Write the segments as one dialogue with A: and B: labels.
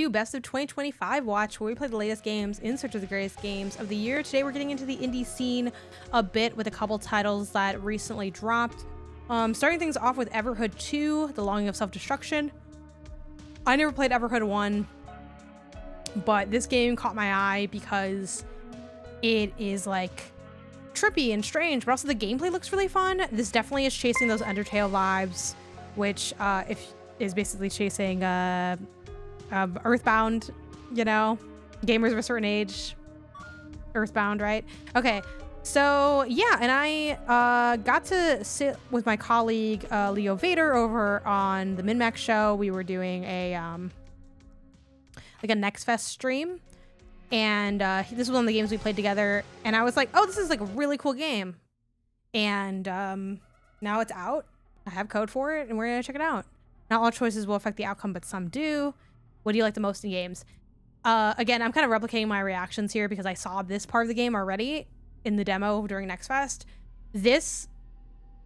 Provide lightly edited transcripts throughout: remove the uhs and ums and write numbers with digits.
A: to Best of 2025 Watch, where we play the latest games in search of the greatest games of the year. Today we're getting into the indie scene a bit with a couple titles that recently dropped. Starting things off with Everhood 2, The Longing of Self-Destruction. I never played Everhood 1, but this game caught my eye because it is like trippy and strange, but also the gameplay looks really fun. This definitely is chasing those Undertale vibes, which is basically chasing Earthbound, you know, gamers of a certain age. Earthbound, right? Okay, so yeah, and I got to sit with my colleague Leo Vader over on the MinMax show. We were doing a like a Next Fest stream, and this was one of the games we played together, and I was like, oh, this is like a really cool game. And now it's out. I have code for it, and we're gonna check it out. Not all choices will affect the outcome, but some do. What do you like the most in games? Again, I'm kind of replicating my reactions here because I saw this part of the game already in the demo during Next Fest.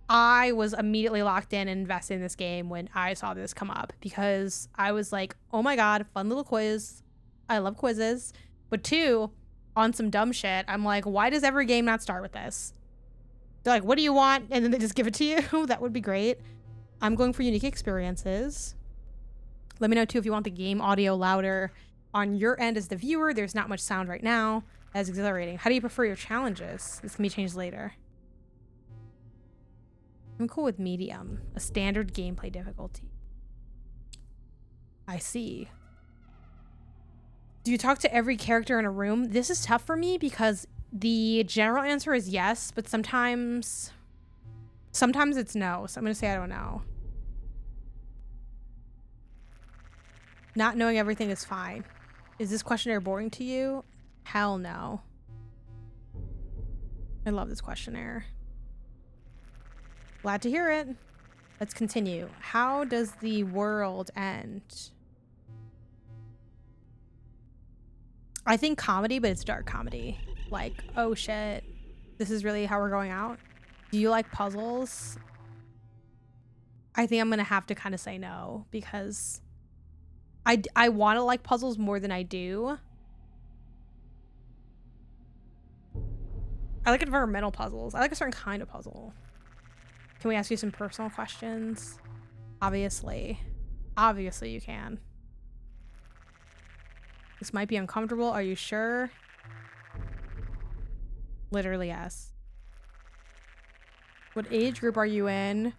A: I was immediately locked in and invested in this game when I saw this come up, because I was like, oh my god, fun little quiz. I love quizzes. But two, on some dumb shit, I'm like, why does every game not start with this? They're like, what do you want? And then they just give it to you. That would be great. I'm going for unique experiences. Let me know too if you want the game audio louder on your end as the viewer. There's not much sound right now. That's exhilarating. How do you prefer your challenges? This can be changed later. I'm cool with medium, a standard gameplay difficulty. I see. Do you talk to every character in a room? This is tough for me because the general answer is yes, but sometimes it's no. So I'm gonna say I don't know. Not knowing everything is fine. Is this questionnaire boring to you? Hell no. I love this questionnaire. Glad to hear it. Let's continue. How does the world end? I think comedy, but it's dark comedy. Like, oh shit, this is really how we're going out? Do you like puzzles? I think I'm gonna have to kind of say no, because I want to like puzzles more than I do. I like environmental puzzles. I like a certain kind of puzzle. Can we ask you some personal questions? Obviously. Obviously you can. This might be uncomfortable. Are you sure? Literally yes. What age group are you in?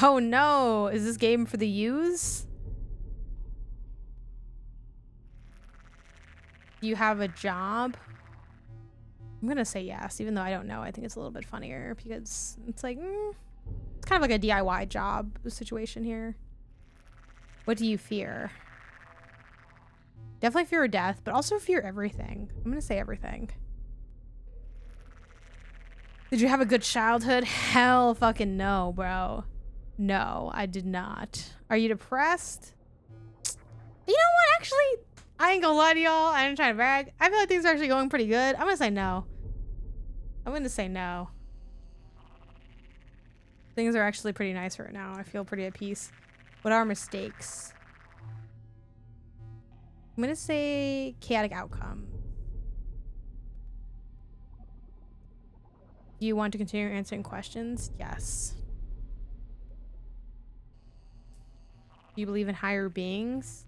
A: Oh no! Is this game for the youths? Do you have a job? I'm gonna say yes, even though I don't know. I think it's a little bit funnier because it's like, it's kind of like a DIY job situation here. What do you fear? Definitely fear death, but also fear everything. I'm gonna say everything. Did you have a good childhood? Hell fucking no, bro. No, I did not. Are you depressed? You know what? Actually, I ain't gonna lie to y'all. I ain't trying to brag. I feel like things are actually going pretty good. I'm gonna say no. I'm gonna say no. Things are actually pretty nice right now. I feel pretty at peace. What are mistakes? I'm gonna say chaotic outcome. Do you want to continue answering questions? Yes. Do you believe in higher beings?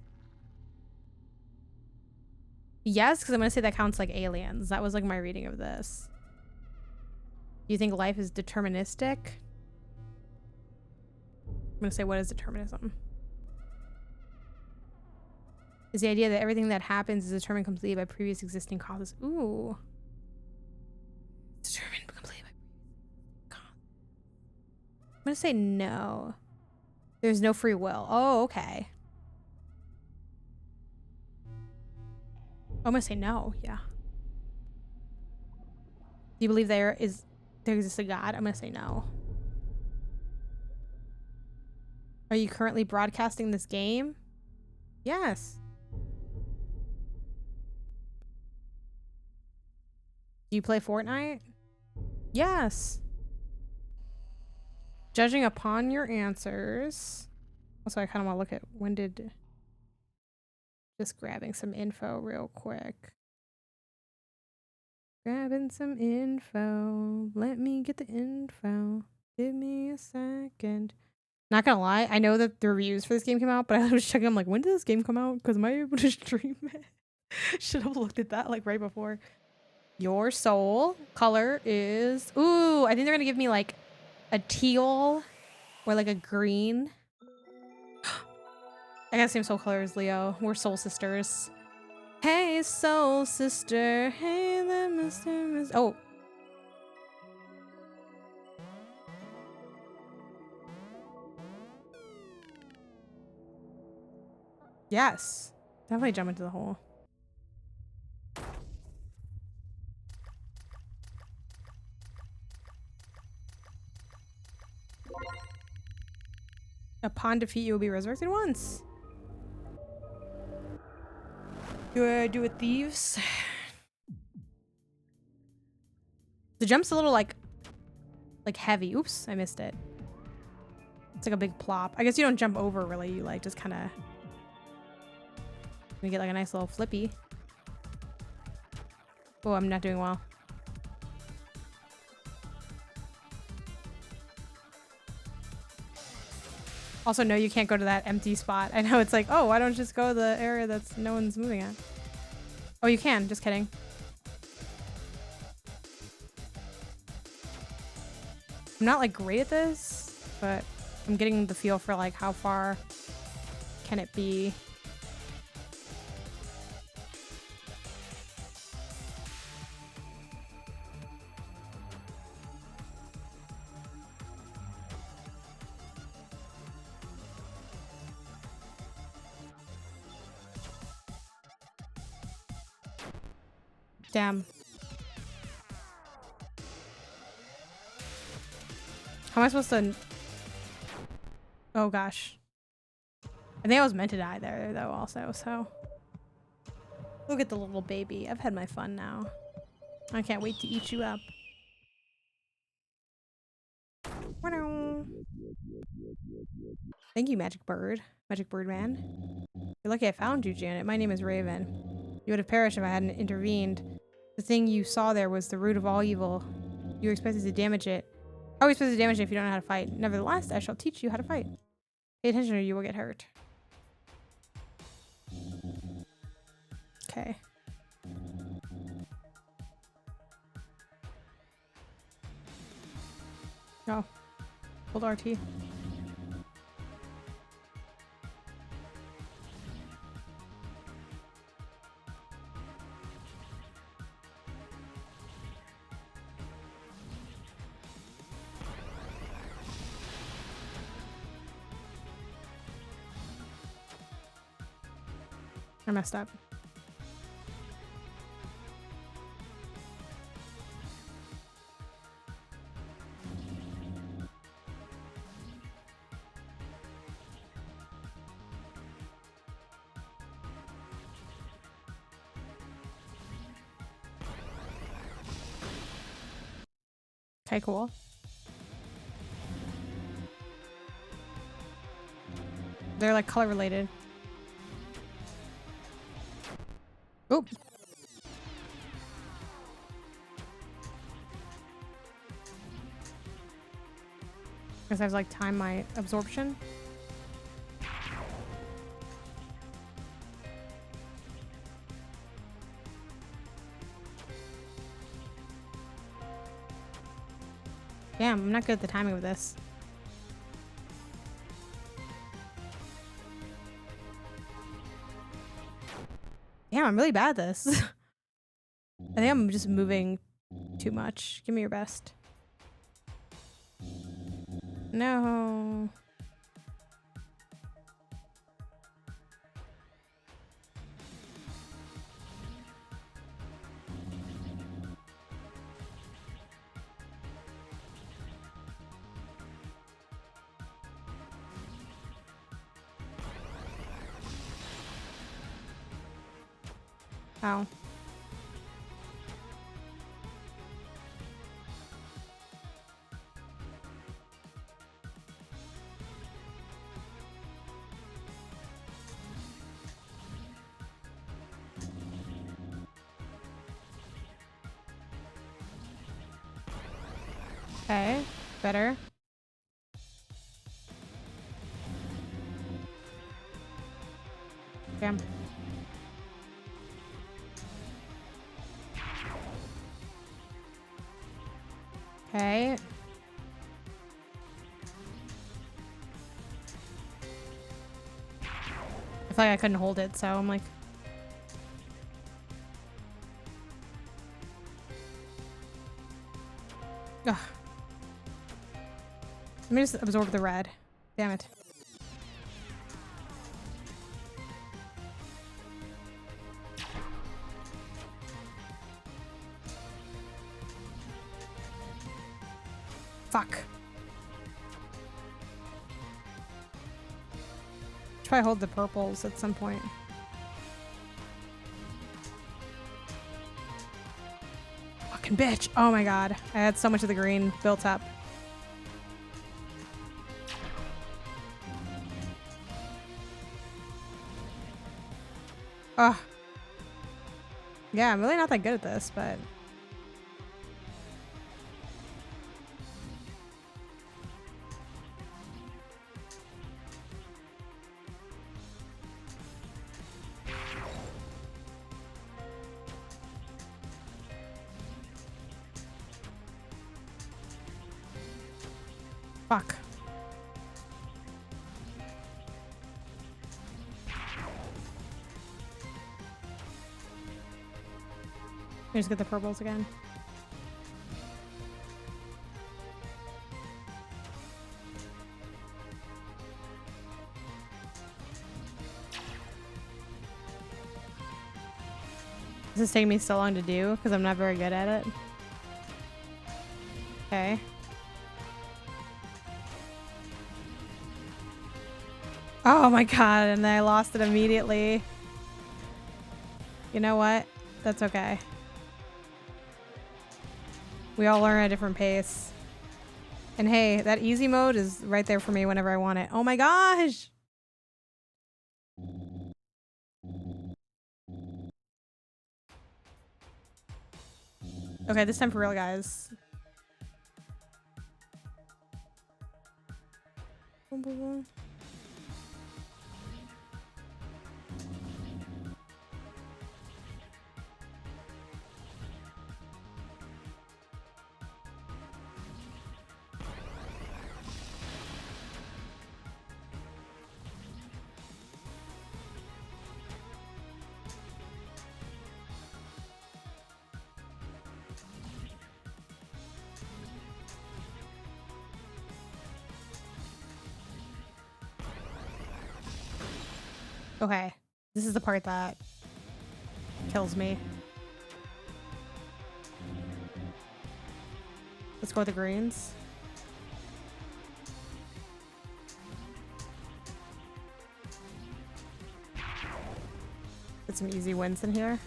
A: Yes, because I'm gonna say that counts like aliens. That was like my reading of this. Do you think life is deterministic? I'm gonna say, what is determinism? Is the idea that everything that happens is determined completely by previous existing causes. Ooh. Determined completely by causes. I'm gonna say no. There's no free will. Oh, okay. I'm gonna say no, yeah. Do you believe there exists a God? I'm gonna say no. Are you currently broadcasting this game? Yes. Do you play Fortnite? Yes. Judging upon your answers. Also, I kind of want to look at when did Just grabbing some info real quick. Grabbing some info. Let me get the info. Give me a second. Not gonna lie, I know that the reviews for this game came out, but I was checking. I'm like, when did this game come out? Because am I able to stream it? Should have looked at that like right before. Your soul color is... Ooh, I think they're gonna give me like a teal or like a green. I got the same soul color as Leo. We're soul sisters. Hey, soul sister. Hey, the Mr. Oh. Yes. Definitely jump into the hole. Upon defeat, you will be resurrected once. Do it, thieves. The jump's a little like heavy. Oops, I missed it. It's like a big plop. I guess you don't jump over really. You like just kind of. We get like a nice little flippy. Oh, I'm not doing well. Also, no, you can't go to that empty spot. I know it's like, oh, why don't you just go to the area that's no one's moving at? Oh, you can. Just kidding. I'm not like great at this, but I'm getting the feel for like how far can it be. Damn. How am I supposed to... Oh gosh. I think I was meant to die there though also, so... Look at the little baby. I've had my fun now. I can't wait to eat you up. Thank you, Magic Bird. Magic Bird Man. You're lucky I found you, Janet. My name is Raven. You would have perished if I hadn't intervened. The thing you saw there was the root of all evil. You were expected to damage it. How are we supposed to damage it if you don't know how to fight? Nevertheless, I shall teach you how to fight. Pay attention or you will get hurt. Okay. Oh. Hold RT. I messed up. Okay, cool. They're like color related. Oop. Guess I have like time my absorption. Damn, I'm not good at the timing of this. Damn, I'm really bad at this. I think I'm just moving too much. Give me your best. No. Ow. Okay, better. Damn. Okay. I feel like I couldn't hold it, so I'm like... Ugh. Let me just absorb the red. Damn it. Fuck. Try hold the purples at some point. Fucking bitch. Oh my god. I had so much of the green built up. Ugh. Yeah, I'm really not that good at this, but... Fuck. Let me just get the purples again. This is taking me so long to do because I'm not very good at it. Okay. Oh my god, and then I lost it immediately. You know what? That's okay. We all learn at a different pace. And hey, that easy mode is right there for me whenever I want it. Oh my gosh! Okay, this time for real, guys. Boom, boom, boom. Okay, this is the part that kills me. Let's go with the greens. Get some easy wins in here.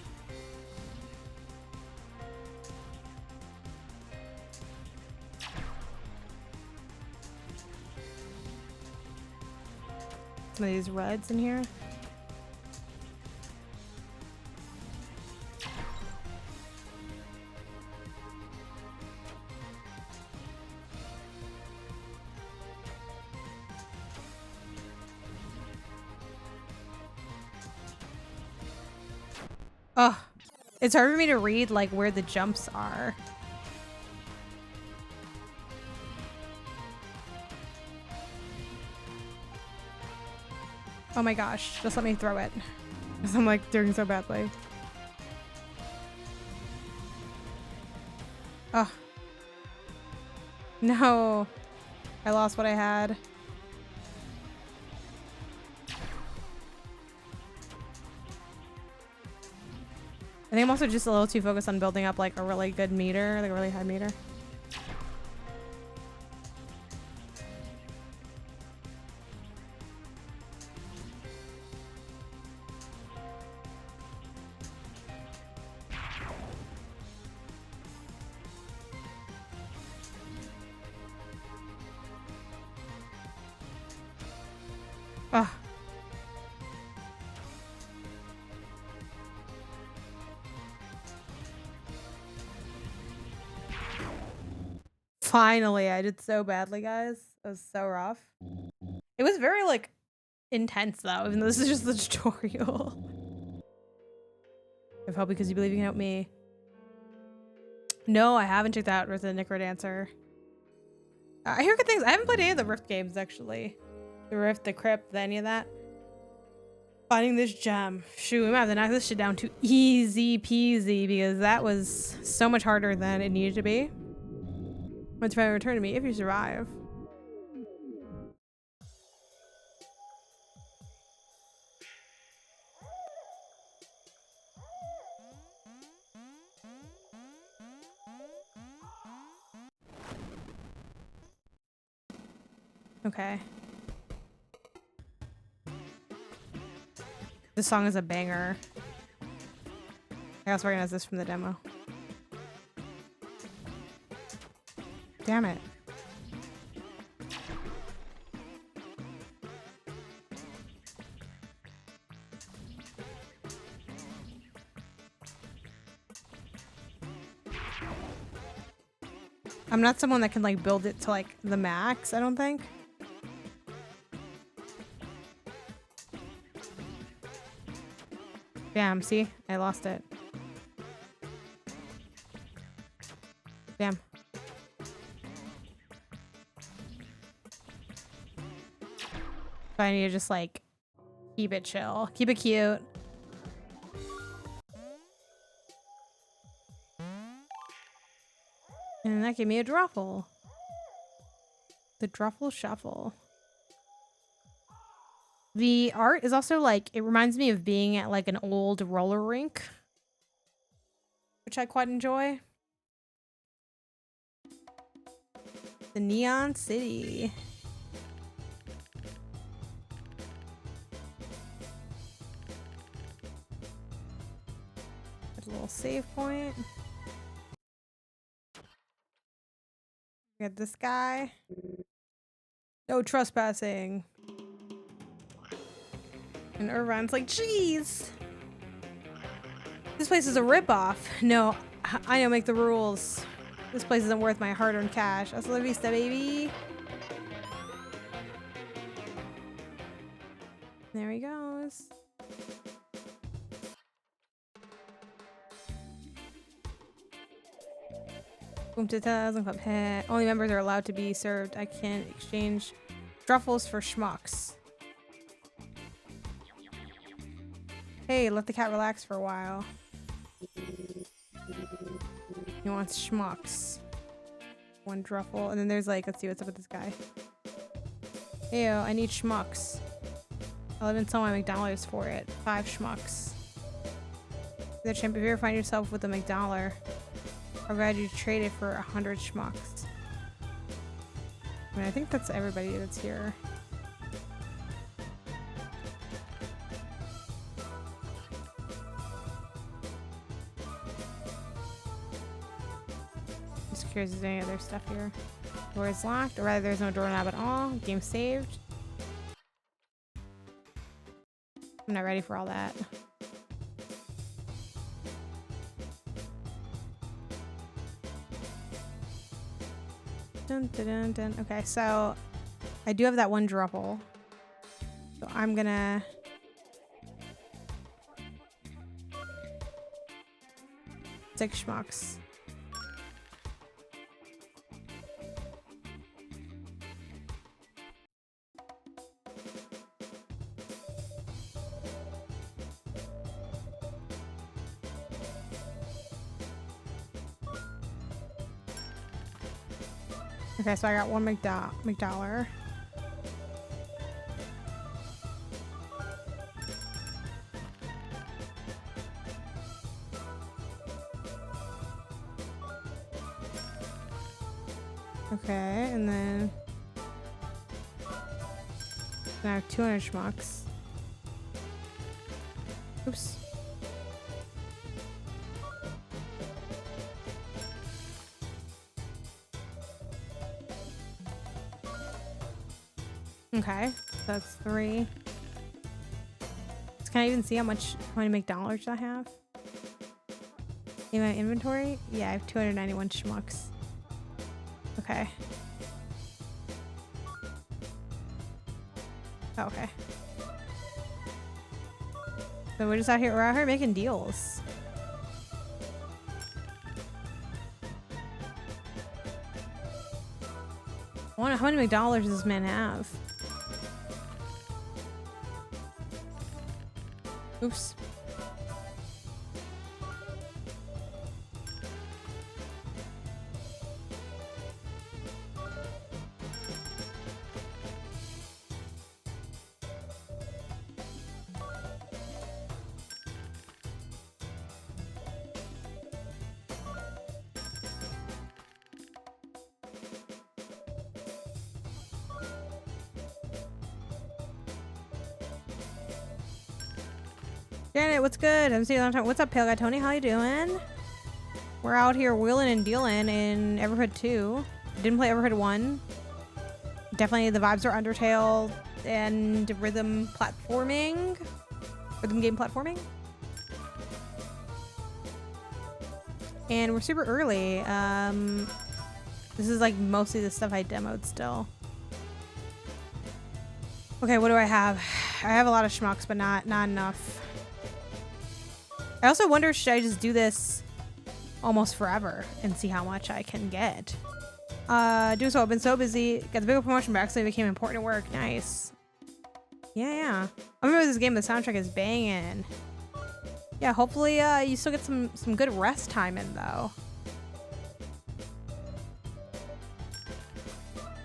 A: Some of these reds in here. Oh, it's hard for me to read like where the jumps are. Oh my gosh, just let me throw it. Because I'm like doing so badly. Oh. No. I lost what I had. I think I'm also just a little too focused on building up like a really good meter, like a really high meter. Ugh. Finally, I did so badly, guys. It was so rough. It was very, like, intense, though, even though this is just the tutorial. I hope because you believe you can help me. No, I haven't checked out Resident Necro Dancer. I hear good things. I haven't played any of the Rift games, actually. The Rift, the Crypt, any of that. Finding this gem. Shoot, we might have to knock this shit down to easy peasy because that was so much harder than it needed to be. Once you return to me, if you survive. Okay. This song is a banger. I also recognize this from the demo. Damn it. I'm not someone that can like build it to like the max, I don't think. Damn, see? I lost it. Damn. So I need to just like keep it chill. Keep it cute. And that gave me a Druffle. The Druffle Shuffle. The art is also like, it reminds me of being at like an old roller rink, which I quite enjoy. The Neon City. There's a little save point. Get this guy. No trespassing. And Irvine's like, jeez. This place is a ripoff. No, I don't make the rules. This place isn't worth my hard-earned cash. Hasta la vista, baby. There he goes. Boom to 10,000 club hit. Only members are allowed to be served. I can't exchange Druffles for schmucks. Hey, let the cat relax for a while. He wants schmucks. One Druffle. And then there's like, let's see what's up with this guy. Ew, I need schmucks. I'll even sell my McDonald's for it. 5 schmucks. The champ, if you ever find yourself with a McDollar, I'm glad you traded for 100 schmucks. I mean, I think that's everybody that's here. Just curious if there's any other stuff here. Door is locked, or rather there's no doorknob at all. Game saved. I'm not ready for all that. Dun, dun, dun, dun. Okay, so I do have that one Druffle. So I'm gonna six schmucks. Okay, so I got one McDollar. Okay, and then I have 200 schmucks. Oops. Okay, that's 3. Can I even see how many McDonald's I have in my inventory? Yeah, I have 291 schmucks. Okay. Oh, okay. So we're out here making deals. I wonder how many McDonald's does this man have? Oops. Janet, what's good? I'm seeing you a long time. What's up, Pale Guy Tony? How you doing? We're out here wheeling and dealing in Everhood 2. Didn't play Everhood 1. Definitely the vibes are Undertale and rhythm platforming. Rhythm game platforming. And we're super early. This is like mostly the stuff I demoed still. Okay, what do I have? I have a lot of schmucks, but not enough. I also wonder, should I just do this almost forever and see how much I can get? Doing so, I've been so busy. Got the bigger promotion, but actually became important at work. Nice. Yeah. I remember this game, the soundtrack is banging. Yeah, hopefully you still get some good rest time in, though.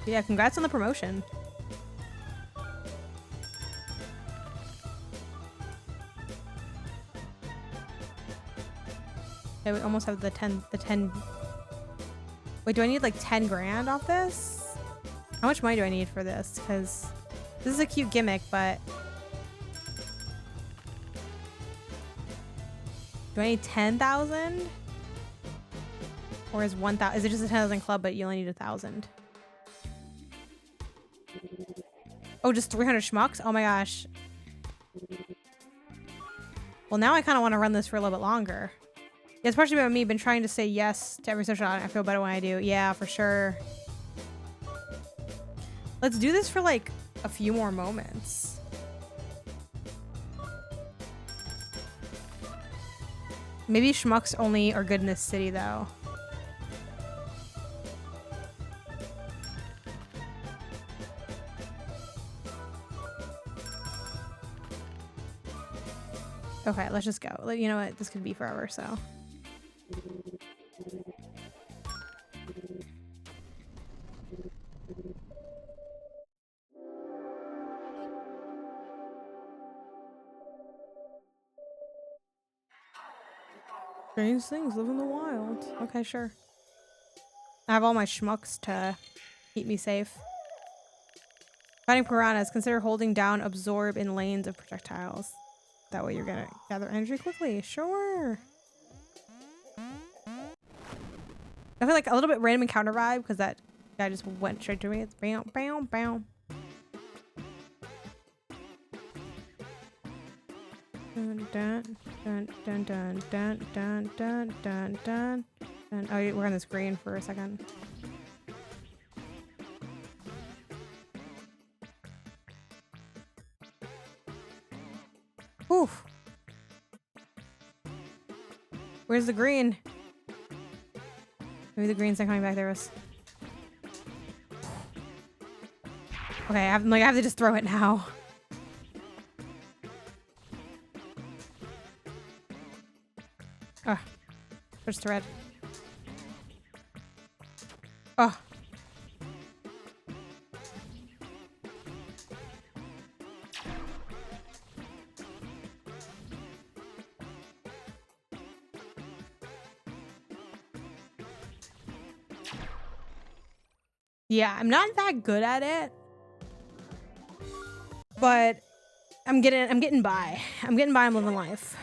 A: Yeah, congrats on the promotion. Okay, we almost have the 10. Wait, do I need like 10 grand off this? How much money do I need for this? Because this is a cute gimmick, but do I need 10,000? Or is 1,000? Is it just a 10,000 club, but you only need 1,000? Oh, just 300 schmucks? Oh my gosh. Well, now I kind of want to run this for a little bit longer. Yeah, especially about me, been trying to say yes to every social outlet. I feel better when I do. Yeah, for sure. Let's do this for like a few more moments. Maybe schmucks only are good in this city though. Okay, let's just go. You know what? This could be forever, so. Strange things live in the wild. Okay, sure. I have all my schmucks to keep me safe. Fighting piranhas. Consider holding down absorb in lanes of projectiles. That way you're gonna gather energy quickly. Sure. I feel like a little bit random encounter vibe because that guy just went straight to me. It's bam, bam, bam. Dun dun dun dun dun dun dun dun dun dun. Oh, we're on the screen for a second. Oof. Where's the green? Maybe the green's not coming back. There was. Okay, I have to just throw it now. Oh, switch to red. Oh. Yeah, I'm not that good at it, but I'm getting by. I'm getting by. I'm living life.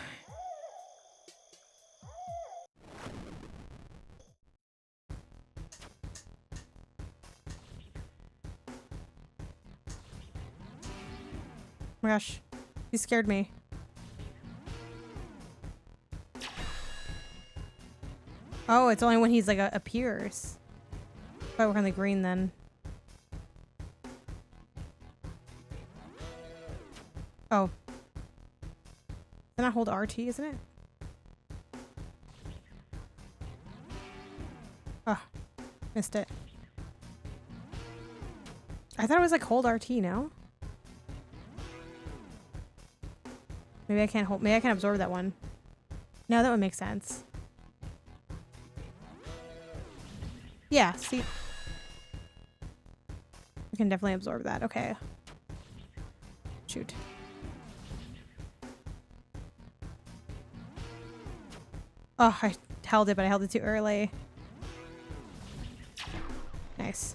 A: Oh my gosh, he scared me. Oh, it's only when he's like appears. Oh, we're on the green then. Oh. Can I hold RT, isn't it? Oh, missed it. I thought it was like hold RT, no? Maybe I can't hold, maybe I can absorb that one. No, that would make sense. Yeah, see. I can definitely absorb that. Okay. Shoot. Oh, I held it, but I held it too early. Nice.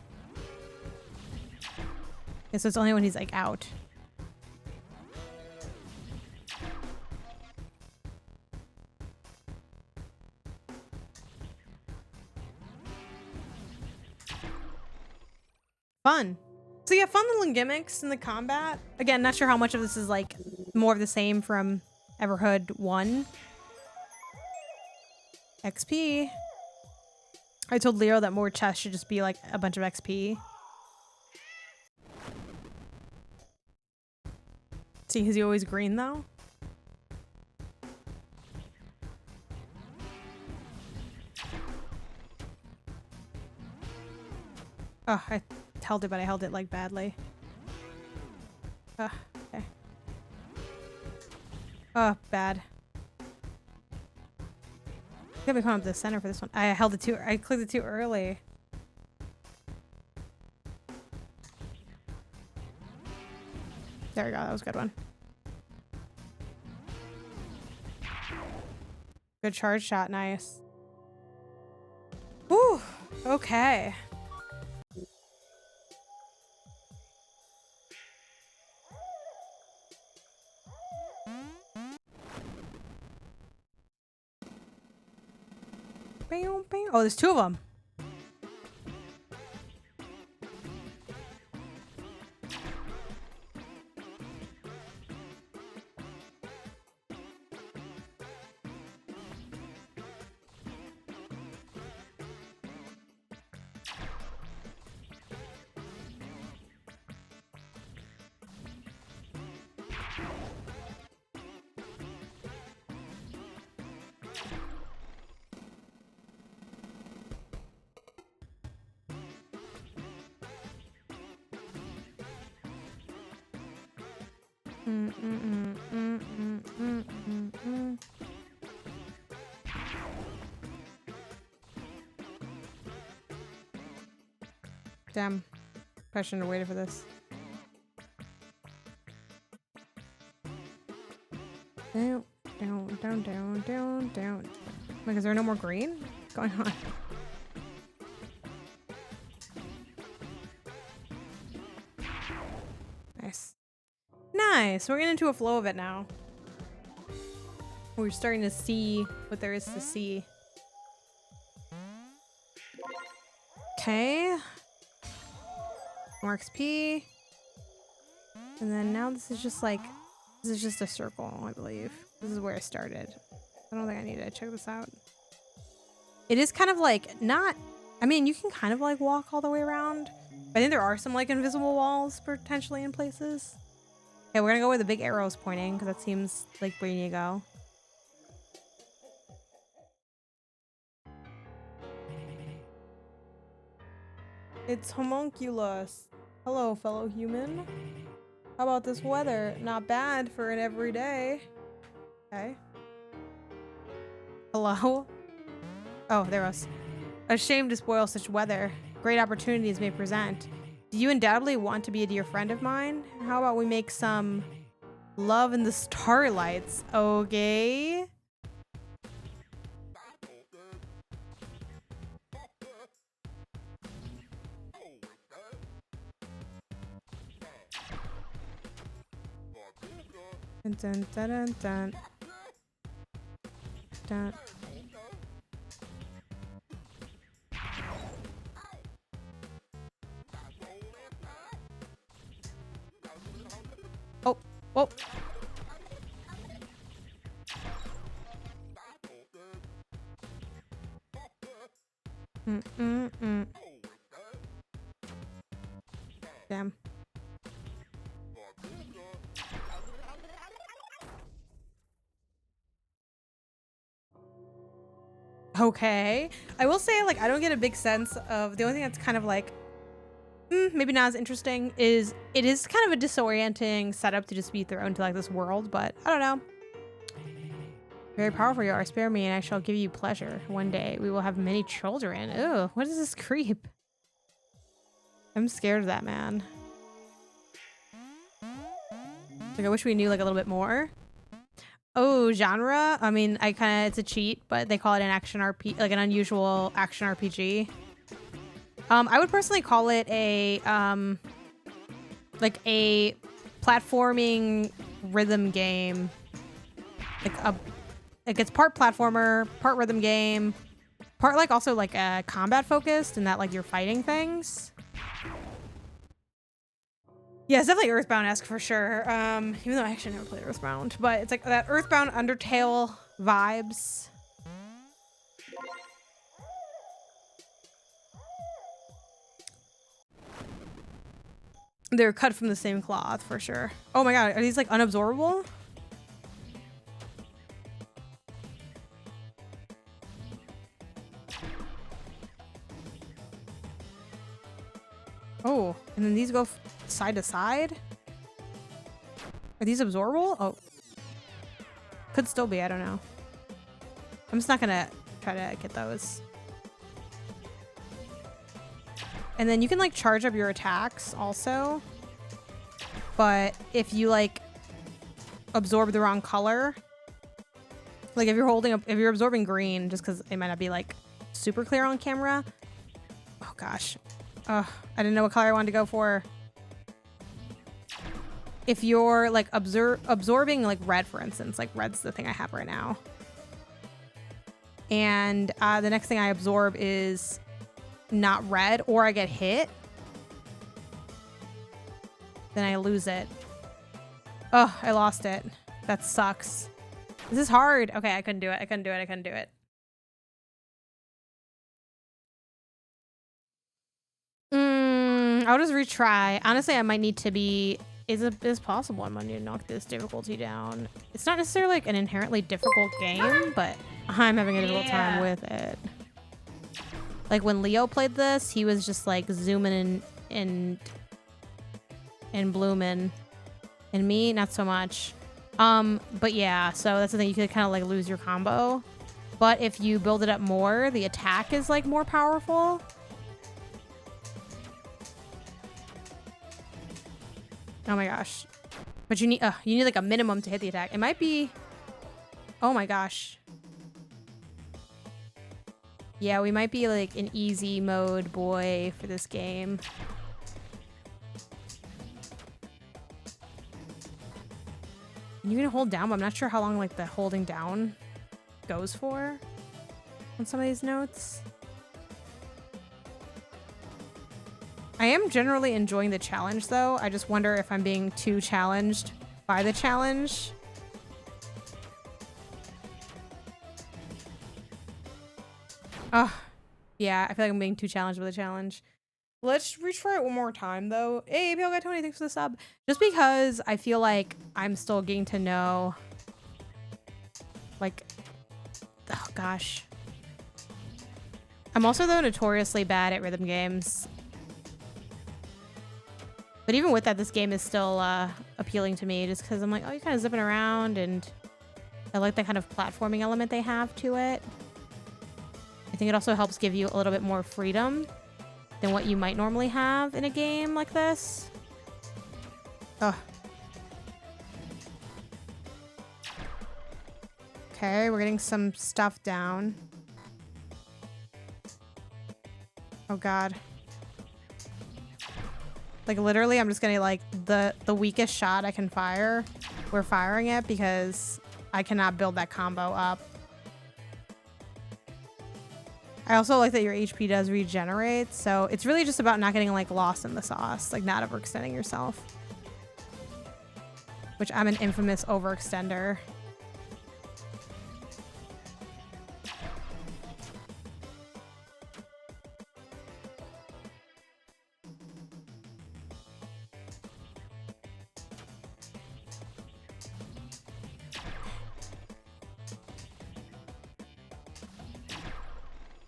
A: Yeah, so it's only when he's like out. Fun. So yeah, fun little gimmicks in the combat. Again, not sure how much of this is like more of the same from Everhood 1. XP. I told Leo that more chests should just be like a bunch of XP. See, is he always green though? Oh, I held it, but I held it like badly. Okay. Oh, bad. Gotta be coming up to the center for this one. I held it too. I clicked it too early. There we go. That was a good one. Good charge shot. Nice. Whew. Okay. Bam, bam. Oh, there's two of them. Damn. I shouldn't have waited for this. Down. Like, is there no more green? What's going on? Nice. Nice. We're getting into a flow of it now. We're starting to see what there is to see. Okay. More XP. And then now this is just like, this is just a circle, I believe. This is where I started. I don't think I need to check this out. It is kind of like not, I mean, you can kind of like walk all the way around. I think there are some like invisible walls potentially in places. Okay, we're gonna go where the big arrow is pointing because that seems like where you need to go. It's homunculus. Hello, fellow human. How about this weather? Not bad for an everyday. Okay. Hello? Oh, there was. Ashamed to spoil such weather. Great opportunities may present. Do you undoubtedly want to be a dear friend of mine? How about we make some love in the starlights? Okay. Dun, dun, dun, dun, dun. Dun. Oh, whoa. Damn. Okay. I will say, like, I don't get a big sense of, the only thing that's kind of like, maybe not as interesting is, it is kind of a disorienting setup to just be thrown to like this world, but I don't know. Very powerful you are. Spare me and I shall give you pleasure. One day we will have many children. Ew, what is this creep? I'm scared of that man. Like, I wish we knew like a little bit more. Oh, genre. I mean, it's a cheat, but they call it an action RPG, like an unusual action RPG. I would personally call it a like a platforming rhythm game. Like it's part platformer, part rhythm game, part like also like combat focused in that like you're fighting things. Yeah, it's definitely Earthbound-esque for sure. Even though I actually never played Earthbound, but it's like that Earthbound Undertale vibes. They're cut from the same cloth for sure. Oh my god, are these like unabsorbable? Oh, and then these go side to side? Are these absorbable? Oh. Could still be, I don't know. I'm just not gonna try to get those. And then you can like charge up your attacks also. But if you like absorb the wrong color, like if you're absorbing green, just because it might not be like super clear on camera. Oh gosh. I didn't know what color I wanted to go for. If you're like absorbing like red, for instance, like red's the thing I have right now. And the next thing I absorb is not red, or I get hit, then I lose it. Oh, I lost it. That sucks. This is hard. Okay, I couldn't do it. I couldn't do it. I'll just retry. Honestly, I might need to be... Is possible I might need to knock this difficulty down. It's not necessarily like an inherently difficult game, but I'm having a difficult time with it. Like when Leo played this, he was just like zooming and blooming. And me, not so much. But yeah, so that's the thing. You could kind of like lose your combo. But if you build it up more, the attack is like more powerful. Oh my gosh. But you need like a minimum to hit the attack. It might be... Oh my gosh. Yeah, we might be like an easy mode boy for this game. You can hold down, but I'm not sure how long like the holding down goes for on some of these notes. I am generally enjoying the challenge though. I just wonder if I'm being too challenged by the challenge. Oh, yeah, I feel like I'm being too challenged by the challenge. Let's retry it one more time though. Hey, Pale Guy Tony, thanks for the sub. Just because I feel like I'm still getting to know, like, oh gosh. I'm also though notoriously bad at rhythm games. But even with that, this game is still appealing to me just because I'm like, oh, you're kind of zipping around and I like that kind of platforming element they have to it. I think it also helps give you a little bit more freedom than what you might normally have in a game like this. Ugh. Okay, we're getting some stuff down. Oh god. Like literally I'm just gonna like the weakest shot I can fire, we're firing it because I cannot build that combo up. I also like that your HP does regenerate, so it's really just about not getting like lost in the sauce, like not overextending yourself. Which I'm an infamous overextender.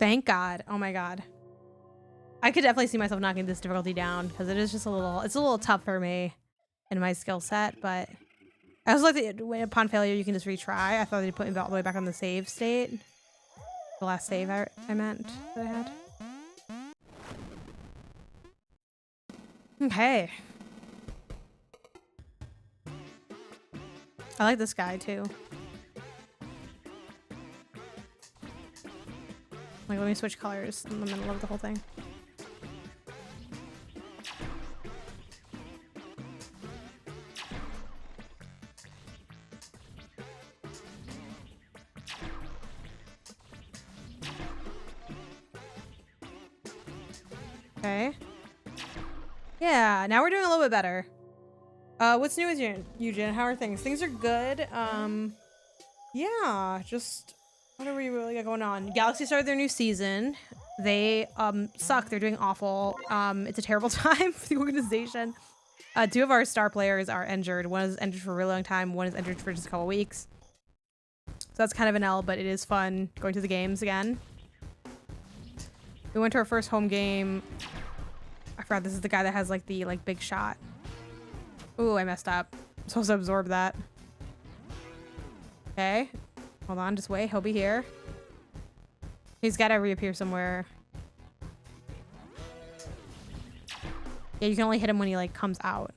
A: Thank God. Oh my God. I could definitely see myself knocking this difficulty down because it is just it's a little tough for me in my skill set, but I also like that upon failure you can just retry. I thought they'd put me all the way back on the save state. The last save I meant that I had. Okay. I like this guy too. Like, let me switch colors. I'm gonna love the whole thing. Okay. Yeah, now we're doing a little bit better. What's new with Eugen? How are things? Things are good. Yeah, just what are we really got going on? Galaxy started their new season. They suck. They're doing awful. It's a terrible time for the organization. 2 of our star players are injured. One is injured for a really long time. One is injured for just a couple weeks. So that's kind of an L, but it is fun going to the games again. We went to our first home game. I forgot this is the guy that has like the big shot. Ooh, I messed up. I'm supposed to absorb that. Okay. Hold on, just wait. He'll be here. He's got to reappear somewhere. Yeah, you can only hit him when he like comes out.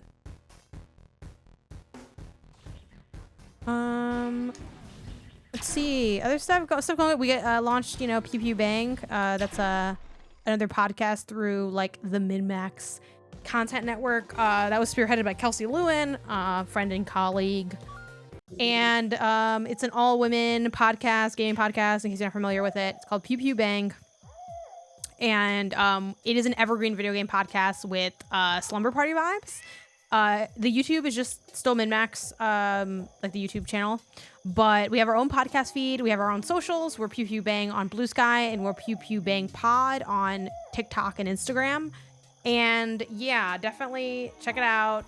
A: Let's see. Other stuff going. We get launched, you know, Pew Pew Bang. That's another podcast through like the Min-Max content network. That was spearheaded by Kelsey Lewin, friend and colleague. And it's an all-women podcast, gaming podcast, in case you're not familiar with it. It's called Pew Pew Bang. And it is an evergreen video game podcast with slumber party vibes. The YouTube is just still Min-Max, like the YouTube channel. But we have our own podcast feed. We have our own socials. We're Pew Pew Bang on Blue Sky, and we're Pew Pew Bang Pod on TikTok and Instagram. And yeah, definitely check it out.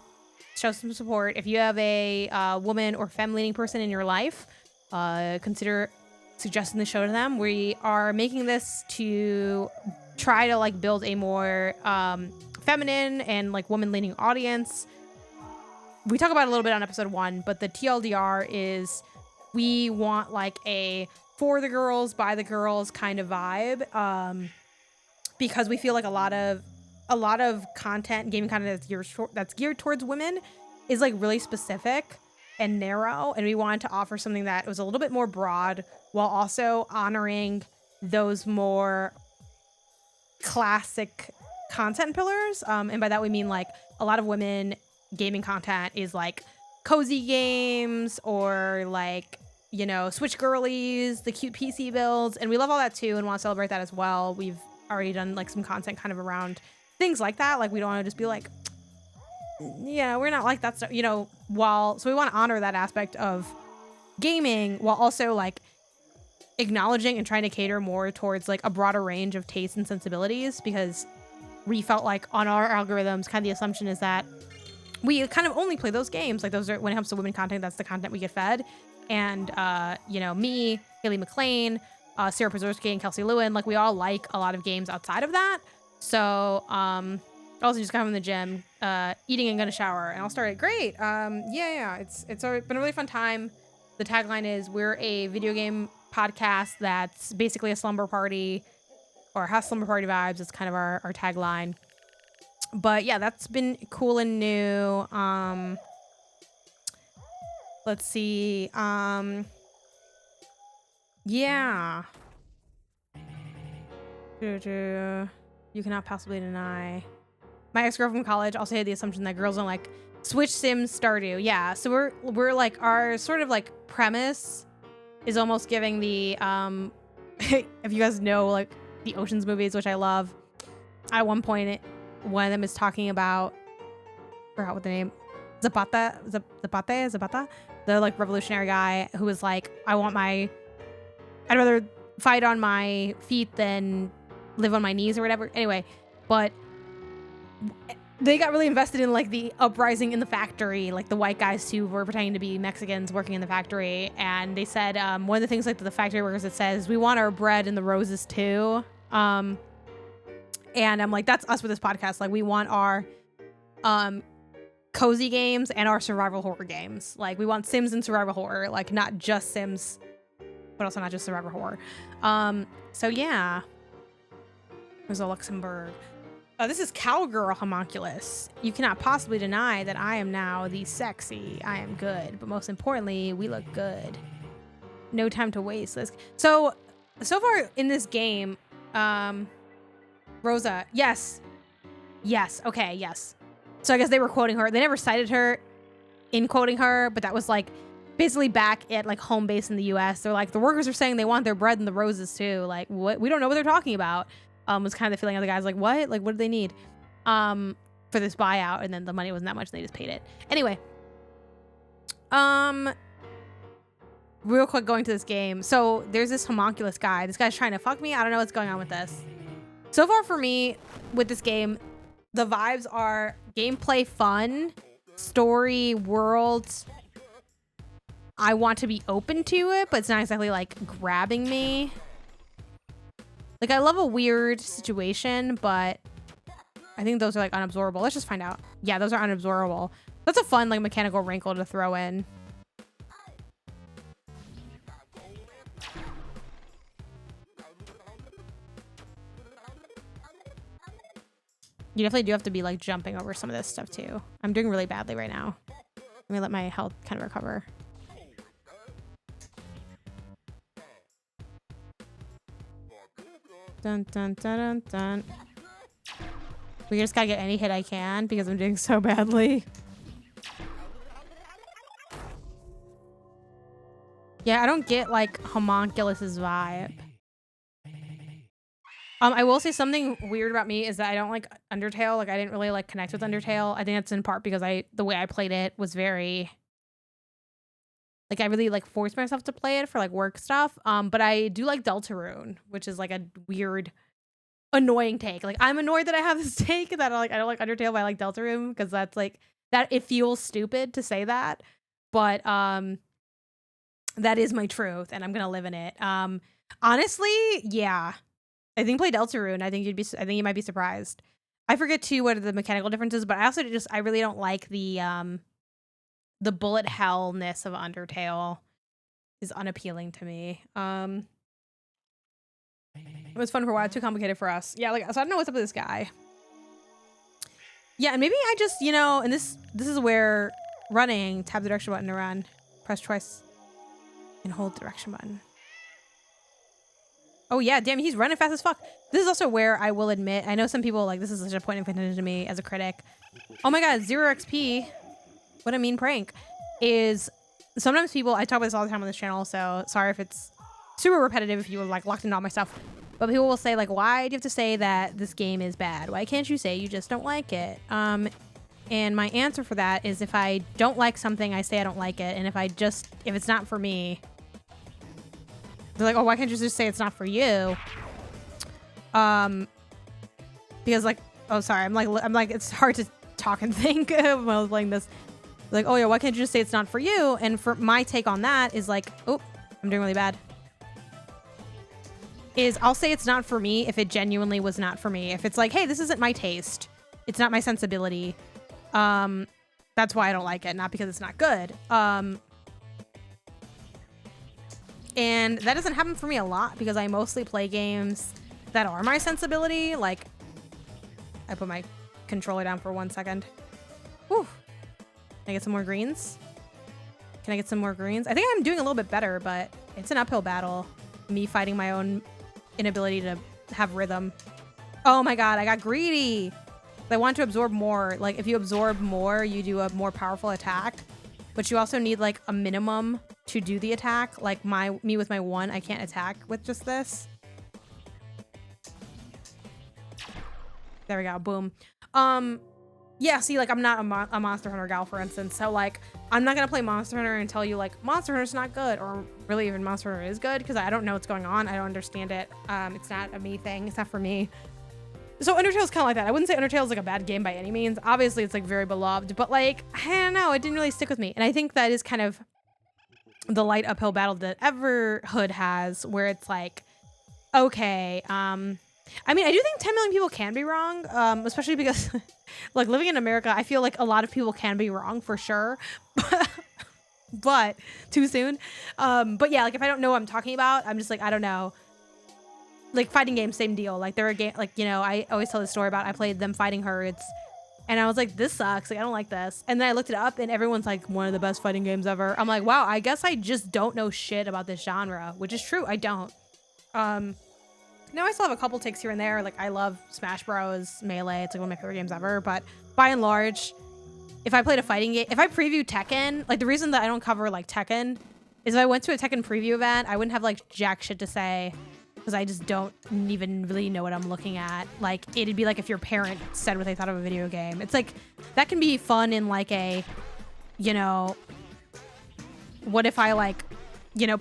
A: Show some support. If you have a woman or femme-leaning person in your life, consider suggesting the show to them. We are making this to try to like build a more feminine and like woman-leaning audience. We talk about it a little bit on episode 1, but the TLDR is we want like a for the girls, by the girls kind of vibe, because we feel like a lot of content, gaming content that's geared towards women is like really specific and narrow, and we wanted to offer something that was a little bit more broad while also honoring those more classic content pillars. And by that we mean like a lot of women gaming content is like cozy games or like, you know, Switch girlies, the cute PC builds, and we love all that too and want to celebrate that as well. We've already done like some content kind of around things like that. Like we don't want to just be like, yeah, we're not like that stuff, you know, so we want to honor that aspect of gaming while also like acknowledging and trying to cater more towards like a broader range of tastes and sensibilities, because we felt like on our algorithms, kind of the assumption is that we kind of only play those games. Like those are, when it comes to women content, that's the content we get fed. And, you know, me, Haley McLean, Sarah Pazorski, and Kelsey Lewin, like we all like a lot of games outside of that. So, also just got home from the gym, eating and gonna shower, and I'll start it. Great. Yeah, it's been a really fun time. The tagline is we're a video game podcast that's basically a slumber party, or has slumber party vibes. It's kind of our tagline. But yeah, that's been cool and new. Let's see. Yeah. You cannot possibly deny. My ex-girlfriend from college also had the assumption that girls don't like Switch, Sims, Stardew. Yeah, so we're like, our sort of like premise is almost giving the if you guys know like the Oceans movies, which I love. At one point, one of them is talking about, I forgot what the name, Zapata, the like revolutionary guy who was like, I'd rather fight on my feet than live on my knees or whatever. Anyway, but they got really invested in like the uprising in the factory, like the white guys who were pretending to be Mexicans working in the factory. And they said one of the things like the factory workers, it says, we want our bread and the roses too. And I'm like, that's us with this podcast. Like we want our cozy games and our survival horror games. Like we want Sims and survival horror, like not just Sims, but also not just survival horror. So yeah, Rosa Luxembourg. This is Cowgirl Homunculus. You cannot possibly deny that I am now the sexy. I am good, but most importantly, we look good. No time to waste. So far in this game, Rosa, yes. Okay, yes. So I guess they were quoting her. They never cited her in quoting her, but that was like basically back at like home base in the US. They're like, the workers are saying they want their bread and the roses too. Like, what? We don't know what they're talking about. Was kind of the feeling of the guys like, what? Like, what do they need for this buyout? And then the money wasn't that much. They just paid it. Anyway, real quick going to this game. So there's this homunculus guy. This guy's trying to fuck me. I don't know what's going on with this. So far for me with this game, the vibes are gameplay fun, story, worlds. I want to be open to it, but it's not exactly like grabbing me. Like, I love a weird situation, but I think those are, like, unabsorbable. Let's just find out. Yeah, those are unabsorbable. That's a fun, like, mechanical wrinkle to throw in. You definitely do have to be, like, jumping over some of this stuff, too. I'm doing really badly right now. Let me let my health kind of recover. Dun, dun, dun, dun, dun. We just gotta get any hit I can because I'm doing so badly. Yeah, I don't get like homunculus's vibe. I will say something weird about me is that I don't like Undertale. Like I didn't really like connect with Undertale. I think that's in part because the way I played it was very like I really like forced myself to play it for like work stuff. But I do like Deltarune, which is like a weird, annoying take. Like I'm annoyed that I have this take that I don't like Undertale, but I like Deltarune because that's like that. It feels stupid to say that, but that is my truth, and I'm gonna live in it. Honestly, yeah, I think play Deltarune. I think you might be surprised. I forget too what are the mechanical differences, but I really don't like the bullet hellness of Undertale is unappealing to me. It was fun for a while, too complicated for us. Yeah, like so I don't know what's up with this guy. Yeah, and maybe I just, you know, and this is where running, tap the direction button to run, press twice, and hold the direction button. Oh yeah, damn, he's running fast as fuck. This is also where I will admit, I know some people like this is such a point of contention to me as a critic. Oh my god, 0 XP. What a mean prank. Is sometimes people, I talk about this all the time on this channel, so sorry if it's super repetitive if you were like locked into all my stuff, but people will say like, why do you have to say that this game is bad? Why can't you say you just don't like it? And my answer for that is if I don't like something, I say I don't like it, and if it's not for me, they're like, oh, why can't you just say it's not for you? Because like, oh sorry, I'm like it's hard to talk and think when I was playing this. Like, oh yeah, why can't you just say it's not for you? And for my take on that is like, oh, I'm doing really bad. I'll say it's not for me if it genuinely was not for me. If it's like, hey, this isn't my taste. It's not my sensibility. That's why I don't like it, not because it's not good. And that doesn't happen for me a lot because I mostly play games that are my sensibility. Like, I put my controller down for 1 second. Whew. Can I get some more greens? Can I get some more greens? I think I'm doing a little bit better, but it's an uphill battle. Me fighting my own inability to have rhythm. Oh my god, I got greedy. I want to absorb more. Like, if you absorb more, you do a more powerful attack. But you also need, like, a minimum to do the attack. Like, me with my 1, I can't attack with just this. There we go. Boom. Yeah, see, like, I'm not a Monster Hunter gal, for instance. So, like, I'm not going to play Monster Hunter and tell you, like, Monster Hunter's not good. Or really even Monster Hunter is good. Because I don't know what's going on. I don't understand it. It's not a me thing. It's not for me. So Undertale's kind of like that. I wouldn't say Undertale's like a bad game by any means. Obviously, it's like very beloved, but like, I don't know, it didn't really stick with me. And I think that is kind of the light uphill battle that Everhood has, where it's like, okay, I mean, I do think 10 million people can be wrong, especially because like living in America, I feel like a lot of people can be wrong for sure, but too soon. But yeah, like if I don't know what I'm talking about, I'm just like, I don't know. Like fighting games, same deal. Like they're a game, like, you know, I always tell the story about I played them fighting herds and I was like, this sucks. Like, I don't like this. And then I looked it up and everyone's like, one of the best fighting games ever. I'm like, wow, I guess I just don't know shit about this genre, which is true. I don't. Now I still have a couple takes here and there. Like I love Smash Bros. Melee. It's like one of my favorite games ever. But by and large, if I played a fighting game, if I preview Tekken, like the reason that I don't cover like Tekken is if I went to a Tekken preview event, I wouldn't have like jack shit to say. Because I just don't even really know what I'm looking at. Like, it'd be like if your parent said what they thought of a video game. It's like, that can be fun in like a, you know, what if I like, you know,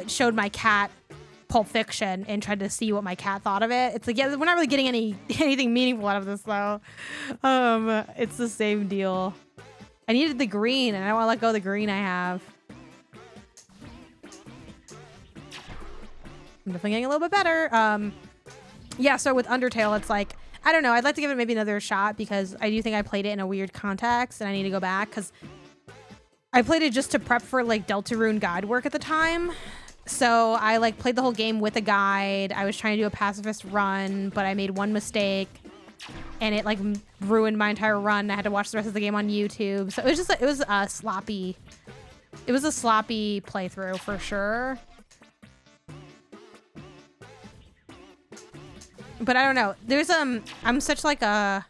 A: showed my cat Pulp Fiction and tried to see what my cat thought of it. It's like, yeah, we're not really getting anything meaningful out of this though. It's the same deal. I needed the green and I don't want to let go of the green I have. I'm definitely getting a little bit better. Yeah, so with Undertale, it's like, I don't know. I'd like to give it maybe another shot because I do think I played it in a weird context and I need to go back because I played it just to prep for like Deltarune guide work at the time. So I like played the whole game with a guide. I was trying to do a pacifist run, but I made one mistake and it like ruined my entire run. I had to watch the rest of the game on YouTube. So it was just, it was a sloppy playthrough for sure. But I don't know. There's I'm such like an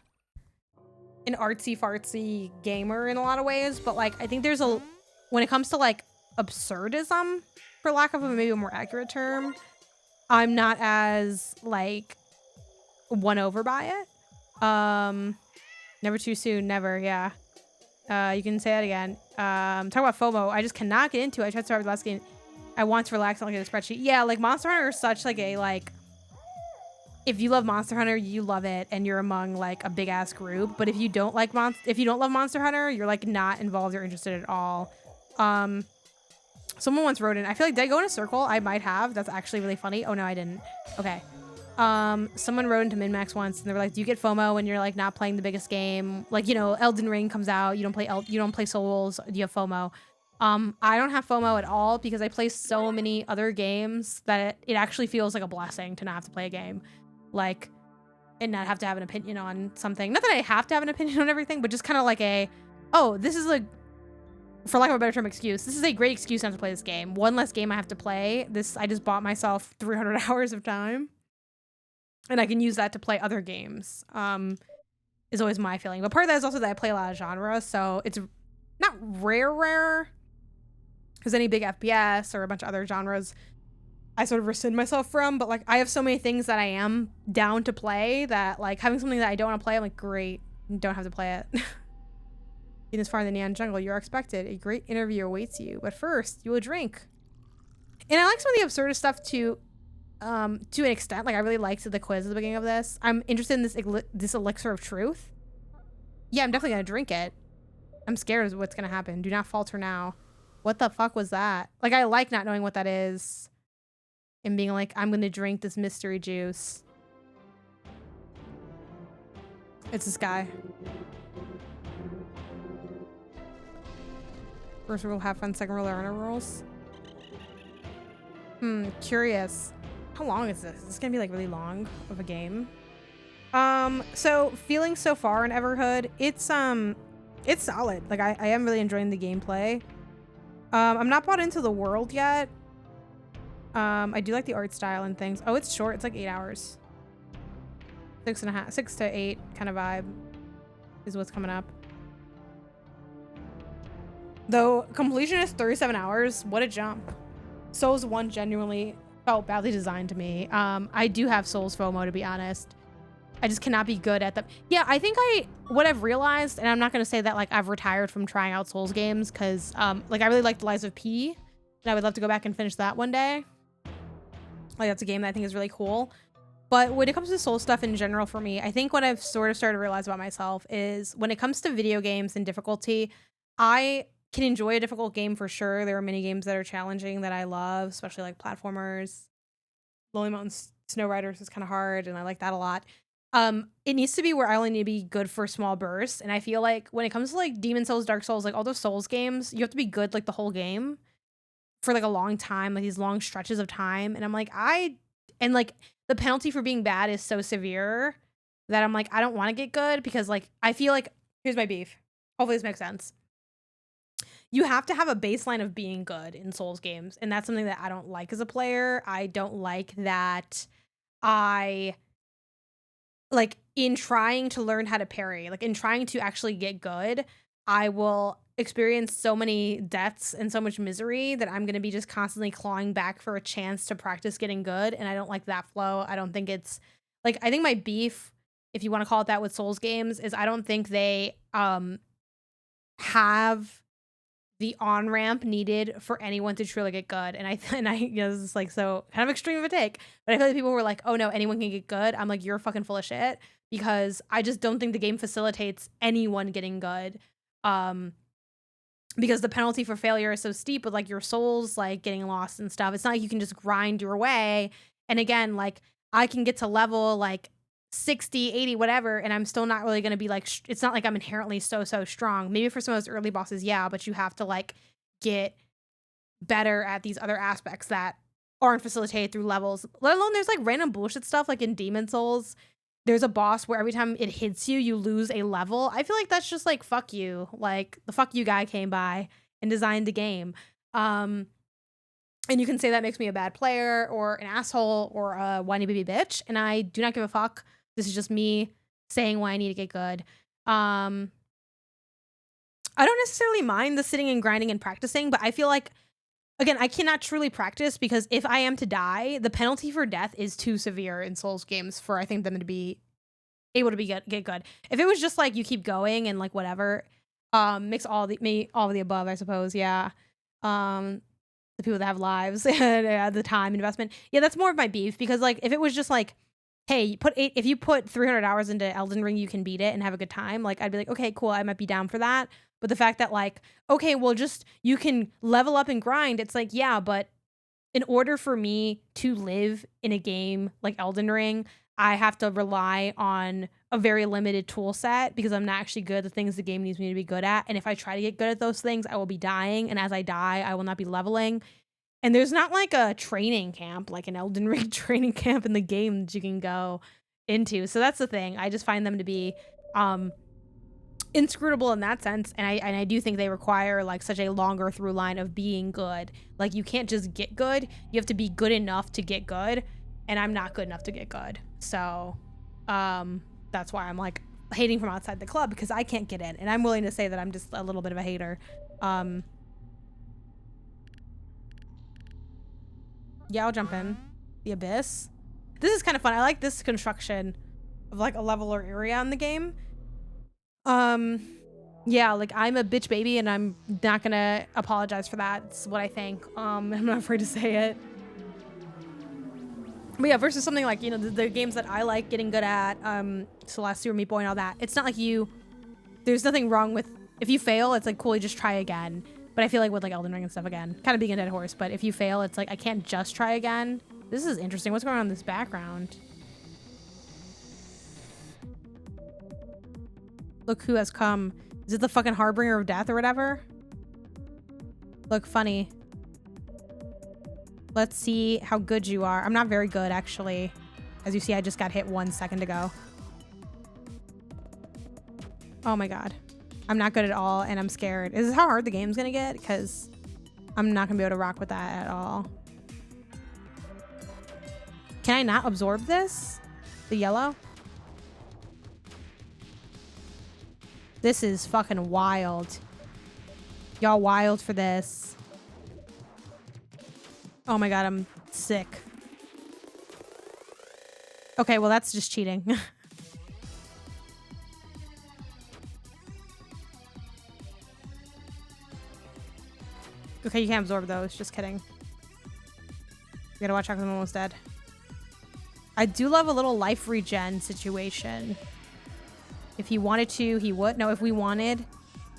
A: artsy fartsy gamer in a lot of ways, but like I think there's when it comes to like absurdism, for lack of a maybe a more accurate term, I'm not as like won over by it. Never too soon, never, yeah. You can say that again. Talk about FOMO. I just cannot get into it. I tried to start with the last game. I want to relax and look at a spreadsheet. Yeah, like Monster Hunter is such like a like, if you love Monster Hunter, you love it, and you're among like a big ass group. But if you don't like if you don't love Monster Hunter, you're like not involved or interested at all. Someone once wrote in, I feel like, did I go in a circle? I might have. That's actually really funny. Oh no, I didn't. Okay. Someone wrote into MinMax once, and they were like, "Do you get FOMO when you're like not playing the biggest game? Like, you know, Elden Ring comes out, you don't play Souls. Do you have FOMO?" I don't have FOMO at all because I play so many other games that it actually feels like a blessing to not have to play a game. Like, and not have to have an opinion on something. Not that I have to have an opinion on everything, but just kind of like this is a, for lack of a better term, excuse. This is a great excuse not to play this game. One less game I have to play. I just bought myself 300 hours of time. And I can use that to play other games, is always my feeling. But part of that is also that I play a lot of genres, so it's not rare, because any big FPS or a bunch of other genres I sort of rescind myself from, but like I have so many things that I am down to play that like having something that I don't want to play, I'm like, great, don't have to play it. In this far in the Neon Jungle, you're expected. A great interview awaits you, but first you will drink. And I like some of the absurdist stuff to an extent. Like I really liked the quiz at the beginning of this. I'm interested in this elixir of truth. Yeah, I'm definitely gonna drink it. I'm scared of what's gonna happen. Do not falter now. What the fuck was that? Like I like not knowing what that is. And being like, I'm gonna drink this mystery juice. It's this guy. First rule, have fun. Second rule, there are no rules. Curious. How long is this? Is this gonna be like really long of a game? So feeling so far in Everhood, it's solid. Like I am really enjoying the gameplay. I'm not bought into the world yet. I do like the art style and things. Oh, it's short. It's like 8 hours. 6.5, 6 to 8 kind of vibe is what's coming up. Though completion is 37 hours. What a jump. Souls 1 genuinely felt badly designed to me. I do have Souls FOMO, to be honest. I just cannot be good at them. Yeah, I think what I've realized, and I'm not going to say that like I've retired from trying out Souls games, because like I really liked Lies of P, and I would love to go back and finish that one day. Like that's a game that I think is really cool. But when it comes to soul stuff in general for me, I think what I've sort of started to realize about myself is when it comes to video games and difficulty, I can enjoy a difficult game for sure. There are many games that are challenging that I love, especially like platformers. Lonely Mountain Snow Riders is kind of hard, and I like that a lot. It needs to be where I only need to be good for small bursts, and I feel like when it comes to like Demon Souls, Dark Souls, like all those Souls games, you have to be good like the whole game for like a long time, like these long stretches of time, and I'm like and like the penalty for being bad is so severe that I'm like I don't want to get good because like I feel like here's my beef. Hopefully this makes sense. You have to have a baseline of being good in Souls games, and that's something that I don't like as a player. I don't like that I like in trying to learn how to parry, like in trying to actually get good, I will experience so many deaths and so much misery that I'm going to be just constantly clawing back for a chance to practice getting good. And I don't like that flow. I don't think it's like, I think my beef, if you want to call it that, with Souls games is I don't think they have the on-ramp needed for anyone to truly get good. And I you know, this is like so kind of extreme of a take, but I feel like people were like, oh no, anyone can get good. I'm like, you're fucking full of shit, because I just don't think the game facilitates anyone getting good. Because the penalty for failure is so steep with like your souls, like getting lost and stuff. It's not like you can just grind your way. And again, like I can get to level like 60, 80, whatever, and I'm still not really going to be like, it's not like I'm inherently so strong. Maybe for some of those early bosses, yeah, but you have to like get better at these other aspects that aren't facilitated through levels, let alone there's like random bullshit stuff like in Demon Souls. There's a boss where every time it hits you, you lose a level. I feel like that's just like, fuck you. Like the fuck you guy came by and designed the game. And you can say that makes me a bad player or an asshole or a whiny baby bitch, and I do not give a fuck. This is just me saying why I need to get good. I don't necessarily mind the sitting and grinding and practicing, but I feel like, again, I cannot truly practice because if I am to die, the penalty for death is too severe in Souls games for I think them to be able to get good. If it was just like you keep going and like whatever, mix all of the above, I suppose. Yeah. The people that have lives and the time investment. Yeah, that's more of my beef, because like if it was just like, hey, if you put 300 hours into Elden Ring, you can beat it and have a good time. Like, I'd be like, okay, cool, I might be down for that. But the fact that like, okay, well, just you can level up and grind. It's like, yeah, but in order for me to live in a game like Elden Ring, I have to rely on a very limited tool set because I'm not actually good at the things the game needs me to be good at. And if I try to get good at those things, I will be dying. And as I die, I will not be leveling. And there's not like a training camp, like an Elden Ring training camp in the game that you can go into. So that's the thing. I just find them to be inscrutable in that sense. And I do think they require like such a longer through line of being good. Like you can't just get good. You have to be good enough to get good. And I'm not good enough to get good. So that's why I'm like hating from outside the club, because I can't get in. And I'm willing to say that I'm just a little bit of a hater. Yeah, I'll jump in. The Abyss. This is kind of fun. I like this construction of like a level or area in the game. Yeah, like I'm a bitch baby and I'm not gonna apologize for that. It's what I think. I'm not afraid to say it. But yeah, versus something like, you know, the games that I like getting good at, Celeste, Super Meat Boy and all that. It's not like there's nothing wrong with, if you fail, it's like, cool, you just try again. But I feel like with like Elden Ring and stuff, again, kind of being a dead horse, but if you fail, it's like, I can't just try again. This is interesting. What's going on in this background? Look who has come. Is it the fucking harbinger of death or whatever? Look, funny. Let's see how good you are. I'm not very good, actually. As you see, I just got hit 1 second ago. Oh my god. I'm not good at all, and I'm scared. Is this how hard the game's gonna get? Because I'm not gonna be able to rock with that at all. Can I not absorb this? The yellow? This is fucking wild. Y'all wild for this. Oh my god, I'm sick. Okay, well that's just cheating. Okay, you can't absorb those. Just kidding. You gotta watch out because I'm almost dead. I do love a little life regen situation. If he wanted to, he would. No, if we wanted,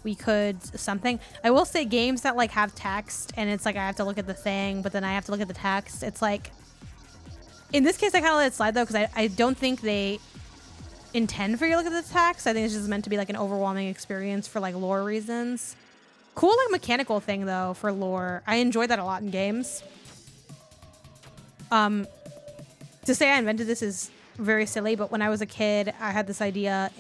A: we could something. I will say games that like have text and it's like I have to look at the thing, but then I have to look at the text. It's like, in this case, I kind of let it slide though, because I don't think they intend for you to look at the text. I think it's just meant to be like an overwhelming experience for like lore reasons. Cool like mechanical thing though for lore. I enjoy that a lot in games. To say I invented this is very silly, but when I was a kid, I had this idea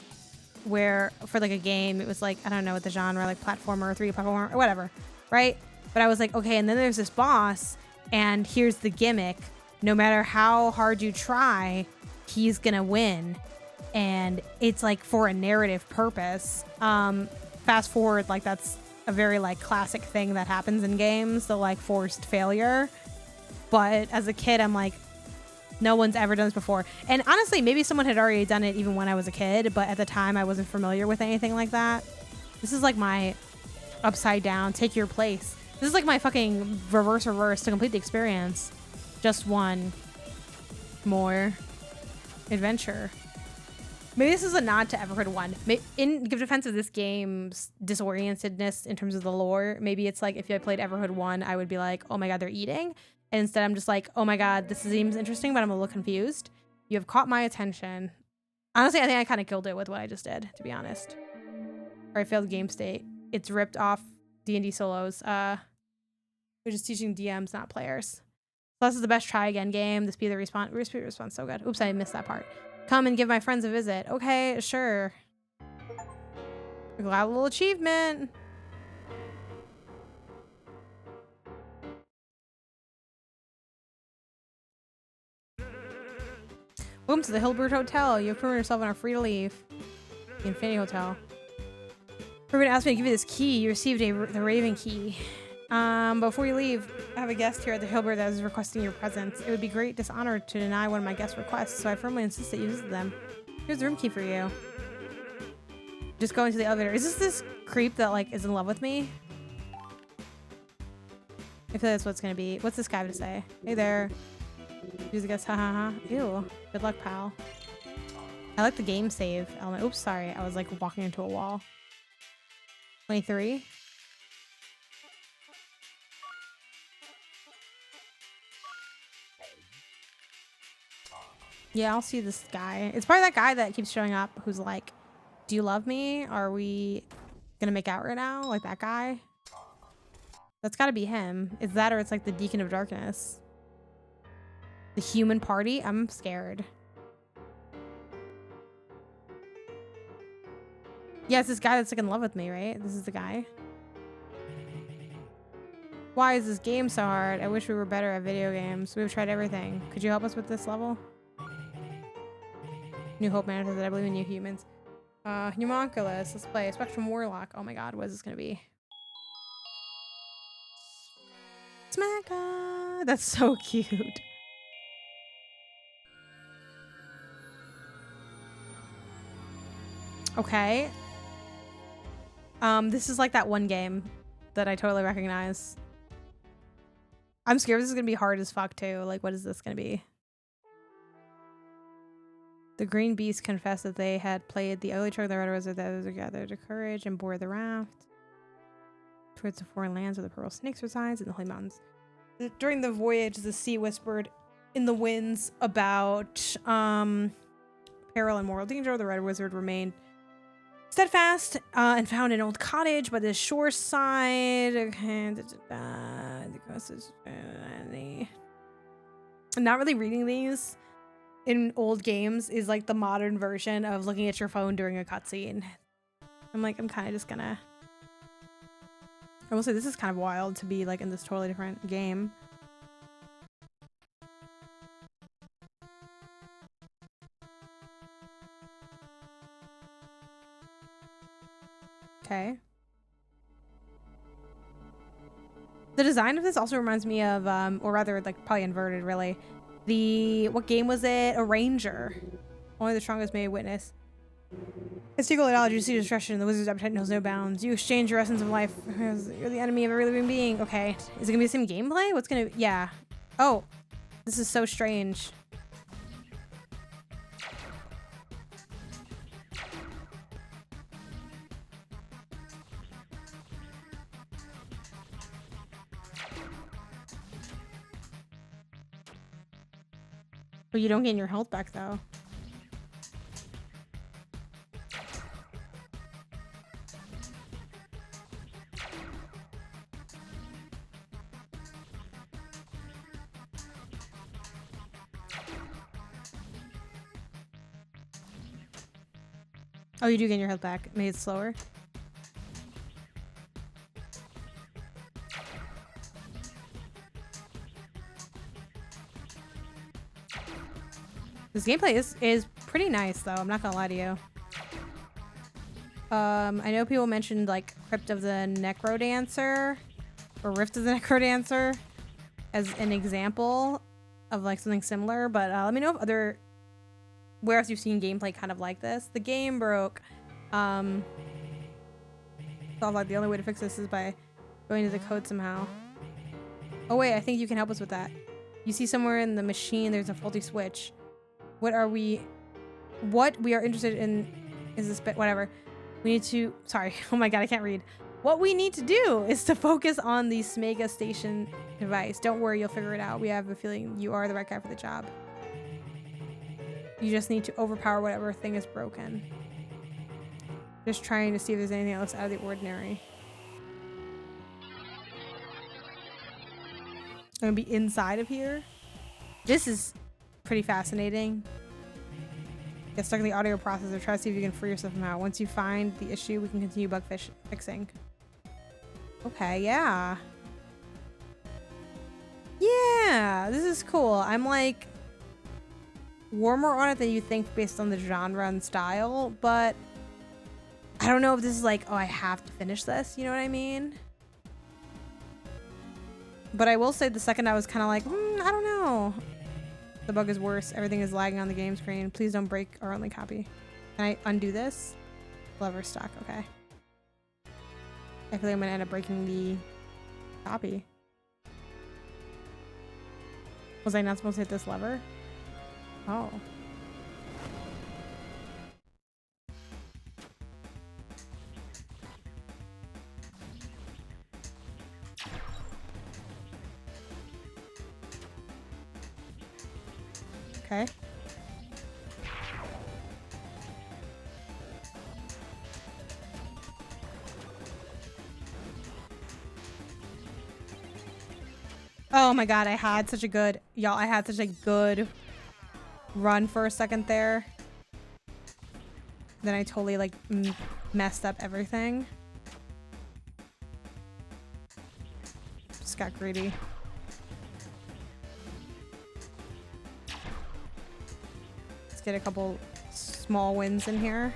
A: where for like a game, it was like, I don't know what the genre, like platformer, 3D platformer, or whatever, right? But I was like, okay, and then there's this boss, and here's the gimmick. No matter how hard you try, he's gonna win. And it's like for a narrative purpose. Fast forward, like that's a very like classic thing that happens in games, the like forced failure. But as a kid, I'm like, no one's ever done this before. And honestly, maybe someone had already done it even when I was a kid, but at the time I wasn't familiar with anything like that. This is like my upside down, take your place. This is like my fucking reverse to complete the experience. Just one more adventure. Maybe this is a nod to Everhood 1. In defense of this game's disorientedness in terms of the lore, maybe it's like if I played Everhood 1, I would be like, oh my god, they're eating. And instead I'm just like, oh my god, this seems interesting, but I'm a little confused. You have caught my attention. Honestly, I think I kind of killed it with what I just did, to be honest. Or I failed game state. It's ripped off D&D solos. We're just teaching DMs, not players. Plus is the best try again game. The speed of the response so good. Oops, I missed that part. Come and give my friends a visit. Okay, sure. Got a little achievement. Welcome to the Hilbert Hotel. You have proven yourself and are free to leave. The Infinity Hotel. Ruben asked me to give you this key. You received the Raven key. Before you leave, I have a guest here at the Hilbert that is requesting your presence. It would be great dishonor to deny one of my guest requests, so I firmly insist that you visit them. Here's the room key for you. Just go into the elevator. Is this creep that like is in love with me? I feel that's what's gonna be. What's this guy to say? Hey there. Use a guess. Ha ha ha. Ew. Good luck, pal. I like the game save element. Oops, sorry. I was like walking into a wall. 23. Yeah, I'll see this guy. It's probably that guy that keeps showing up who's like, do you love me? Are we gonna make out right now? Like that guy? That's gotta be him. It's that or it's like the Deacon of Darkness. The human party? I'm scared. Yeah, it's this guy that's like in love with me, right? This is the guy. Why is this game so hard? I wish we were better at video games. We've tried everything. Could you help us with this level? New Hope Manager that I believe in you humans. Homunculus. Let's play. Spectrum Warlock. Oh my god, what is this gonna be? Smacka! That's so cute. Okay. This is like that one game that I totally recognize. I'm scared this is gonna be hard as fuck too. Like, what is this gonna be? The Green Beast confessed that they had played the ugly trick of the Red Wizard that was gathered to courage and bore the raft towards the foreign lands where the pearl snakes resides in the holy mountains. During the voyage, the sea whispered in the winds about peril and moral danger. The Red Wizard remained steadfast and found an old cottage by the shore side. Okay, I'm not really reading these in old games is like the modern version of looking at your phone during a cutscene. I'm like, I'm kind of just gonna. I will say this is kind of wild to be like in this totally different game. Okay. The design of this also reminds me of, or rather like probably inverted really. What game was it? A ranger. Only the strongest may witness. It's equal knowledge, you see destruction, the wizard's appetite knows no bounds. You exchange your essence of life. You're the enemy of every living being. Okay. Is it gonna be the same gameplay? What's gonna, yeah. Oh, this is so strange. But you don't gain your health back though. Oh, you do gain your health back. Maybe it's slower. This gameplay is pretty nice though. I'm not gonna lie to you. I know people mentioned like Crypt of the Necrodancer or Rift of the Necrodancer as an example of like something similar, but let me know if where else you've seen gameplay kind of like this. The game broke. So like the only way to fix this is by going to the code somehow. Oh wait, I think you can help us with that. You see somewhere in the machine there's a faulty switch. What we are interested in is this bit, whatever. We need to, sorry, oh my god, I can't read. What we need to do is to focus on the Smega station device. Don't worry, you'll figure it out. We have a feeling you are the right guy for the job. You just need to overpower whatever thing is broken. Just trying to see if there's anything else out of the ordinary. I'm gonna be inside of here. This is pretty fascinating. Get stuck in the audio processor. Try to see if you can free yourself somehow. Once you find the issue, we can continue bug fixing. Okay, yeah. Yeah, this is cool. I'm like warmer on it than you think based on the genre and style, but I don't know if this is like, oh, I have to finish this. You know what I mean? But I will say the second I was kind of like, I don't know. The bug is worse. Everything is lagging on the game screen. Please don't break our only copy. Can I undo this? Lever stuck. Okay. I feel like I'm gonna end up breaking the copy. Was I not supposed to hit this lever? Oh. Okay. Oh my god, I had such a good run for a second there. Then I totally like messed up everything. Just got greedy. Let's get a couple small wins in here.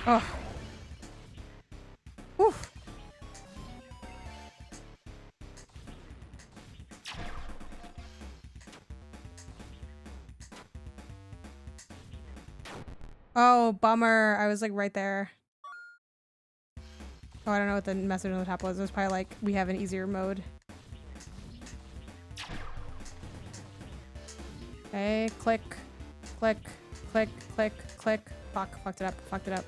A: Oh. Oof. Oh, bummer. I was like right there. Oh, I don't know what the message on the top was. It was probably like, we have an easier mode. Okay, click, click, click, click, click. Fuck, fucked it up, fucked it up.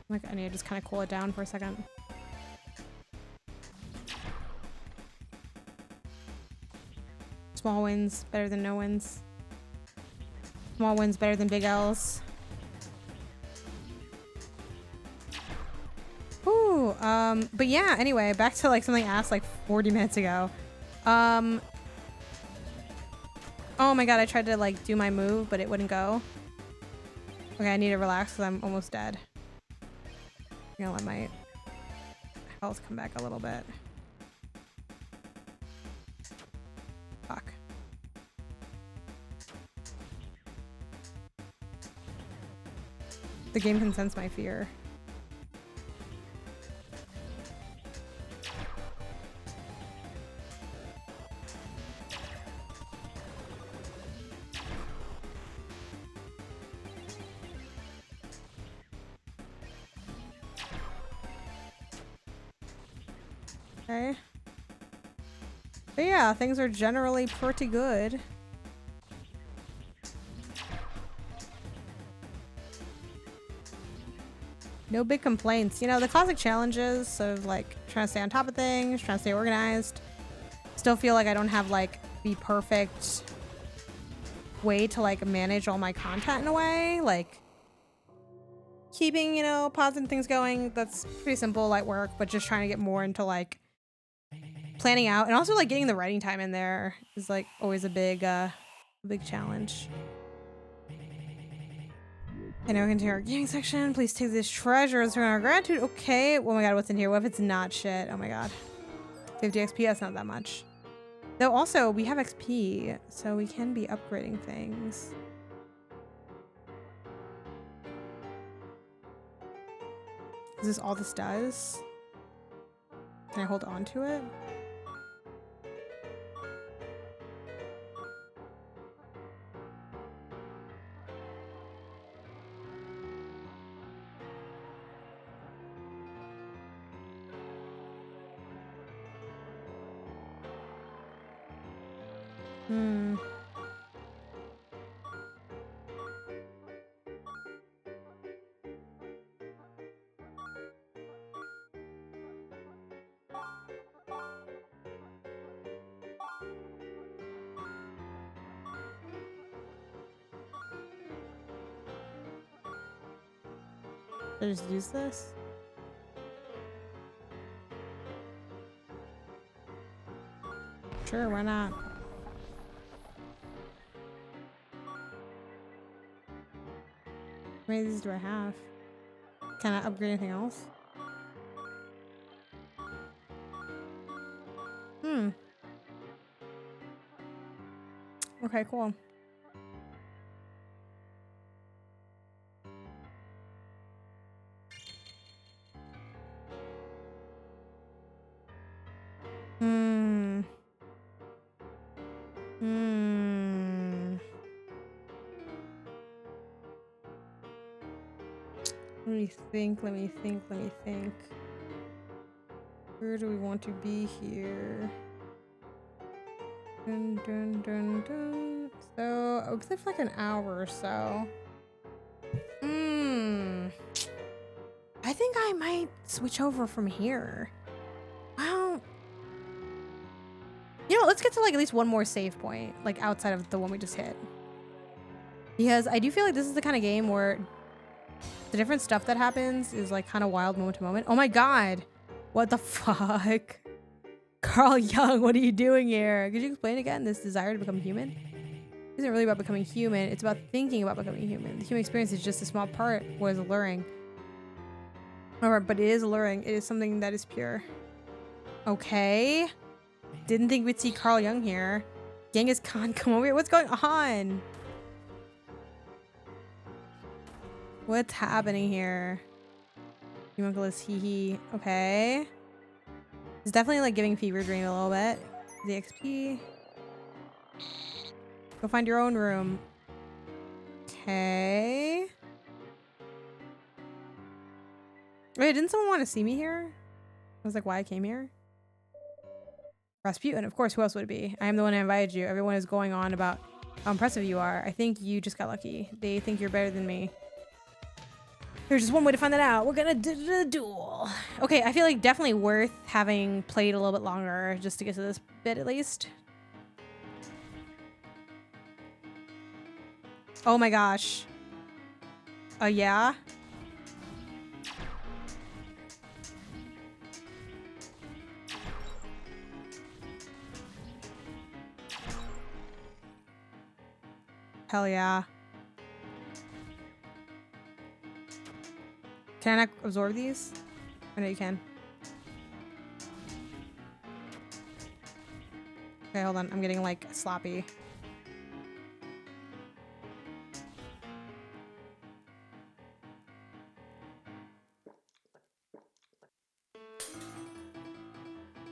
A: Like, I need to just kind of cool it down for a second. Small wins better than no wins. Small wins better than big L's. Ooh, but yeah, anyway, back to like something I asked like 40 minutes ago. Oh my god, I tried to like do my move, but it wouldn't go. Okay, I need to relax because I'm almost dead. I'm gonna let my health come back a little bit. Fuck. The game can sense my fear. Okay. But yeah, things are generally pretty good. No big complaints. You know, the classic challenges of like trying to stay on top of things, trying to stay organized. Still feel like I don't have like the perfect way to like manage all my content in a way. Like keeping, you know, pods and things going. That's pretty simple, light work, but just trying to get more into like planning out, and also like getting the writing time in there is like always a big challenge. Okay, now we can do our gaming section. Please take this treasure and return our gratitude. Okay. Oh my god, what's in here? What if it's not shit? Oh my god. 50 XP, that's not that much. Though also, we have XP, so we can be upgrading things. Is this all this does? Can I hold on to it? Hmm. Should I just use this? Sure, why not? How many of these do I have? Can I upgrade anything else? Hmm. Okay, cool. Hmm. Hmm. Let me think, let me think, let me think. Where do we want to be here? Dun, dun, dun, dun. So, I would say for like an hour or so. I think I might switch over from here. Well, you know, let's get to like at least one more save point, like outside of the one we just hit. Because I do feel like this is the kind of game where the different stuff that happens is like kind of wild moment to moment. Oh my god. What the fuck? Carl Jung, what are you doing here? Could you explain again this desire to become human? It isn't really about becoming human. It's about thinking about becoming human. The human experience is just a small part what is alluring. Alright, but it is alluring. It is something that is pure. Okay. Didn't think we'd see Carl Jung here. Genghis Khan, come over here. What's going on? What's happening here? Humunculus, hee hee. Okay. It's definitely like giving Fever Dream a little bit. The XP. Go find your own room. Okay. Wait, didn't someone want to see me here? I was like, why I came here? Rasputin, of course, who else would it be? I am the one who invited you. Everyone is going on about how impressive you are. I think you just got lucky. They think you're better than me. There's just one way to find that out. We're gonna do the duel. Okay, I feel like definitely worth having played a little bit longer just to get to this bit at least. Oh my gosh. Yeah? Hell yeah. Can I not absorb these? I know you can. Okay, hold on. I'm getting like sloppy.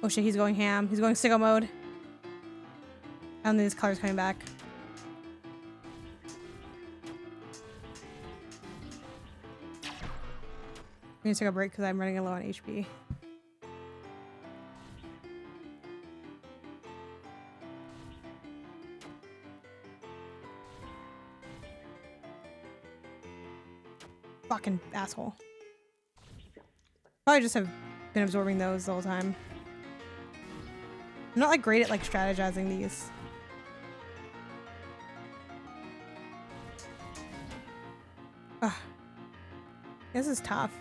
A: Oh shit, he's going ham. He's going sicko mode. I don't think this color's coming back. I'm gonna take a break because I'm running low on HP. Fucking asshole. Probably just have been absorbing those the whole time. I'm not like great at like strategizing these. Ugh. This is tough.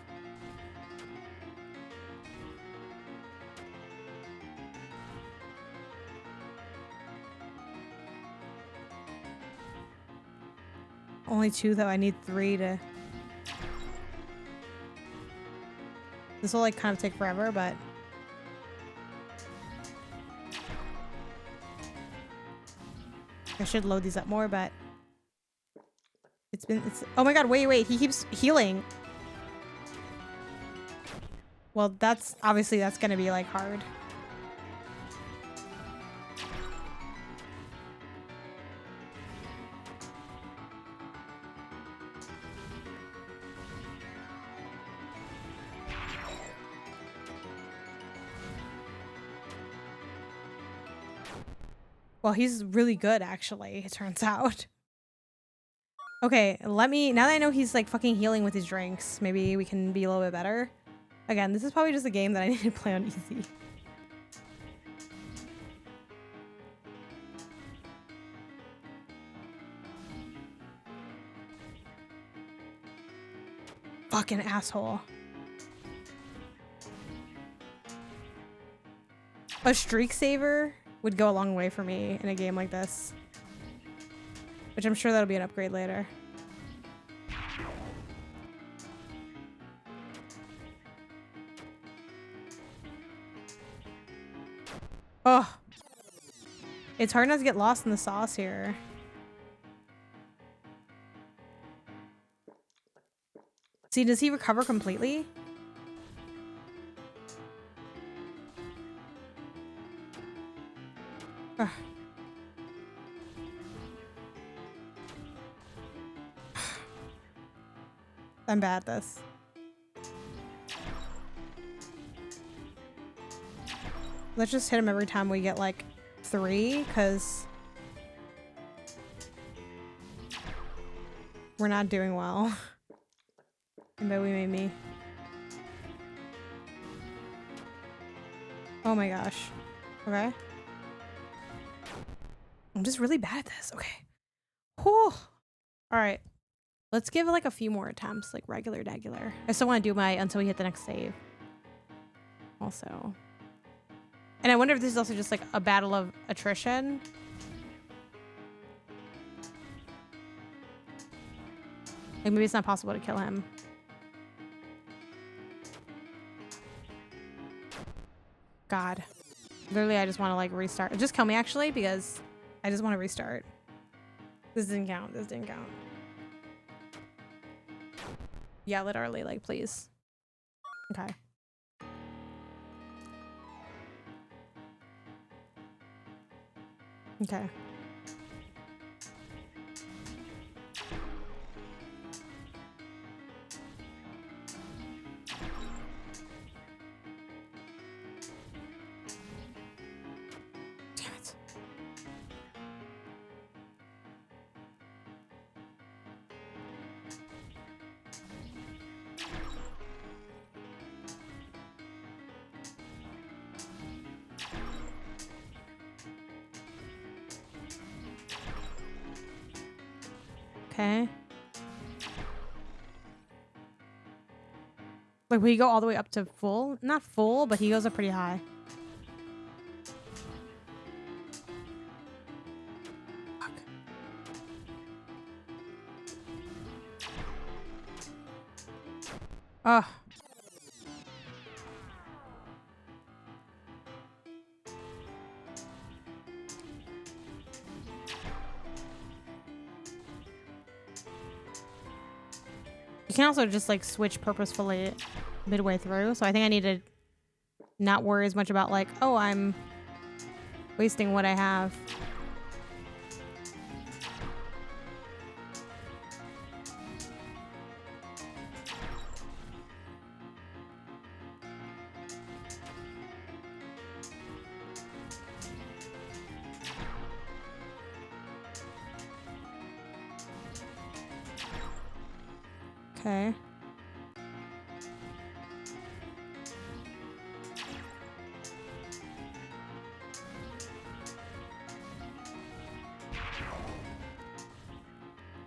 A: Only 2 though. I need 3 to... This will like kind of take forever, but... I should load these up more, but... It's... Oh my god, wait. He keeps healing. Well, that's... Obviously, that's gonna be like hard. Well, he's really good, actually, it turns out. Okay, let me... Now that I know he's, like, fucking healing with his drinks, maybe we can be a little bit better. Again, this is probably just a game that I need to play on easy. Fucking asshole. A streak saver would go a long way for me in a game like this. Which I'm sure that'll be an upgrade later. Oh. It's hard not to get lost in the sauce here. See, does he recover completely? Ugh. I'm bad at this. Let's just hit him every time we get like 3, because we're not doing well. I bet we made me. Oh my gosh. Okay. I'm just really bad at this. Okay. Whew. Alright. Let's give like a few more attempts, like regular. I still want to do my until we hit the next save. Also. And I wonder if this is also just like a battle of attrition. Like maybe it's not possible to kill him. God. Literally, I just want to like restart. Just kill me actually, because I just want to restart. This didn't count. This didn't count. Yeah, literally, like, please. Okay. Okay. Damn it. Okay. Like, will he go all the way up to full? Not full, but he goes up pretty high. Fuck. Ugh. You can also just like switch purposefully midway through. So I think I need to not worry as much about like, oh, I'm wasting what I have. Okay.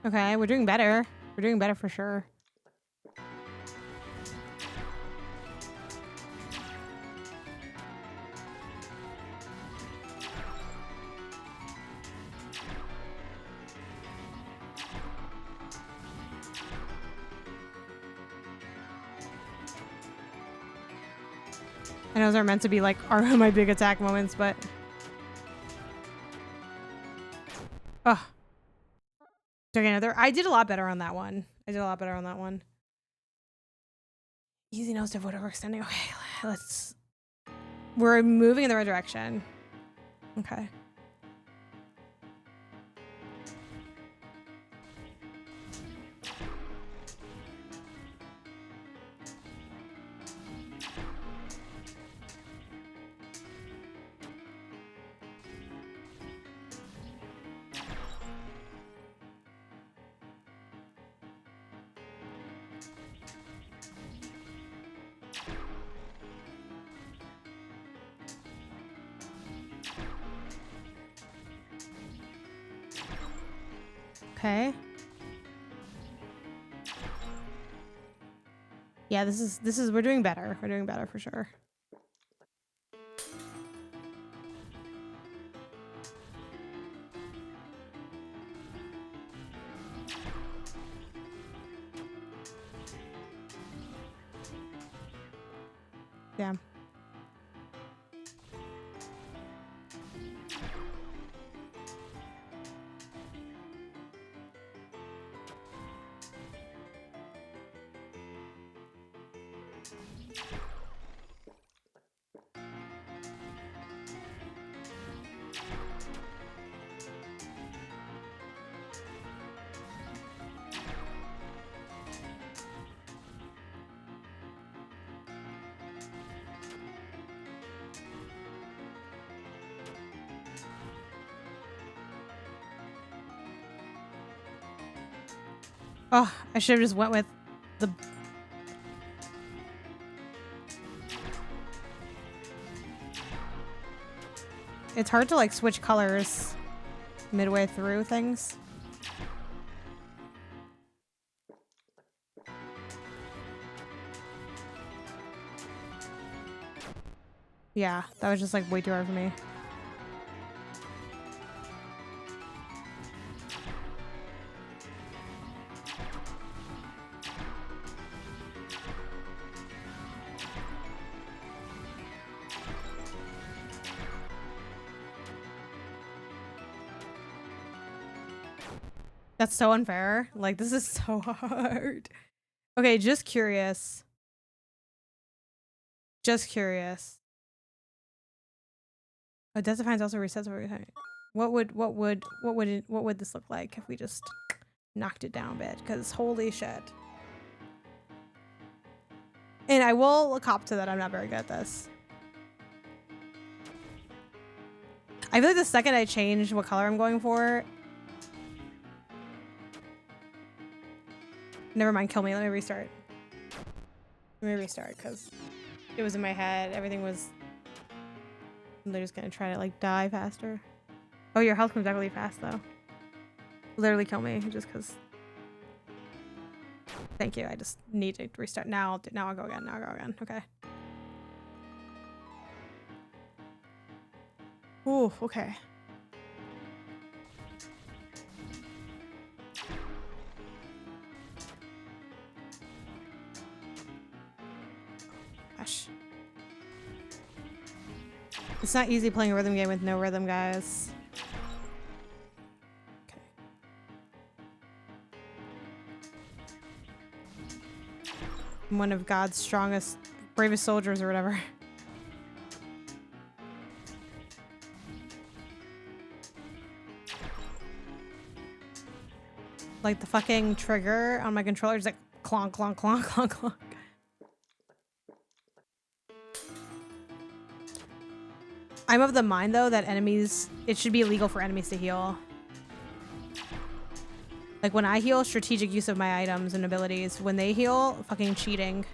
A: Okay, we're doing better. We're doing better for sure. I know those are meant to be like my big attack moments, but oh, took another. I did a lot better on that one. Easy nose to avoid overextending. Okay, we're moving in the right direction. Okay. Okay. Yeah, this is we're doing better. We're doing better for sure. Damn. Oh, I should have just went with the... It's hard to like switch colors midway through things. Yeah, that was just like way too hard for me. That's so unfair. Like, this is so hard. Okay, just curious. Just curious. Oh, Death Defiance also resets every time. What would this look like if we just knocked it down a bit? Because holy shit. And I will cop to that. I'm not very good at this. I feel like the second I change what color I'm going for. Never mind, kill me. Let me restart. Let me restart because it was in my head. Everything was. They're just gonna try to like die faster. Oh, your health comes back really fast though. Literally kill me just because. Thank you. I just need to restart now. Now I'll go again. Now I'll go again. Okay. Ooh. Okay. Gosh. It's not easy playing a rhythm game with no rhythm, guys. Okay. I'm one of God's strongest, bravest soldiers or whatever. Like the fucking trigger on my controller is like clonk, clonk, clonk, clonk, clonk. I'm of the mind though that it should be illegal for enemies to heal. Like when I heal, strategic use of my items and abilities. When they heal, fucking cheating.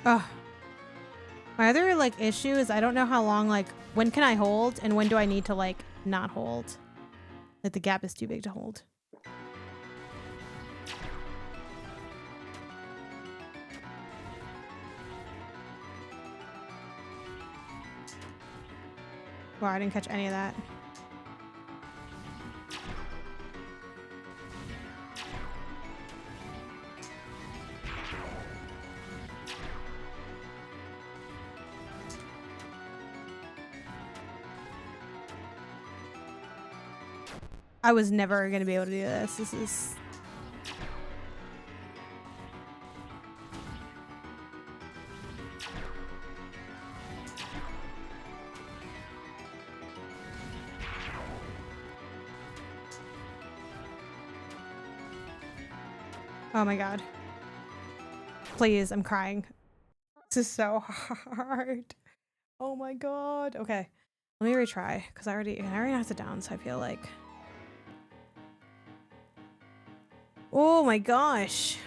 A: Ugh. My other like issue is I don't know how long, like when can I hold and when do I need to like not hold? Like the gap is too big to hold. Wow, I didn't catch any of that. I was never going to be able to do this. This is... Oh my god. Please, I'm crying. This is so hard. Oh my god. Okay. Let me retry, because I already knocked it down, so I feel like... Oh my gosh.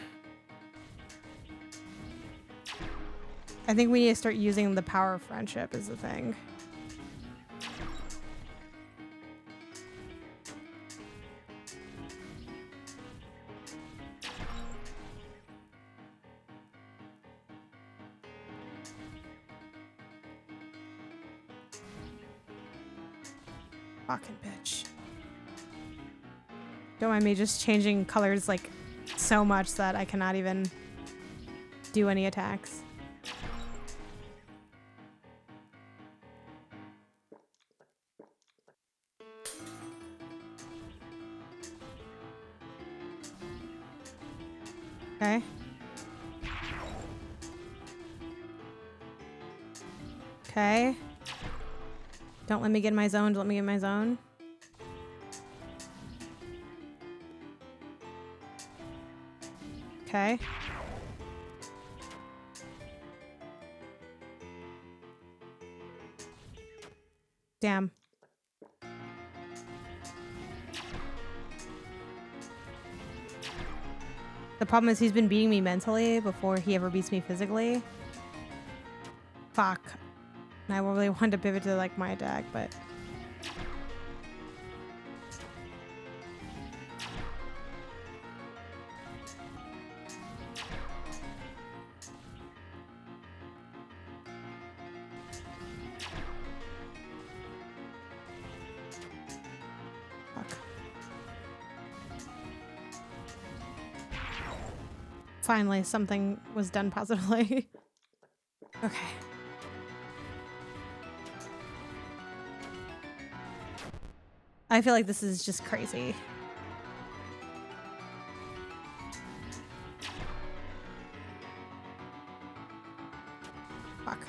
A: I think we need to start using the power of friendship is the thing. Fucking bitch. Don't mind me just changing colors like so much that I cannot even do any attacks. Okay. Okay. Don't let me get in my zone. Don't let me get in my zone. Okay. Damn. The problem is he's been beating me mentally before he ever beats me physically. Fuck. And I really wanted to pivot to like my attack, but... Finally, something was done positively. Okay. I feel like this is just crazy. Fuck.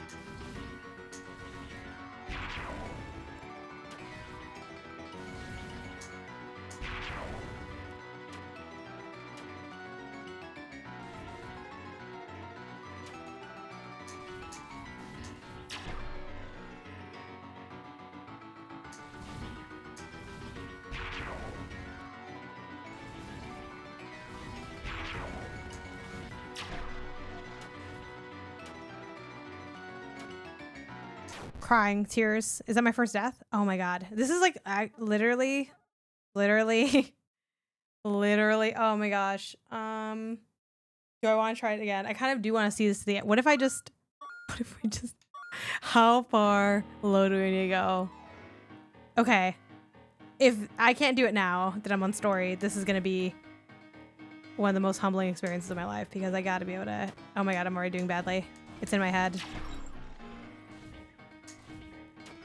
A: Crying tears. Is that my first death? Oh my god. This is like literally oh my gosh. Do I want to try it again? I kind of do want to see this to the end. What if we just how far low do we need to go? Okay. If I can't do it now that I'm on story, this is gonna be one of the most humbling experiences of my life because I gotta be able to... Oh my god, I'm already doing badly. It's in my head.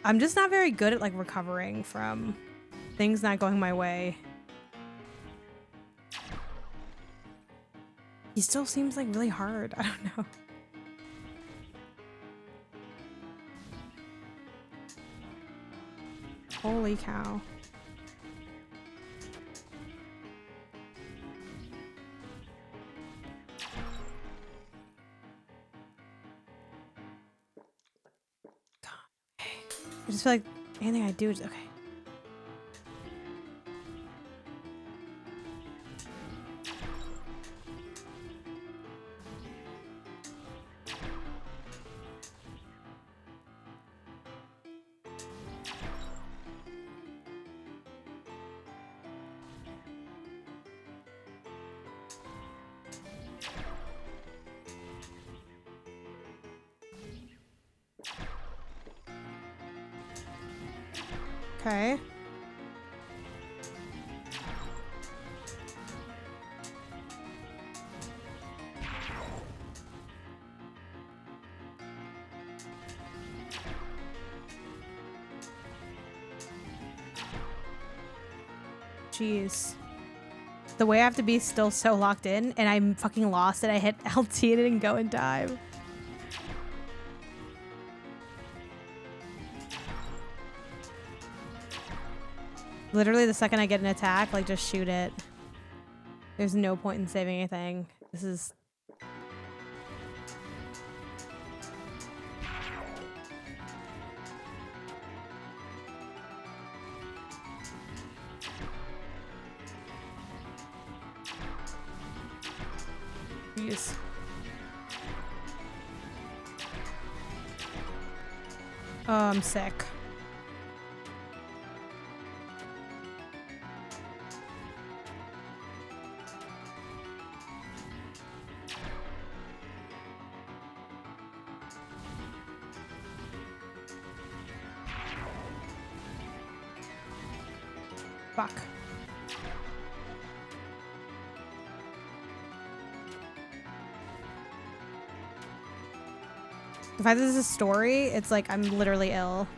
A: I'm just not very good at like recovering from things not going my way. He still seems like really hard. I don't know. Holy cow. I just feel like anything I do is okay. Okay. Jeez. The way I have to be still so locked in, and I'm fucking lost that I hit LT and it didn't go in time. Literally the second I get an attack, like just shoot it. There's no point in saving anything. This is... Jeez. Oh, I'm sick. Fuck. If I this is a story, it's like I'm literally ill.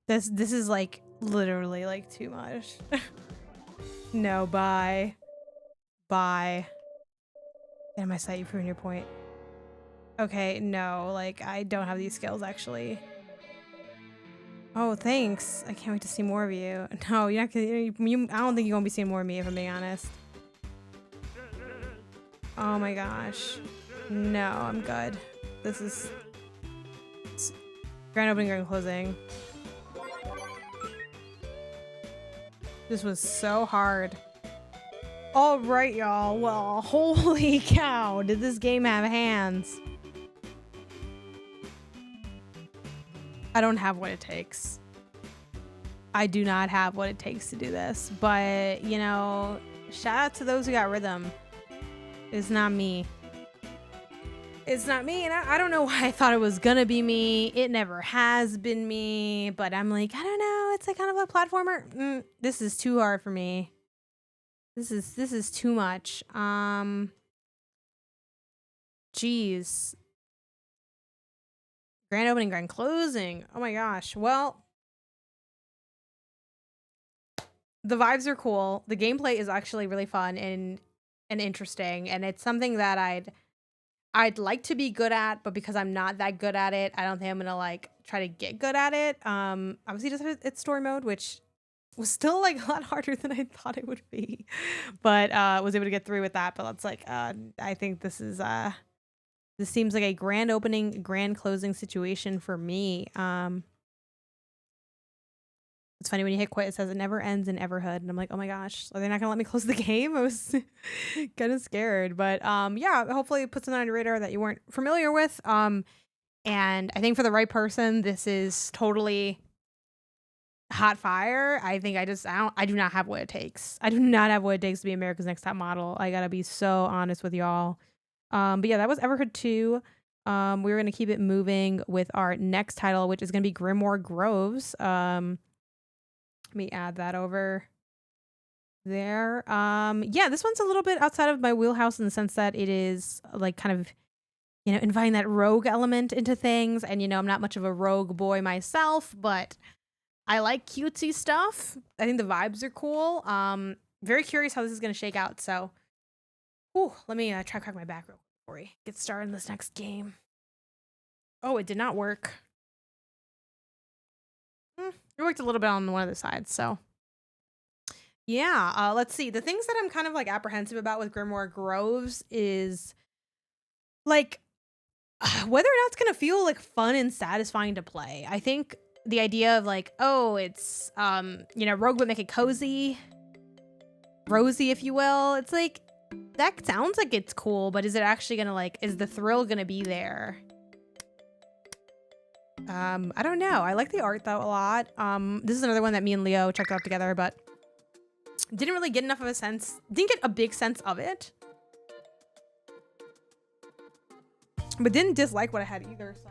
A: This is like literally like too much. No, bye. Bye. Get on my site, you've proven your point. Okay, no, like I don't have these skills actually. Oh, thanks. I can't wait to see more of you. No, you're not gonna, I don't think you're gonna be seeing more of me if I'm being honest. Oh my gosh. No, I'm good. This is grand opening, grand closing. This was so hard. All right, y'all. Well, holy cow. Did this game have hands? I don't have what it takes. I do not have what it takes to do this, but you know, shout out to those who got rhythm. It's not me. It's not me, and I don't know why I thought it was gonna be me. It never has been me, but I'm like, I don't know. It's like kind of a platformer. This is too hard for me. This is too much. Jeez. Grand opening, grand closing. Oh my gosh. Well, the vibes are cool. The gameplay is actually really fun and interesting, and it's something that I'd like to be good at, but because I'm not that good at it, I don't think I'm gonna like try to get good at it. Obviously just its story mode, which was still like a lot harder than I thought it would be, but was able to get through with that. But that's like I think this is this seems like a grand opening, grand closing situation for me. It's funny when you hit quit, it says it never ends in Everhood, and I'm like, oh my gosh, are they not gonna let me close the game? I was kind of scared, but yeah, hopefully it puts something on your radar that you weren't familiar with. And I think for the right person, this is totally hot fire. I think I do not have what it takes. I do not have what it takes to be America's Next Top Model. I gotta be so honest with y'all. But yeah, that was Everhood 2. We're gonna keep it moving with our next title, which is gonna be Grimoire Groves. Let me add that over there. Yeah, this one's a little bit outside of my wheelhouse in the sense that it is like kind of, you know, inviting that rogue element into things. And, you know, I'm not much of a rogue boy myself, but I like cutesy stuff. I think the vibes are cool. Very curious how this is going to shake out. So, let me try to crack my back real quick before we get started in this next game. Oh, it did not work. It worked a little bit on one of the sides, so. Yeah, let's see. The things that I'm kind of like apprehensive about with Grimoire Groves is like whether or not it's gonna feel like fun and satisfying to play. I think the idea of like, oh, it's you know, rogue but make it cozy, rosy, if you will. It's like that sounds like it's cool, but is it actually gonna like, is the thrill gonna be there? I don't know. I like the art though a lot. This is another one that me and Leo checked out together, but didn't really get enough of a sense. Didn't get a big sense of it. but didn't dislike what I had either. So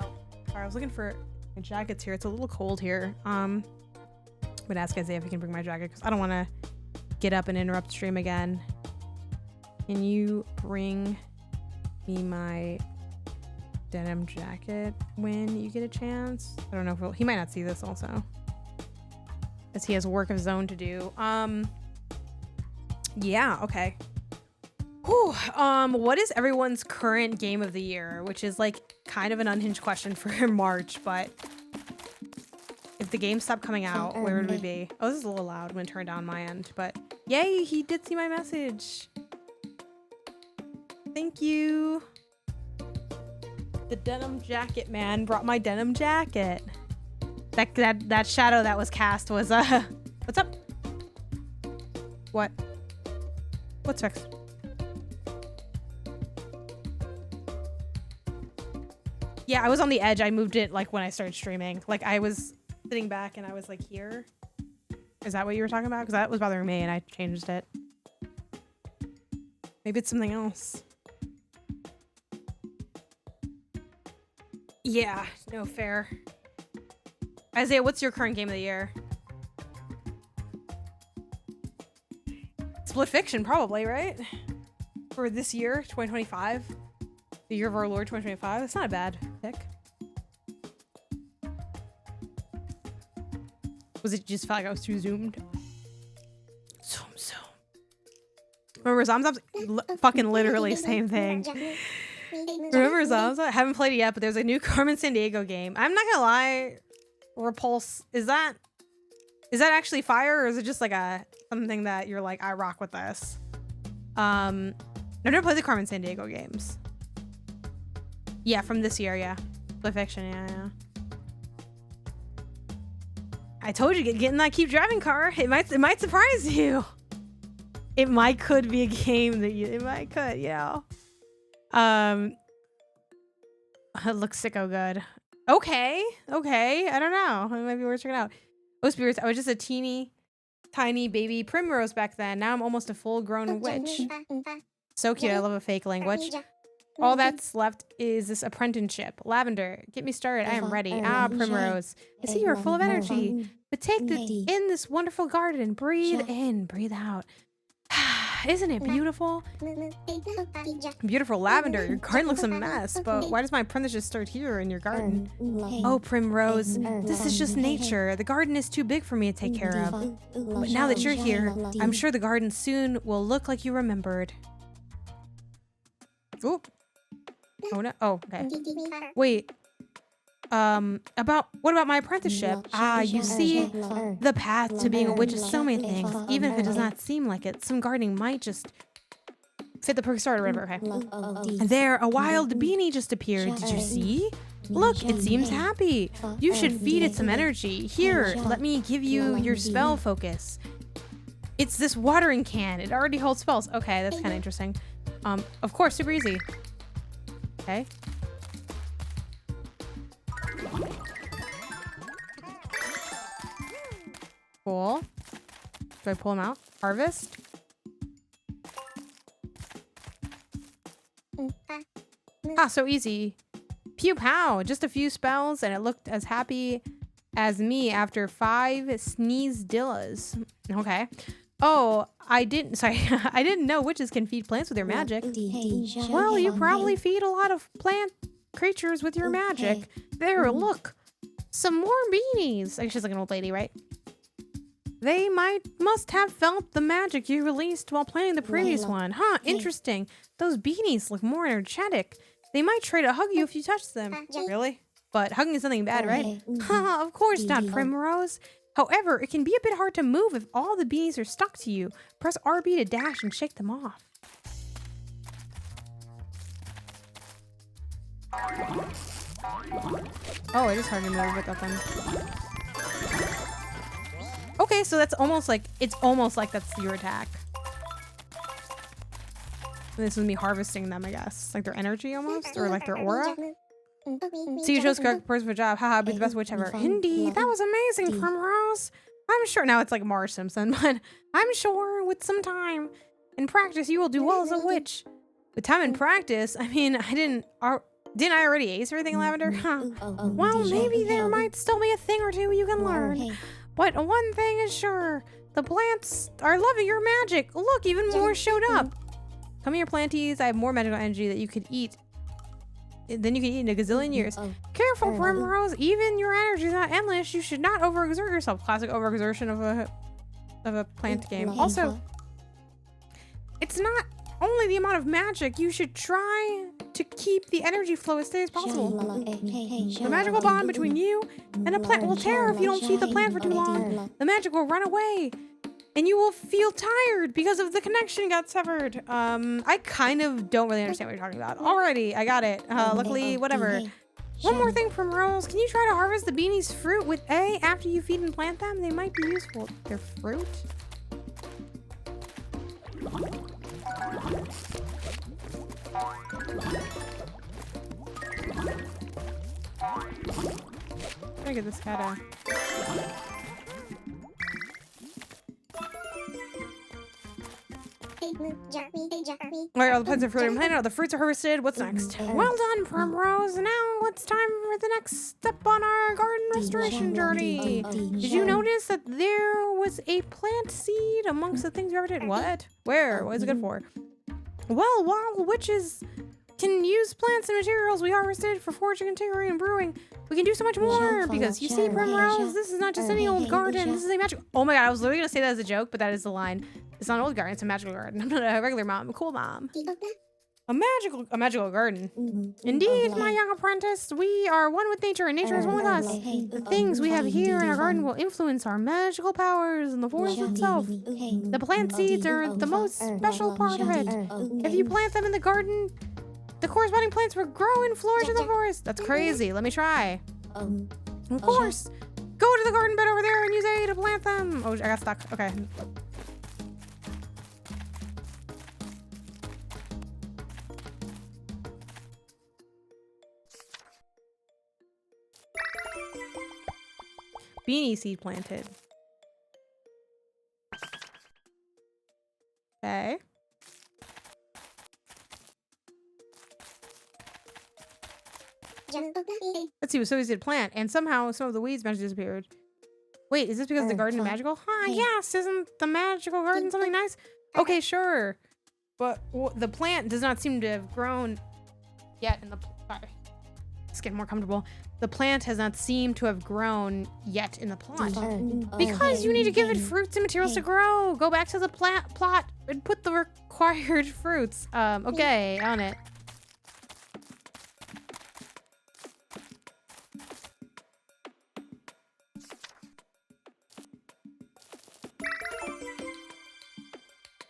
A: sorry, I was looking for my jackets here. It's a little cold here. But ask Isaiah if he can bring my jacket because I don't want to get up and interrupt stream again. Can you bring me my denim jacket when you get a chance? I don't know if he might not see this also, as he has work of his own to do. Yeah, okay. Whew. What is everyone's current game of the year? Which is like kind of an unhinged question for March, but if the game stopped coming out, where would we be? Oh, this is a little loud. I'm gonna turn down my end, but yay, he did see my message. Thank you. The denim jacket man brought my denim jacket. That shadow that was cast was what's up? What? What's fixed? Yeah, I was on the edge. I moved it like when I started streaming. Like I was sitting back and I was like here. Is that what you were talking about? Because that was bothering me and I changed it. Maybe it's something else. Yeah, no fair. Isaiah, what's your current game of the year? Split Fiction, probably, right? For this year, 2025. The year of our Lord, 2025. That's not a bad pick. Was it just felt like I was too zoomed? Zoom. Remember Zamzam's fucking literally same thing. Remember Zamzam? I haven't played it yet, but there's a new Carmen Sandiego game. I'm not gonna lie. Repulse, is that actually fire, or is it just like something that you're like, I rock with this? I've never played the Carmen Sandiego games. Yeah, from this year, yeah. Split Fiction, yeah. I told you, get in that keep driving car. It might surprise you. It could be a game that it could, yeah. It looks sicko good. Okay. I don't know. It might be worth checking out. Oh, spirits, I was just a teeny tiny baby primrose back then. Now I'm almost a full-grown witch. So cute. I love a fake language. All that's left is this apprenticeship. Lavender, get me started. I am ready. Ah, Primrose. I see you're full of energy. But take in this wonderful garden. Breathe in, breathe out. Isn't it beautiful? Beautiful Lavender. Your garden looks a mess, but why does my apprenticeship start here in your garden? Oh, Primrose, this is just nature. The garden is too big for me to take care of. But now that you're here, I'm sure the garden soon will look like you remembered. Ooh. Oh no. Oh, okay. Wait. What about my apprenticeship? Ah, you see, the path to being a witch is so many things. Even if it does not seem like it, some gardening might just fit the perfect start or whatever. Okay. There, a wild beanie just appeared. Did you see? Look, it seems happy. You should feed it some energy. Here, let me give you your spell focus. It's this watering can. It already holds spells. Okay, that's kind of interesting. Of course, super easy. Okay. Cool. Do I pull him out? Harvest? Ah, so easy. Pew pow. Just a few spells and it looked as happy as me after 5 sneeze-dillas. Okay. Oh, I didn't know witches can feed plants with their magic. Well, you probably feed a lot of plant creatures with your magic. There, look. Some more beanies. I guess she's like an old lady, right? They must have felt the magic you released while planting the previous one. Huh, interesting. Those beanies look more energetic. They might try to hug you if you touch them. Really? But hugging is nothing bad, right? Haha, of course not, Primrose. However, it can be a bit hard to move if all the beanies are stuck to you. Press RB to dash and shake them off. Oh, it is hard to move with that thing. Okay, so that's almost like, it's almost like that's your attack. And this is me harvesting them, I guess. Like their energy almost, or like their aura. See, you chose correct person for a job. Haha, be the best witch ever. Indeed, that was amazing, Primrose. I'm sure now it's like Marge Simpson, but I'm sure with some time and practice, you will do well as a witch. With time and practice, I mean, Didn't I already ace everything, Lavender? Huh. Well, maybe there might still be a thing or two you can learn. But one thing is sure. The plants are loving your magic. Look, even more showed up. Come here, planties. I have more magical energy that you could eat. Than you can eat in a gazillion years. Careful, Primrose. Even your energy is not endless. You should not overexert yourself. Classic overexertion of a plant game. Also, it's not only the amount of magic. You should try to keep the energy flow as steady as possible. The magical bond between you and a plant will tear if you don't feed the plant for too long. The magic will run away. And you will feel tired because of the connection got severed. I kind of don't really understand what you're talking about. Alrighty, I got it. Luckily, whatever. One more thing, Primrose. Can you try to harvest the beanie's fruit with A after you feed and plant them? They might be useful. They're fruit? I'm gonna get this cat out. Alright, all the plants are fruit and planted, all the fruits are harvested. What's next? Well done, Primrose. Now it's time for the next step on our garden restoration journey. Did you notice that there was a plant seed amongst the things you harvested? What? Where? What is it good for? Well, while witches can use plants and materials we harvested for foraging and tinkering and brewing, we can do so much more, because you see, Primrose, this is not just any old garden, this is a magical— Oh my god, I was literally gonna say that as a joke, but that is the line. It's not an old garden, it's a magical garden. I'm not a regular mom, I'm a cool mom. A magical garden. Indeed, my young apprentice, we are one with nature and nature is one with us. The things we have here in our garden will influence our magical powers in the forest itself. The plant seeds are the most special part of it. If you plant them in the garden, the corresponding plants will grow and flourish in the forest. That's crazy. Let me try. Of course. Go to the garden bed over there and use A to plant them. Oh, I got stuck. Okay. Beanie seed planted. Okay. Let's see, it was so easy to plant, and somehow some of the weeds magically disappeared. Wait, is this because the garden is magical? Huh, yes, isn't the magical garden something nice? Okay, sure. But the plant does not seem to have grown yet in the— Sorry. It's getting more comfortable. The plant has not seemed to have grown yet in the plot. Because you need to give it fruits and materials to grow. Go back to the plot and put the required fruits. Okay, on it.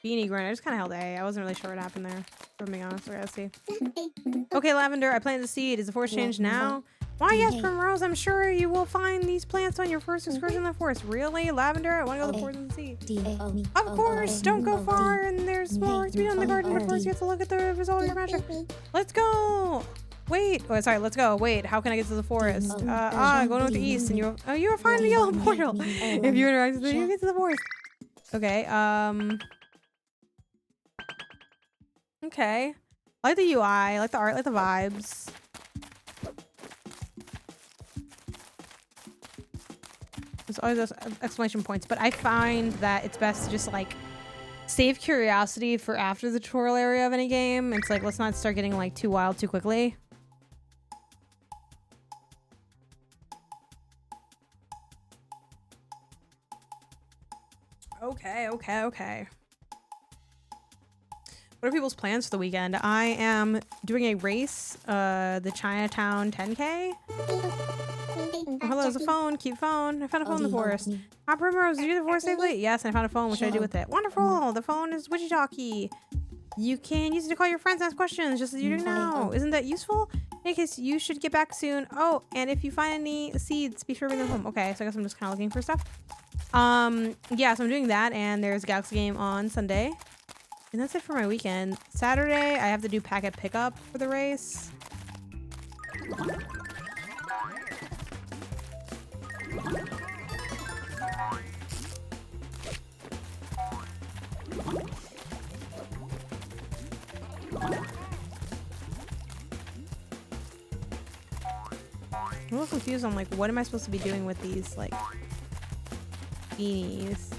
A: Beanie grind. I just kind of held A. I wasn't really sure what happened there. For being honest, we gotta see. Okay, Lavender, I planted the seed. Is the forest changed now? Why, yes, Primrose. I'm sure you will find these plants on your first excursion in the forest. Really, Lavender? I want to go to the forest and see. Of course, don't go far, and there's more work to be done in the garden. But first, you have to look at the result of your magic. Let's go. Wait. Oh, sorry. Let's go. Wait. How can I get to the forest? Go north to east, and you will find the yellow portal. If you interact with it, you get to the forest. Okay. Okay. I like the UI. I like the art. I like the vibes. There's always those exclamation points, but I find that it's best to just like save curiosity for after the tutorial area of any game. It's like, let's not start getting like too wild too quickly. Okay. What are people's plans for the weekend? I am doing a race, the Chinatown 10K. Oh, hello, there's a phone. Cute phone. I found a phone in the forest. Hi, Primrose. Did you get the forest safely? Yes, and I found a phone. What should I do with it? Wonderful. The phone is witchy-talkie. You can use it to call your friends and ask questions, just as you do now. Isn't that useful? In any case, you should get back soon. Oh, and if you find any seeds, be sure to bring them home. Okay, so I guess I'm just kind of looking for stuff. Yeah, so I'm doing that, and there's a Galaxy game on Sunday. And that's it for my weekend. Saturday, I have to do packet pickup for the race. I'm a little confused on like what am I supposed to be doing with these like beanies.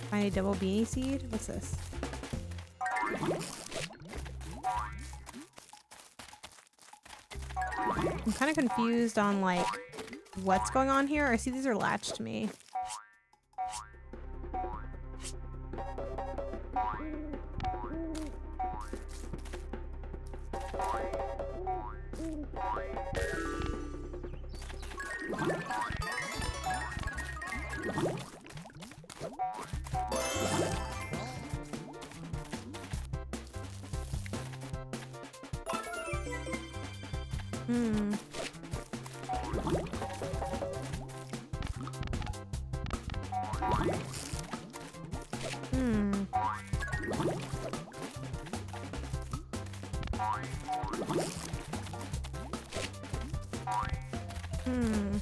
A: Find a double beanie seed? What's this? I'm kind of confused on like what's going on here. I see these are latched to me. Hmm. Hmm. Hmm.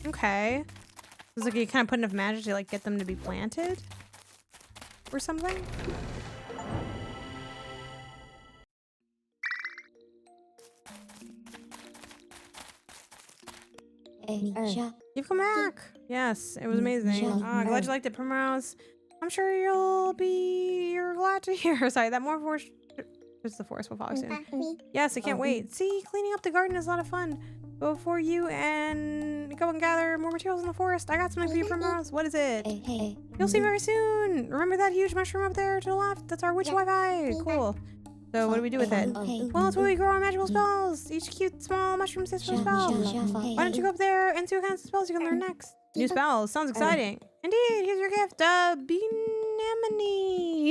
A: Okay. It's like you kind of put enough magic to like get them to be planted or something. You've come back. Yes, it was amazing. I'm glad you liked it, Primrose. I'm sure you're glad to hear. Sorry, that more forest. Just the forest will follow soon. Yes, I can't wait. See, cleaning up the garden is a lot of fun. Before you and go and gather more materials in the forest, I got something for you, Primrose. What is it? You'll see very soon. Remember that huge mushroom up there to the left? That's our witch Wi-Fi. Cool. So what do we do with it? Well, it's where we grow our magical spells. Each cute small mushroom sits for a spell. Why don't you go up there and see what kinds of spells you can learn next? New spells. Sounds exciting. Indeed, here's your gift. Beanemony.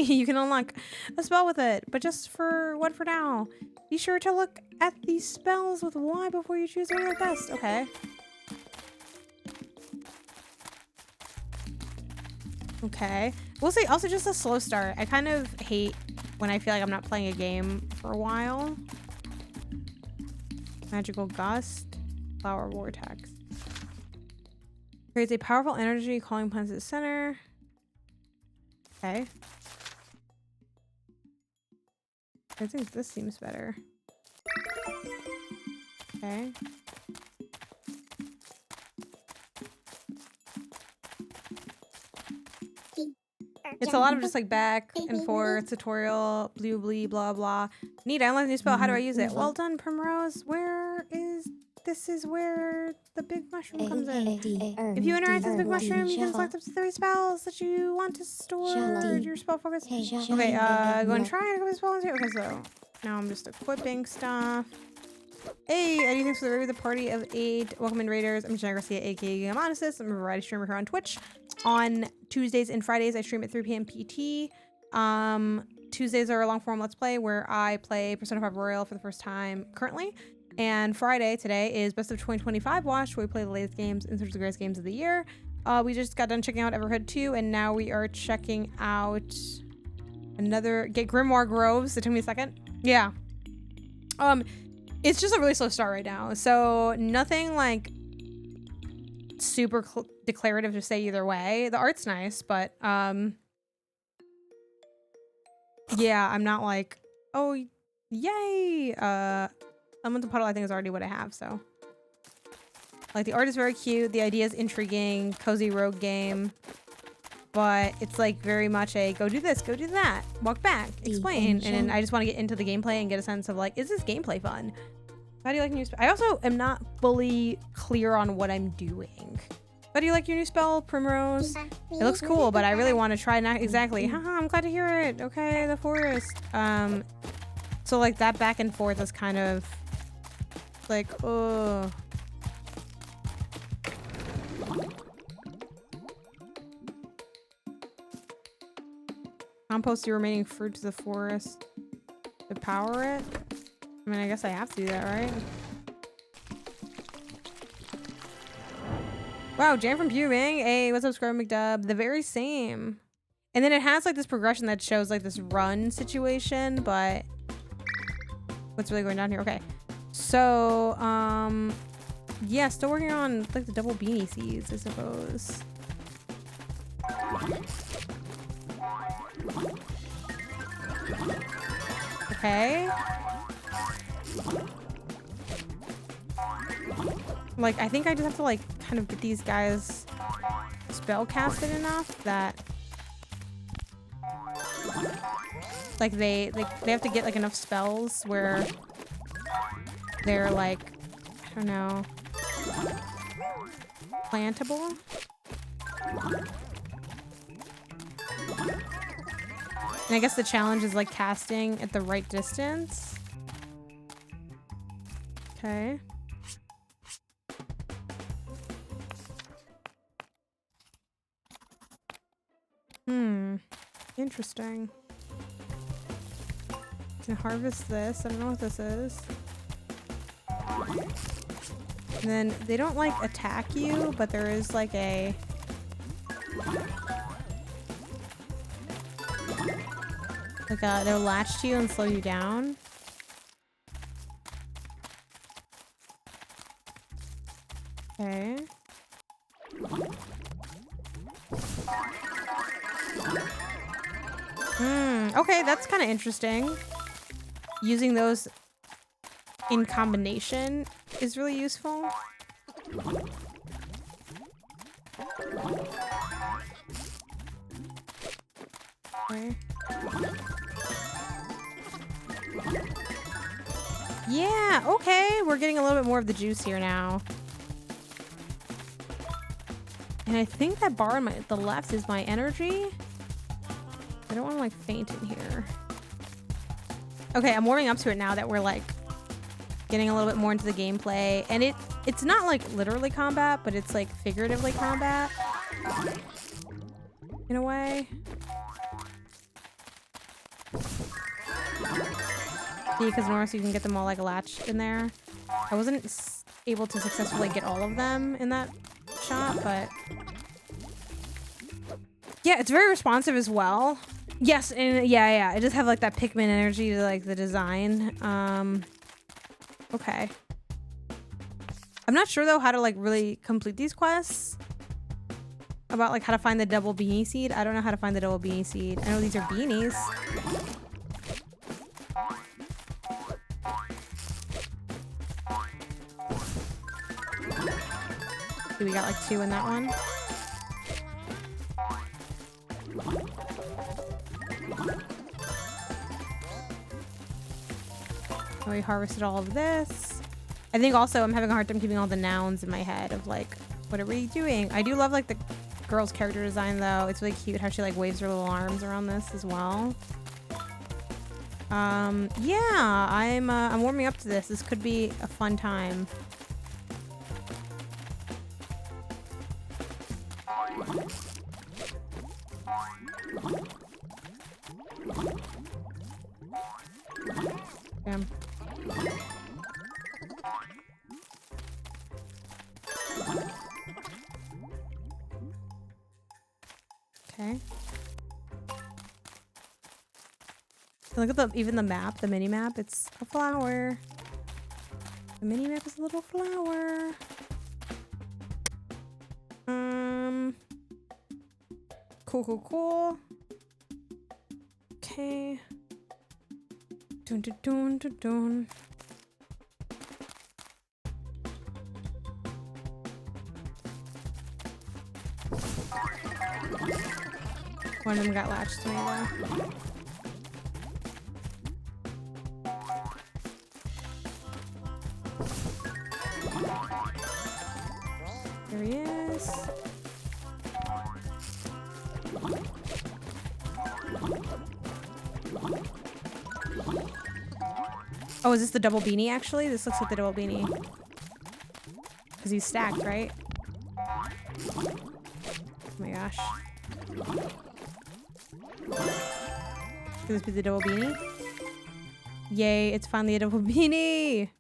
A: You can unlock a spell with it, but just for now. Be sure to look at these spells with Y before you choose one of the best. Okay. Okay. We'll see. Also, just a slow start. I kind of hate when I feel like I'm not playing a game for a while. Magical Gust. Flower Vortex. Creates a powerful energy, calling plants at the center. Okay. I think this seems better. Okay. It's a lot of just like back and forth tutorial, blue, blah, blah. Neat, I unlocked a new spell. How do I use it? Well done, Primrose. This is where the big mushroom comes in. If you interact with the big mushroom, you can select up to 3 spells that you want to store your spell focus. Okay, go and try and equip the spell. Okay, so now I'm just equipping stuff. Hey, Eddie, thanks for the review of the party of 8. Welcome in, Raiders. I'm Jenna Garcia, aka Gamonesis. I'm a variety streamer here on Twitch. On Tuesdays and Fridays, I stream at 3 p.m. PT. Tuesdays are a long form Let's Play where I play Persona 5 Royal for the first time currently. And Friday today is Best of 2025 Watch, where we play the latest games in search of the greatest games of the year. We just got done checking out Everhood 2, and now we are checking out get Grimoire Groves. It took me a second. Yeah. It's just a really slow start right now, so nothing like super declarative to say either way. The art's nice, but yeah, I'm not like, oh, yay. Elemental Puddle I think is already what I have, so. Like, the art is very cute, the idea is intriguing, cozy rogue game, but it's like very much a go do this, go do that, walk back, explain, and then I just want to get into the gameplay and get a sense of like, is this gameplay fun? How do you like new spell? I also am not fully clear on what I'm doing. How do you like your new spell, Primrose? It looks cool, but I really want to try not exactly. Haha, I'm glad to hear it. Okay, the forest. So like that back and forth is kind of like, oh. Compost your remaining fruit to the forest to power it. I mean, I guess I have to do that, right? Wow, Jan from Pewing. Hey, what's up, Scrub McDub? The very same. And then it has like this progression that shows like this run situation, but what's really going down here? Okay. So, yeah, still working on like the double beanie seeds, I suppose. Okay. Like, I think I just have to, like, kind of get these guys spell casted enough that, like, they have to get, like, enough spells where they're, like, I don't know, plantable. And I guess the challenge is, like, casting at the right distance. Okay. Interesting. Can harvest this. I don't know what this is. And then they don't, like, attack you, but there is, like, a... like, they'll latch to you and slow you down. Okay. Okay, that's kind of interesting. Using those in combination is really useful. Okay. Yeah, okay. We're getting a little bit more of the juice here now. And I think that bar on the left is my energy. I don't want to, like, faint in here. Okay, I'm warming up to it now that we're, like, getting a little bit more into the gameplay. And it's not, like, literally combat, but it's, like, figuratively combat. In a way. See, because Norris, you can get them all, like, latched in there. I wasn't able to successfully get all of them in that shot, but... yeah, it's very responsive as well. Yes, and yeah. It just have, like, that Pikmin energy to, like, the design. Okay. I'm not sure, though, how to, like, really complete these quests. About, like, how to find the double beanie seed. I don't know how to find the double beanie seed. I know these are beanies. We got, like, 2 in that one. Oh, we harvested all of this. I think also I'm having a hard time keeping all the nouns in my head of, like, what are we doing? I do love, like, the girl's character design, though. It's really cute how she, like, waves her little arms around this as well. Yeah, I'm warming up to this. This could be a fun time. Damn. Okay. Look at even the map, the mini map. It's a flower. The mini map is a little flower. Cool. Okay. Dun dun dun dun dun. One of them got latched to me though. There he is. Oh, is this the double beanie actually? This looks like the double beanie. Because he's stacked, right? Oh my gosh. Could this be the double beanie? Yay, it's finally a double beanie!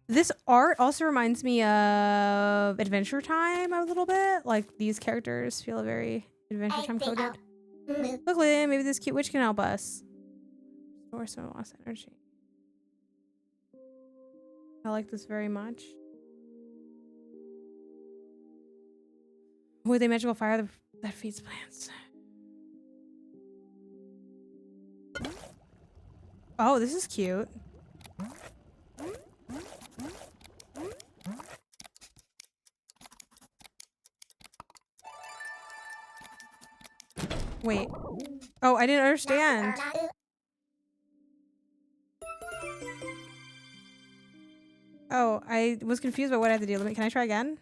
A: This art also reminds me of Adventure Time a little bit. Like, these characters feel very Adventure Time coded. Look, Lynn, maybe this cute witch can help us. Or some lost energy. I like this very much. With a magical fire that feeds plants. Oh, this is cute. Wait. Oh, I didn't understand. Oh, I was confused about what I had to do. Can I try again?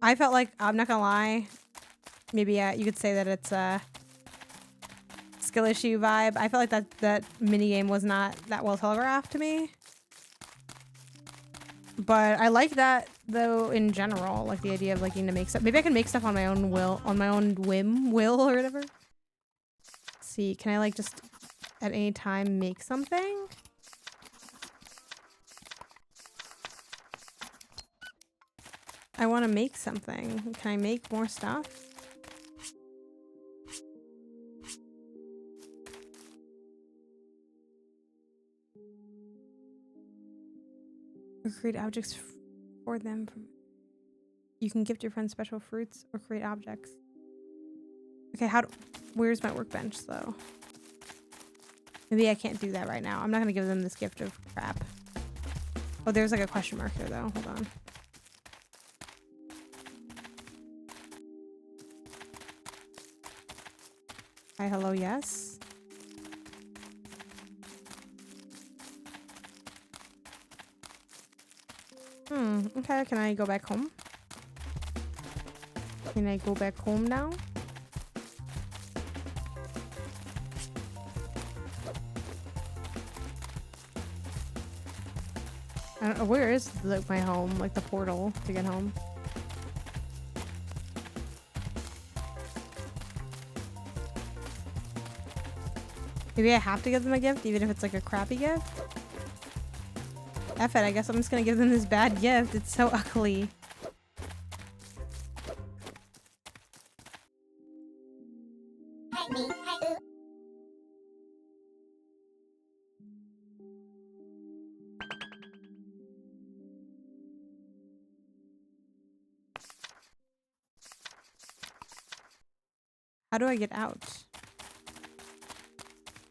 A: I felt like, I'm not gonna lie, maybe you could say that it's a skill issue vibe. I felt like that minigame was not that well telegraphed to me. But I like that, though, in general. Like, the idea of liking to make stuff. Maybe I can make stuff on my own will or whatever. Let's see, can I, like, just at any time make something? I want to make something. Can I make more stuff? Or create objects for them. You can gift your friends special fruits or create objects. Okay, where's my workbench though? Maybe I can't do that right now. I'm not gonna give them this gift of crap. Oh, there's like a question mark here though. Hold on. Hi, hello, yes. Okay, can I go back home? Can I go back home now? I don't know, where is like my home? Like the portal to get home? Maybe I have to give them a gift, even if it's like a crappy gift? F it, I guess I'm just gonna give them this bad gift. It's so ugly. How do I get out?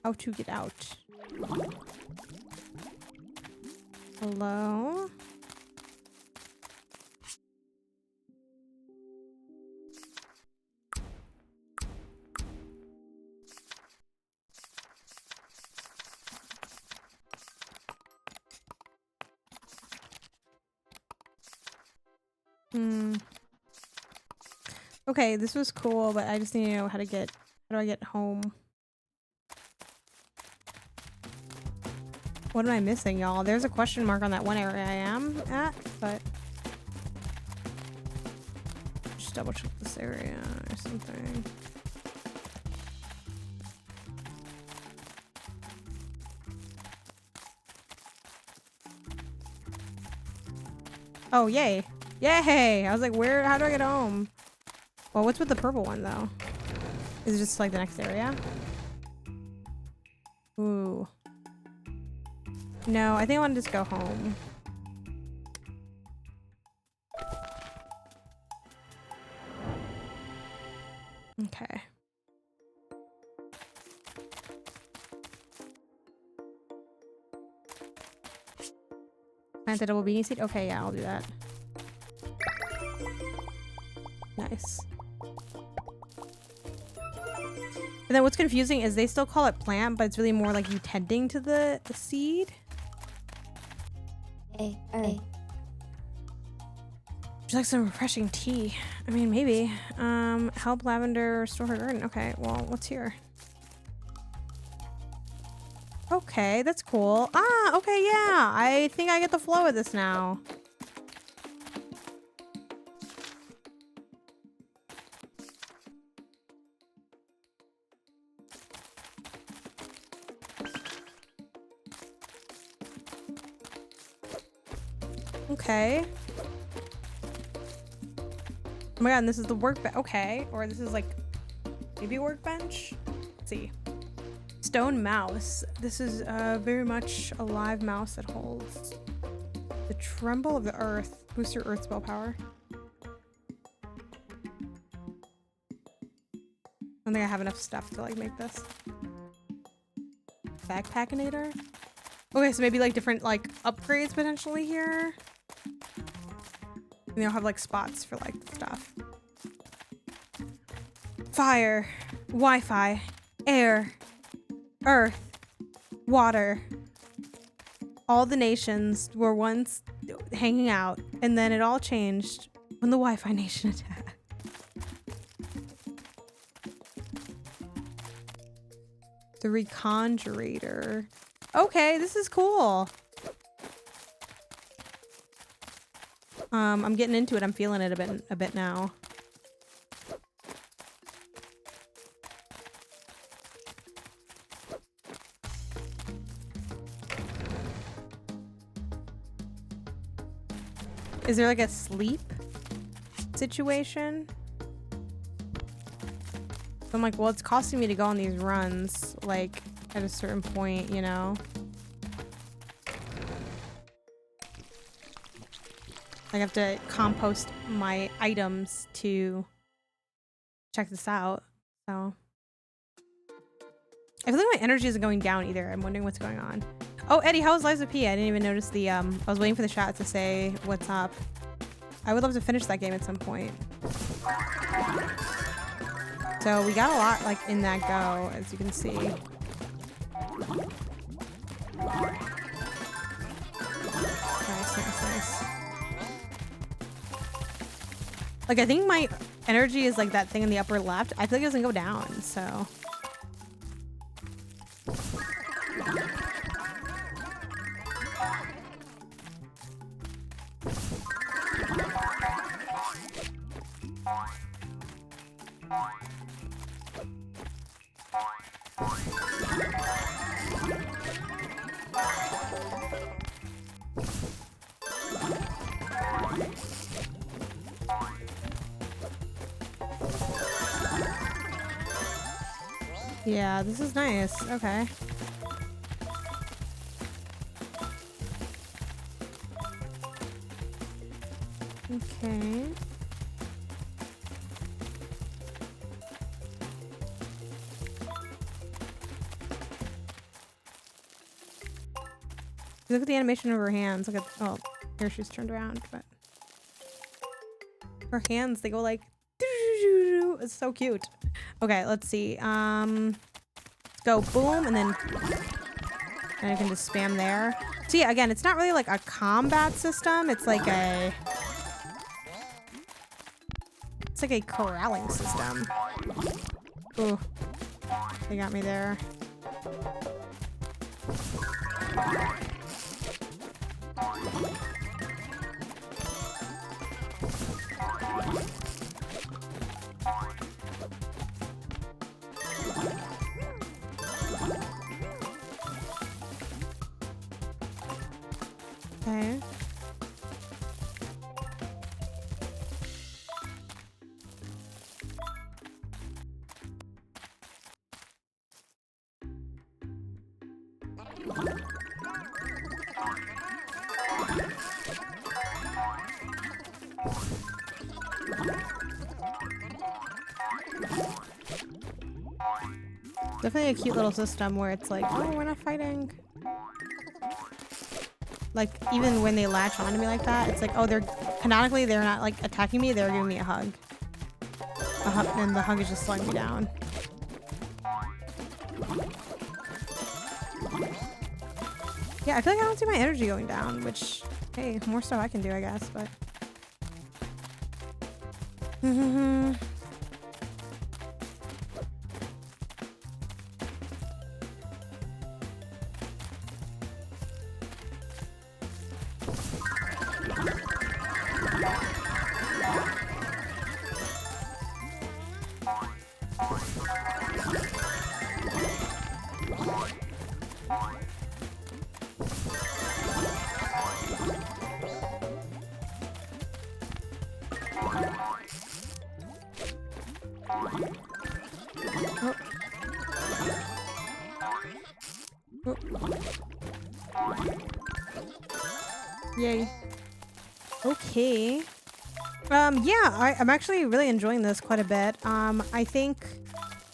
A: How to get out? Hello? Okay, this was cool, but I just need to know how do I get home? What am I missing, y'all? There's a question mark on that one area I am at, but just double check this area or something. Oh, yay. Yay! I was like, how do I get home? Well, what's with the purple one, though? Is it just like the next area? Ooh. No, I think I want to just go home. Okay. Plant a double beanie seed? Okay, yeah, I'll do that. Nice. And then what's confusing is they still call it plant, but it's really more like you tending to the seed.
B: Hey.
A: Would you like some refreshing tea? I mean, maybe. Help lavender restore her garden. Okay, well, what's here? Okay, that's cool. Ah, okay, yeah. I think I get the flow of this now. Okay. Oh my god, and this is the workbench. Okay, or this is like maybe a workbench? Let's see. Stone mouse. This is very much a live mouse that holds the tremble of the earth. Boost your earth spell power. don't think I have enough stuff to like make this. Backpackinator? Okay, so maybe like different like upgrades potentially here. And they'll have like spots for like stuff. Fire, Wi-Fi, air, earth, water. All the nations were once hanging out, and then it all changed when the Wi-Fi nation attacked. The Reconjurator. Okay, this is cool. I'm getting into it. I'm feeling it a bit now. Is there like a sleep situation? So I'm like, well, it's costing me to go on these runs, like at a certain point, you know? I have to compost my items to check this out. So I feel like my energy isn't going down either. I'm wondering what's going on. Oh, Eddie, how's Liza P? I didn't even notice the, I was waiting for the chat to say what's up. I would love to finish that game at some point. So we got a lot, like, in that go, as you can see. Nice. Like, I think my energy is, like, that thing in the upper left. I feel like it doesn't go down, so... Yeah, this is nice. Okay. Okay. Look at the animation of her hands. Look at, oh, here she's turned around, but her hands, they go like, it's so cute. Okay, let's see. Let's go boom, and then I can just spam there. So yeah, again, it's not really like a combat system. It's like a corralling system. Ooh, they got me there. Okay. Definitely a cute little system where it's like, oh, we're not fighting. Like, even when they latch onto me like that, it's like, oh, they're canonically, they're not like attacking me, they're giving me a hug. And the hug is just slowing me down. Yeah, I feel like I don't see my energy going down, which, hey, more stuff I can do, I guess, but. Yay. Okay. Yeah, I'm actually really enjoying this quite a bit. I think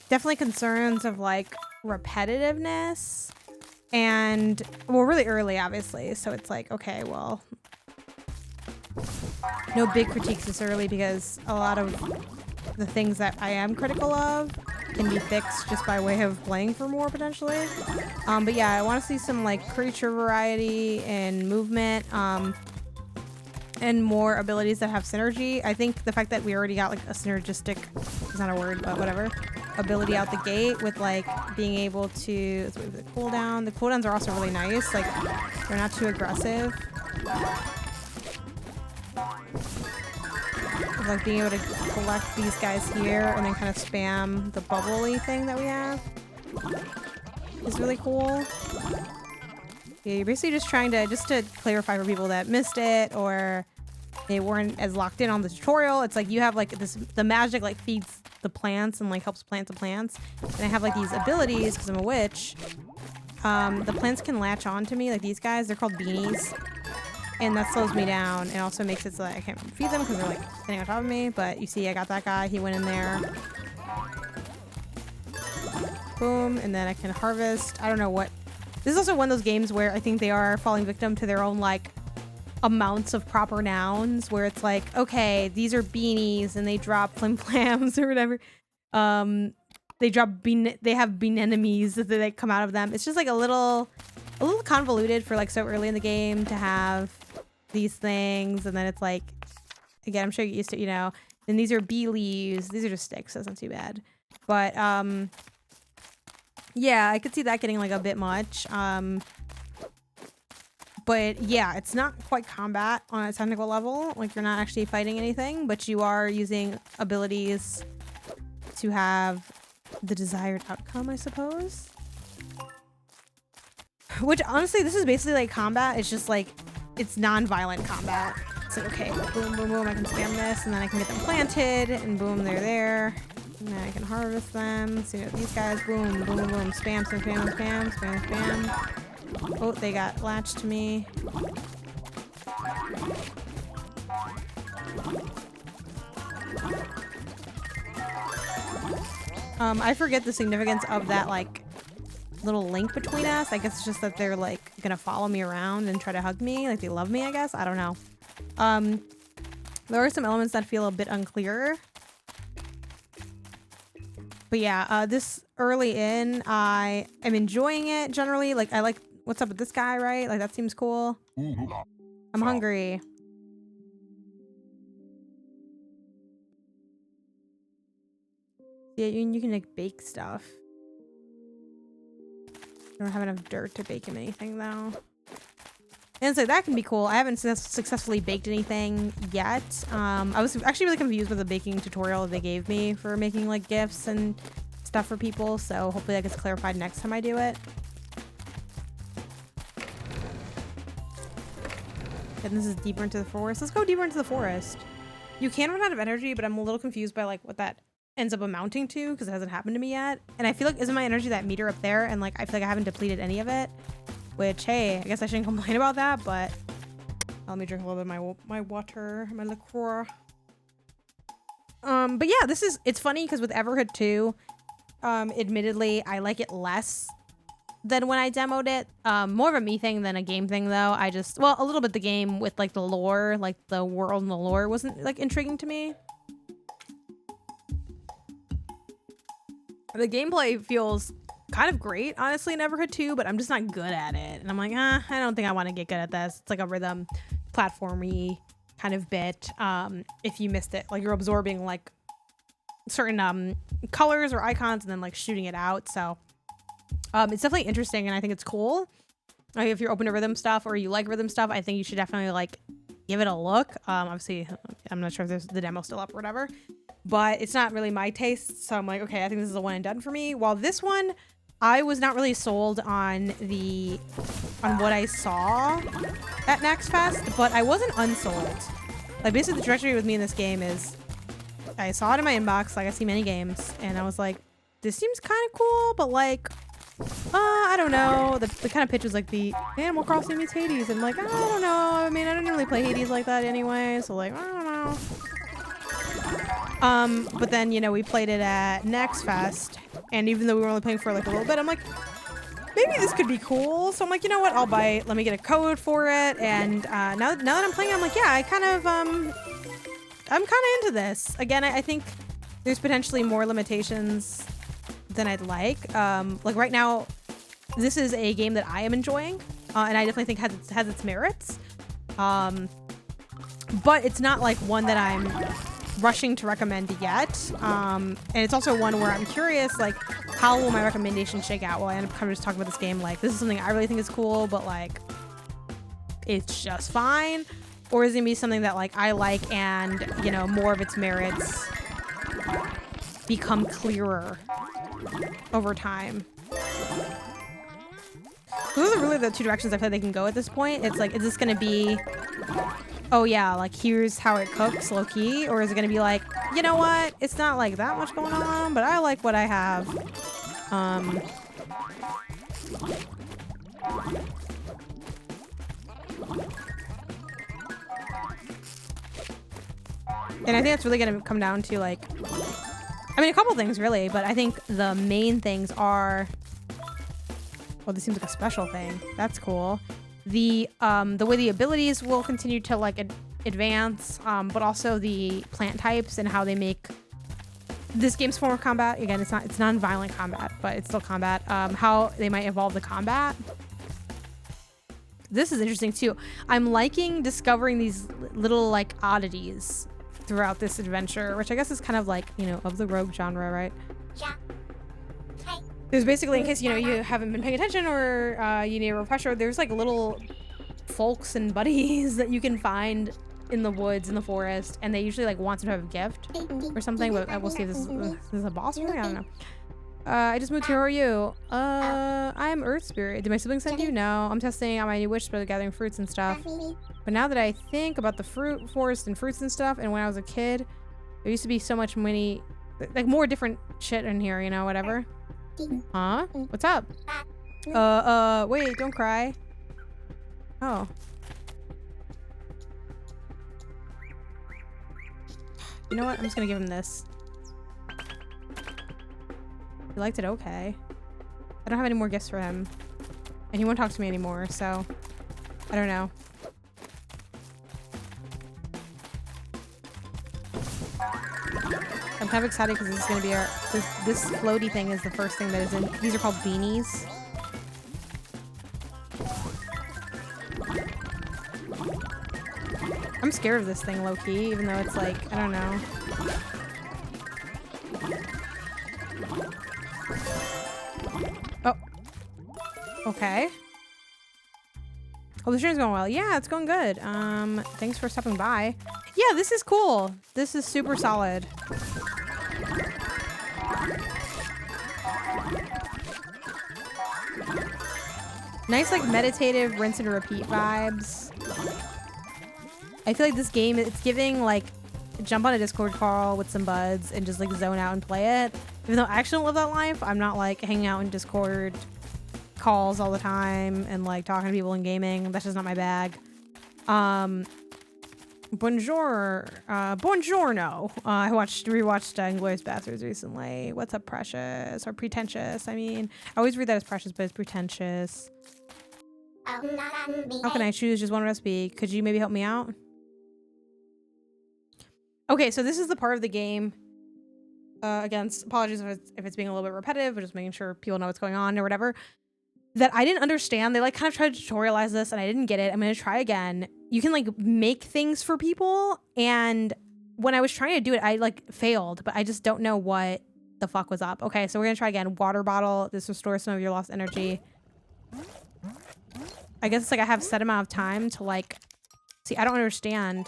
A: definitely concerns of like repetitiveness and well, really early, obviously. So it's like, okay, well, no big critiques this early because a lot of the things that I am critical of can be fixed just by way of playing for more potentially. But yeah, I want to see some like creature variety and movement, and more abilities that have synergy. I think the fact that we already got like a synergistic, it's not a word, but whatever, ability out the gate with like being able to, let's wait for the cooldown. The cooldowns are also really nice. Like they're not too aggressive. Like being able to collect these guys here and then kind of spam the bubbly thing that we have is really cool. Yeah, you're basically just trying to, just to clarify for people that missed it or they weren't as locked in on the tutorial, it's like you have like this, the magic like feeds the plants and like helps plant the plants. And I have like these abilities because I'm a witch. The plants can latch on to me, like these guys, they're called beanies. And that slows me down and also makes it so that I can't feed them because they're like sitting on top of me. But you see, I got that guy. He went in there. Boom. And then I can harvest. I don't know what. This is also one of those games where I think they are falling victim to their own like amounts of proper nouns where it's like, okay, these are beanies and they drop flim flams or whatever. They drop they have bean enemies that they come out of them. It's just like a little convoluted for like so early in the game to have these things, and then it's like, again, I'm sure you're used to, you know, and these are bee leaves. These are just sticks, so that's not too bad. But yeah, I could see that getting like a bit much. But yeah, it's not quite combat on a technical level. Like you're not actually fighting anything, but you are using abilities to have the desired outcome, I suppose. Which honestly, this is basically like combat. It's just like, it's non-violent combat. So okay, boom, boom, boom, I can spam this and then I can get them planted and boom, they're there. And then I can harvest them. So you know, these guys, boom, boom, boom, boom, spam, spam, spam, spam, spam, spam. Oh, they got latched to me. I forget the significance of that like little link between us. I guess it's just that they're like gonna follow me around and try to hug me, like they love me, I guess. I don't know. There are some elements that feel a bit unclear, but yeah, this early in I am enjoying it generally. Like I like what's up with this guy, right? Like that seems cool. I'm hungry. Yeah, you can like bake stuff. I don't have enough dirt to bake him anything though. And so that can be cool. I haven't successfully baked anything yet. I was actually really confused with the baking tutorial that they gave me for making like gifts and stuff for people. So hopefully that gets clarified next time I do it. And this is deeper into the forest. Let's go deeper into the forest. You can run out of energy, but I'm a little confused by like what that ends up amounting to because it hasn't happened to me yet. And I feel like, isn't my energy that meter up there? And like I feel like I haven't depleted any of it, which hey, I guess I shouldn't complain about that, but let me drink a little bit of my water, my liqueur. But yeah, it's funny because with Everhood 2, admittedly I like it less than when I demoed it. More of a me thing than a game thing though. Well, a little bit the game with like the lore, like the world and the lore wasn't like intriguing to me. The gameplay feels kind of great, honestly, in Everhood 2, but I'm just not good at it. And I'm like, I don't think I want to get good at this. It's like a rhythm platformy kind of bit. If you missed it, like you're absorbing like certain colors or icons and then like shooting it out. So it's definitely interesting and I think it's cool. Like, if you're open to rhythm stuff or you like rhythm stuff, I think you should definitely like give it a look. Obviously, I'm not sure if there's the demo still up or whatever, but it's not really my taste. So I'm like, okay, I think this is a one and done for me. While this one, I was not really sold on what I saw at Next Fest, but I wasn't unsold. Like basically the trajectory with me in this game is I saw it in my inbox, like I see many games, and I was like, this seems kind of cool, but like, I don't know. The kind of pitch was like the Animal Crossing meets Hades, and like, I don't know. I mean, I didn't really play Hades like that anyway, so like, I don't know. But then, you know, we played it at Next Fest, And even though we were only playing for like a little bit, I'm like, maybe this could be cool. So I'm like, you know what? I'll bite. Let me get a code for it. And now that I'm playing, I'm like, yeah, I'm kind of into this. Again, I think there's potentially more limitations than I'd like. Like right now, this is a game that I am enjoying, and I definitely think has its merits. But it's not like one that I'm rushing to recommend yet. And it's also one where I'm curious, like, how will my recommendation shake out? Will I end up kind of just talking about this game like, this is something I really think is cool, but like, it's just fine? Or is it gonna be something that like I like and, you know, more of its merits become clearer over time? Those are really the two directions I feel like they can go at this point. It's like, is this gonna be, oh yeah, like here's how it cooks low-key? Or is it gonna be like, you know what? It's not like that much going on, but I like what I have. And I think it's really gonna come down to like, I mean, a couple things really, but I think the main things are, well, this seems like a special thing. That's cool. The way the abilities will continue to like advance, but also the plant types and how they make this game's form of combat. Again, it's non-violent combat, but it's still combat. How they might evolve the combat. This is interesting too. I'm liking discovering these little like oddities throughout this adventure, which I guess is kind of like, you know, of the rogue genre, right? Yeah. There's basically, in case, you know, you haven't been paying attention or you need a refresher, there's like little folks and buddies that you can find in the woods, in the forest, and they usually like want some type of gift or something, but we'll see if this is a boss or something? I don't know. I just moved here. How are you? I'm Earth Spirit. Did my siblings send you? No. I'm testing out my new wish by gathering fruits and stuff. But now that I think about the fruit forest and fruits and stuff, and when I was a kid, there used to be so much many, like more different shit in here, you know, whatever. Huh? What's up? Wait, don't cry. Oh. You know what? I'm just gonna give him this. He liked it okay. I don't have any more gifts for him. And he won't talk to me anymore, so I don't know. I'm kind of excited because this is going to be our... This floaty thing is the first thing that is in... These are called beanies. I'm scared of this thing low-key, even though it's like... I don't know. Oh. Okay. Oh, the stream's going well. Yeah, it's going good. Thanks for stopping by. Yeah, this is cool. This is super solid. Nice, like, meditative rinse and repeat vibes. I feel like this game, it's giving, like, jump on a Discord call with some buds and just, like, zone out and play it. Even though I actually don't live that life, I'm not, like, hanging out in Discord calls all the time and, like, talking to people and gaming. That's just not my bag. Buongiorno. I rewatched Inglourious Basterds recently. What's up, Precious? Or Pretentious, I mean. I always read that as Precious, but it's Pretentious. How can I choose just one recipe? Could you maybe help me out? Okay, so this is the part of the game. Again, apologies if it's being a little bit repetitive, but just making sure people know what's going on or whatever. That I didn't understand. They like kind of tried to tutorialize this and I didn't get it. I'm going to try again. You can like make things for people. And when I was trying to do it, I like failed, but I just don't know what the fuck was up. Okay, so we're going to try again. Water bottle. This restores some of your lost energy. I guess it's like I have a set amount of time to like, see, I don't understand.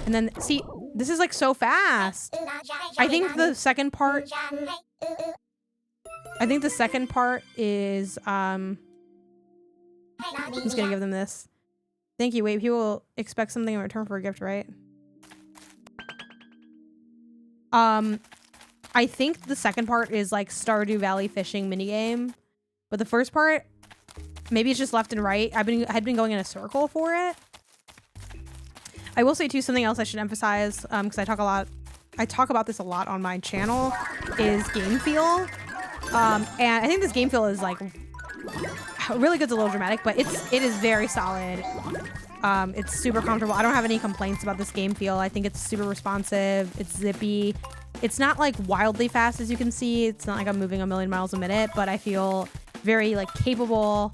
A: And then see, this is like so fast. I think the second part is, I'm just gonna give them this. Thank you. Wait, people expect something in return for a gift, right? I think the second part is like Stardew Valley fishing minigame, but the first part, maybe it's just left and right. I had been going in a circle for it. I will say too, something else I should emphasize, because I talk a lot I talk about this a lot on my channel, is game feel. And I think this game feel is like really good's a little dramatic, but it is very solid. It's super comfortable. I don't have any complaints about this game feel. I think it's super responsive. It's zippy. It's not like wildly fast, as you can see. It's not like I'm moving a million miles a minute, but I feel very like capable.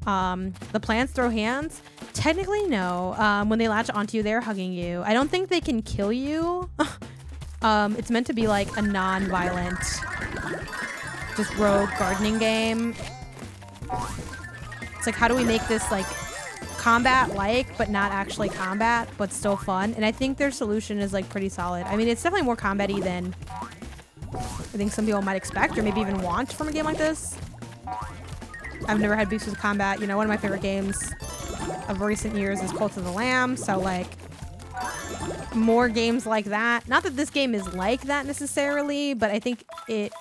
A: The plants throw hands. Technically, no. When they latch onto you, they're hugging you. I don't think they can kill you. It's meant to be like a non-violent, just rogue gardening game. It's like, how do we make this like combat-like, but not actually combat, but still fun? And I think their solution is like pretty solid. I mean, it's definitely more combat-y than I think some people might expect, or maybe even want from a game like this. I've never had beefs with combat. You know, one of my favorite games of recent years is Cult of the Lamb. So like more games like that. Not that this game is like that necessarily, but I think it,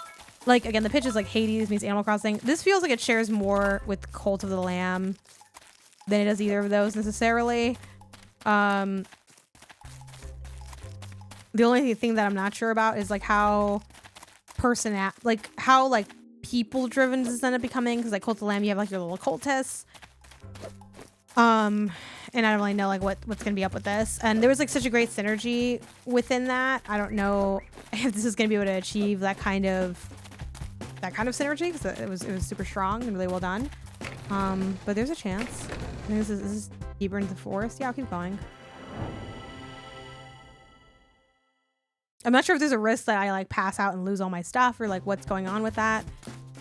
A: like, again, the pitch is like Hades meets Animal Crossing. This feels like it shares more with Cult of the Lamb than it does either of those necessarily. The only thing that I'm not sure about is like how people driven does this end up becoming, because like Cult of the Lamb, you have like your little cultists. And I don't really know like what's gonna be up with this. And there was like such a great synergy within that. I don't know if this is gonna be able to achieve that kind of synergy, because it was super strong and really well done. But there's a chance. I think this is deeper into the forest. Yeah, I'll keep going. I'm not sure if there's a risk that I like pass out and lose all my stuff, or like what's going on with that.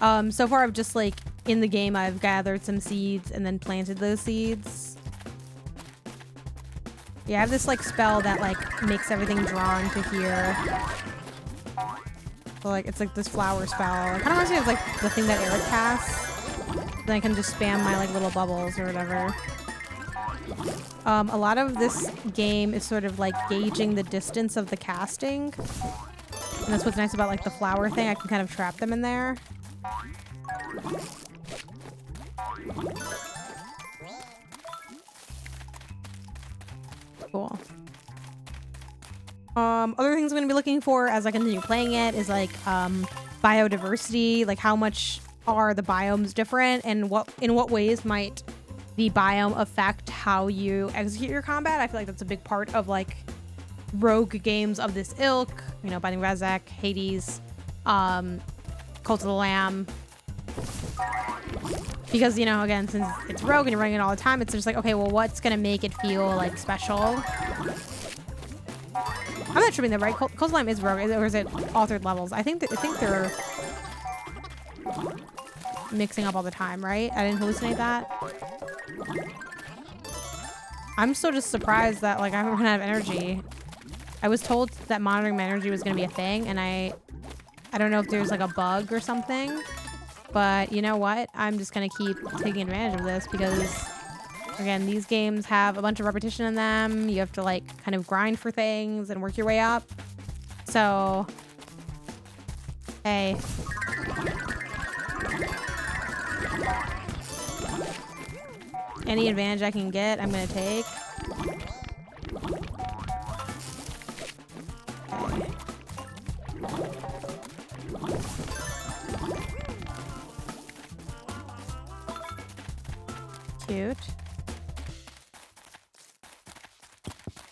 A: So far I've just like in the game I've gathered some seeds and then planted those seeds. Yeah, I have this like spell that like makes everything drawn to here. So like it's like this flower spell. It kind of reminds me of like the thing that Eric casts. Then I can just spam my like little bubbles or whatever. A lot of this game is sort of like gauging the distance of the casting. And that's what's nice about like the flower thing. I can kind of trap them in there. Cool. Other things I'm going to be looking for as I continue playing it is like biodiversity, like how much are the biomes different, and in what ways might the biome affect how you execute your combat. I feel like that's a big part of like rogue games of this ilk, you know, Binding of Isaac, Hades, Cult of the Lamb. Because, you know, again, since it's rogue and you're running it all the time, it's just like, okay, well, what's gonna make it feel like special? I'm not tripping that, right? Cult of the Lamb is rogue, or is it altered levels? I think they're mixing up all the time, right? I didn't hallucinate that. I'm still just surprised that like I haven't run out of energy. I was told that monitoring my energy was gonna be a thing, and I don't know if there's like a bug or something, but you know what? I'm just gonna keep taking advantage of this because, again, these games have a bunch of repetition in them. You have to like kind of grind for things and work your way up. So, hey. Any advantage I can get, I'm gonna take. Okay. Cute.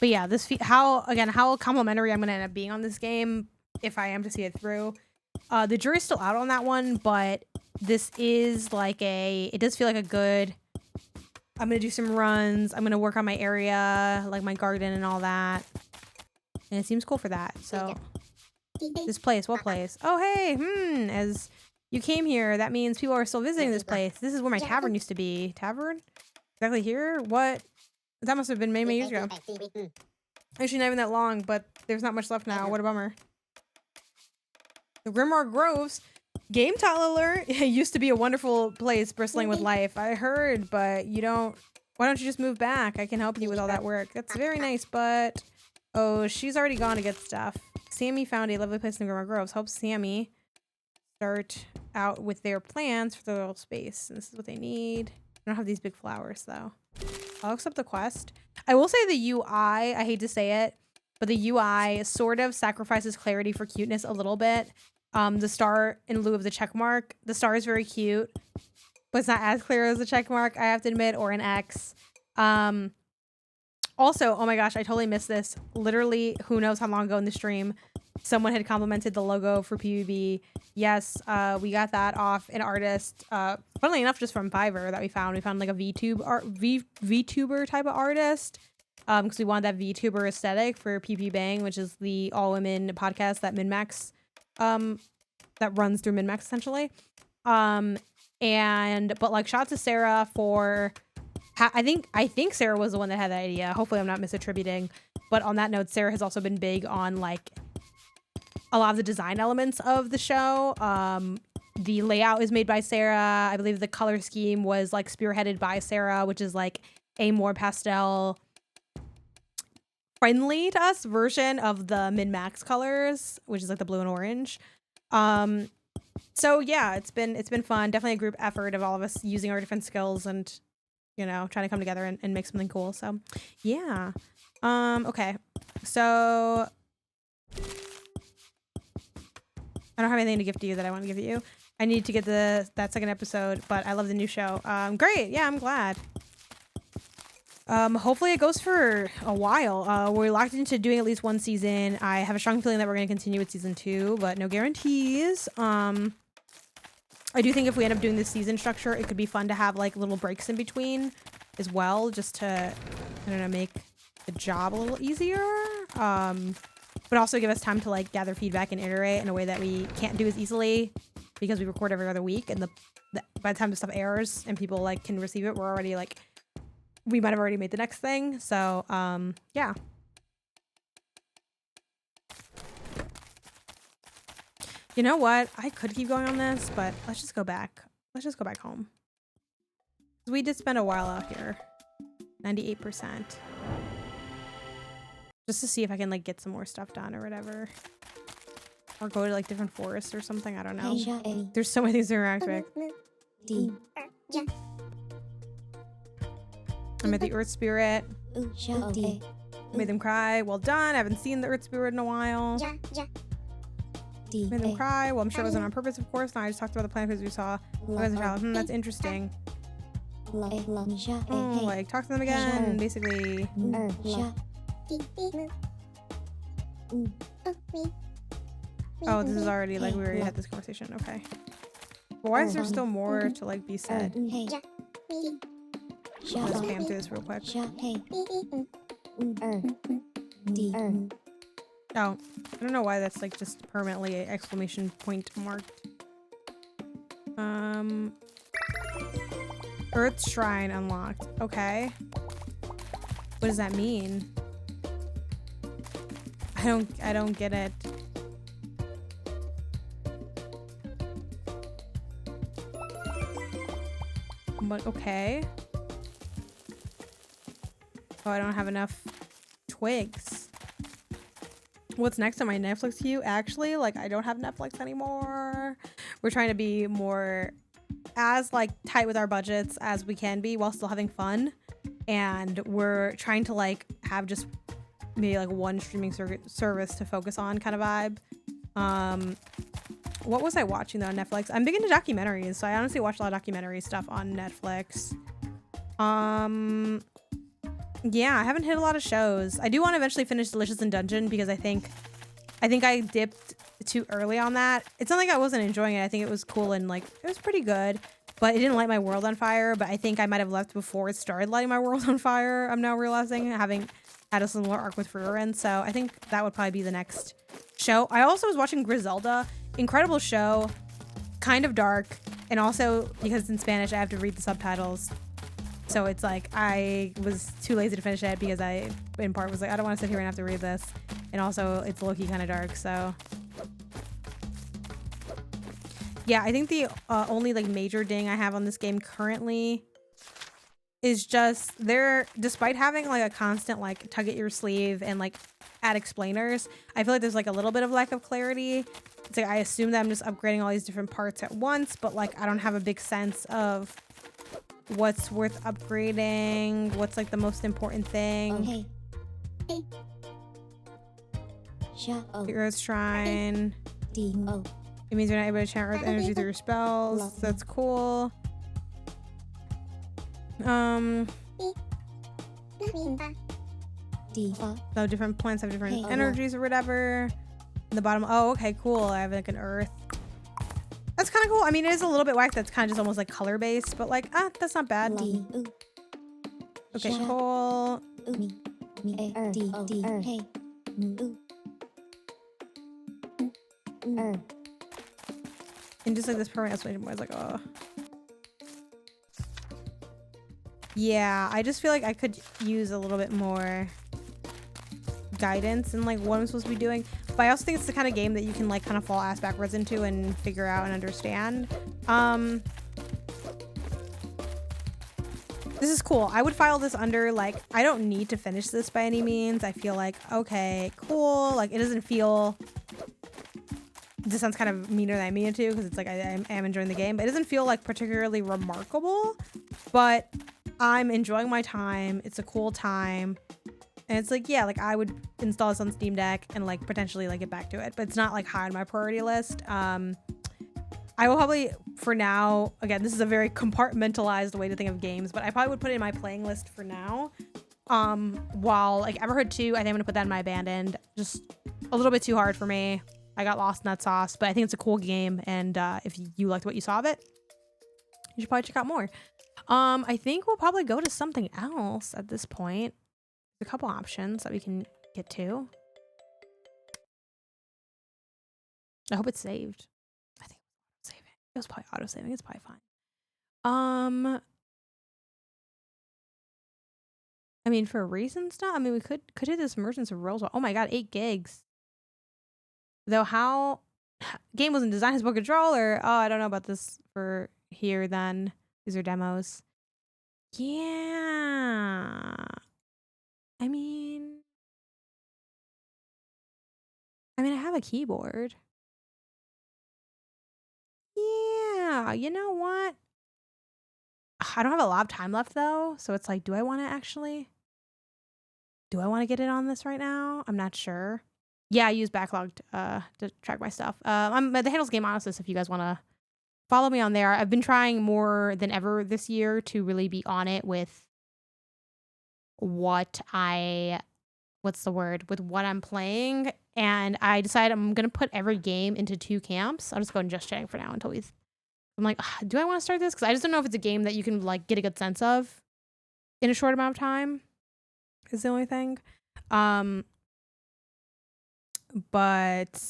A: But yeah, this how complimentary I'm gonna end up being on this game if I am to see it through. The jury's still out on that one, but this is like it does feel like a good. I'm gonna do some runs. I'm gonna work on my area, like my garden and all that. And it seems cool for that. So this place, what place? Oh, hey, as you came here, that means people are still visiting this place. This is where my tavern used to be. Tavern? Exactly here? What? That must have been many years ago. Actually, not even that long, but there's not much left now. What a bummer. The Grimoire Groves. Game title alert. It used to be a wonderful place bristling with life. I heard, but you don't. Why don't you just move back? I can help you with all that work. That's very nice, but oh, she's already gone to get stuff. Sammy found a lovely place in Grimoire Groves. Help Sammy start out with their plans for the little space. And this is what they need. I don't have these big flowers though. I'll accept the quest. I will say the UI, I hate to say it, but the UI sort of sacrifices clarity for cuteness a little bit. The star in lieu of the check mark. The star is very cute, but it's not as clear as the check mark, I have to admit, or an X. Also, oh my gosh, I totally missed this. Literally, who knows how long ago in the stream, someone had complimented the logo for PvB. Yes, we got that off an artist, funnily enough, just from Fiverr that we found. We found like a VTuber type of artist, because we wanted that VTuber aesthetic for PP Bang, which is the all-women podcast that MinMax, that runs through MinMax essentially. But like, shout out to Sarah for... I think Sarah was the one that had that idea. Hopefully I'm not misattributing. But on that note, Sarah has also been big on like a lot of the design elements of the show. The layout is made by Sarah. I believe the color scheme was like spearheaded by Sarah, which is like a more pastel friendly to us version of the Min-Max colors, which is like the blue and orange. So yeah, it's been fun. Definitely a group effort of all of us using our different skills and, you know, trying to come together and make something cool. So yeah. Okay. So I don't have anything to gift you that I want to give you. I need to get that second episode, but I love the new show. Great. Yeah, I'm glad. Hopefully it goes for a while. We're locked into doing at least one season. I have a strong feeling that we're going to continue with season 2, but no guarantees. I do think if we end up doing this season structure, it could be fun to have like little breaks in between as well, just to, I don't know, make the job a little easier. But also give us time to like gather feedback and iterate in a way that we can't do as easily because we record every other week, and by the time the stuff airs and people like can receive it, we're already like, we might have already made the next thing. So yeah. You know what? I could keep going on this, but let's just go back. Let's just go back home. We did spend a while out here. 98%. Just to see if I can like get some more stuff done or whatever. Or go to like different forests or something. I don't know. There's so many things to interact with. I'm at the Earth Spirit. Made them cry. Well done. I haven't seen the Earth Spirit in a while. Made them cry. Well, I'm sure it wasn't on purpose, of course. No, I just talked about the plant because we saw as a child. That's interesting. Oh, like talk to them again, basically. Oh, this is already like we already had this conversation. Okay. But why is there still more to like be said? Let's spam through this real quick. Oh, I don't know why that's like just permanently exclamation point marked. Earth Shrine unlocked. Okay. What does that mean? I don't get it. But okay. Oh, I don't have enough twigs. What's next on my Netflix queue? Actually, like, I don't have Netflix anymore. We're trying to be more as like tight with our budgets as we can be while still having fun. And we're trying to like have just maybe like one streaming service to focus on kind of vibe. What was I watching though on Netflix? I'm big into documentaries, so I honestly watch a lot of documentary stuff on Netflix. Yeah, I haven't hit a lot of shows. I do want to eventually finish Delicious in Dungeon because I think I dipped too early on that. It's not like I wasn't enjoying it. I think it was cool and like it was pretty good, but it didn't light my world on fire. But I think I might have left before it started lighting my world on fire. I'm now realizing, having had a similar arc with Frurin. So I think that would probably be the next show. I also was watching Griselda. Incredible show, kind of dark, and also because it's in Spanish I have to read the subtitles. So it's like I was too lazy to finish it because I, in part, was like, I don't want to sit here and have to read this. And also, it's low-key kind of dark, so. Yeah, I think the only like major ding I have on this game currently is just despite having like a constant like tug at your sleeve and like add explainers, I feel like there's like a little bit of lack of clarity. It's like I assume that I'm just upgrading all these different parts at once, but like I don't have a big sense of what's worth upgrading, what's like the most important thing. The Earth Shrine. It means you're not able to channel Earth energy through your spells. That's cool. So different plants have different energies or whatever. In the bottom. Oh, okay, cool. I have like an Earth. That's kind of cool. I mean, it is a little bit whack. That's kind of just almost like color based, but like, that's not bad. Okay, cool. And just like this permanent exclamation point, I was like, oh. Yeah, I just feel like I could use a little bit more guidance in like what I'm supposed to be doing. But I also think it's the kind of game that you can like kind of fall ass backwards into and figure out and understand. This is cool. I would file this under like, I don't need to finish this by any means. I feel like, okay, cool. Like it doesn't feel, this sounds kind of meaner than I mean it to, because it's like I am enjoying the game, but it doesn't feel like particularly remarkable, but I'm enjoying my time. It's a cool time. And it's like, yeah, like I would install this on Steam Deck and like potentially like get back to it, but it's not like high on my priority list. I will probably, for now, again, this is a very compartmentalized way to think of games, but I probably would put it in my playing list for now. While like Everhood 2, I think I'm gonna put that in my abandoned. Just a little bit too hard for me. I got lost in that sauce, but I think it's a cool game, and if you liked what you saw of it, you should probably check out more. I think we'll probably go to something else at this point. There's a couple options that we can get to. I hope it's saved. I think it's saving. It was probably auto-saving. It's probably fine. I mean, for reasons now, I mean, we could hit this Emergence of Rosewall. Oh my god, 8 gigs. Though how game wasn't designed as book controller. Oh, I don't know about this for here then. These are demos. Yeah. I mean I have a keyboard. Yeah, you know what? I don't have a lot of time left though, so it's like, do I want to get it on this right now? I'm not sure. Yeah, I use Backlog to track my stuff. I'm at the Handles Game Analysis if you guys want to follow me on there. I've been trying more than ever this year to really be on it with what I'm playing. And I decided I'm going to put every game into 2 camps. I'll just go and just chatting for now until I'm like, do I want to start this? Because I just don't know if it's a game that you can like get a good sense of in a short amount of time is the only thing. But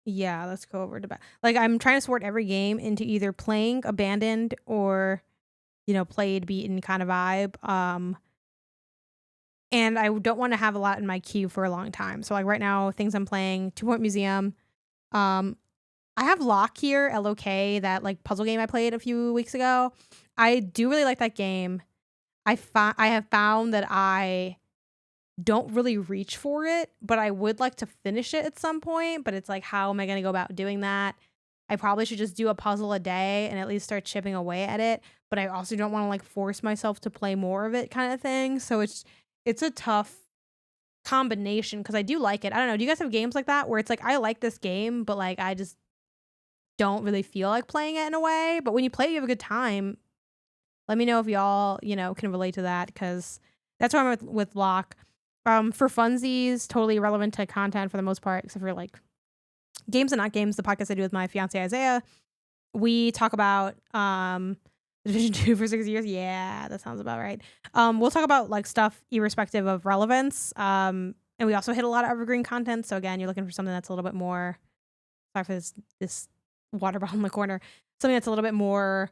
A: yeah, let's go over to like I'm trying to sort every game into either playing, abandoned, or played, beaten kind of vibe. And I don't want to have a lot in my queue for a long time. So like right now, things I'm playing, 2 Point Museum. I have Lock here, LOK, that like puzzle game I played a few weeks ago. I do really like that game. I have found that I don't really reach for it, but I would like to finish it at some point. But it's like, how am I going to go about doing that? I probably should just do a puzzle a day and at least start chipping away at it. But I also don't want to like force myself to play more of it kind of thing. So it's a tough combination because I do like it. I don't know. Do you guys have games like that where it's like, I like this game, but like I just don't really feel like playing it in a way? But when you play, you have a good time. Let me know if y'all, can relate to that, because that's where I'm with Lock. For funsies, totally irrelevant to content for the most part, except for like Games and Not Games, the podcast I do with my fiance Isaiah. We talk about Division 2 for 6 years. Yeah, that sounds about right. We'll talk about like stuff irrespective of relevance. And we also hit a lot of evergreen content. So again, you're looking for something that's a little bit more, sorry for this water bottle in the corner, something that's a little bit more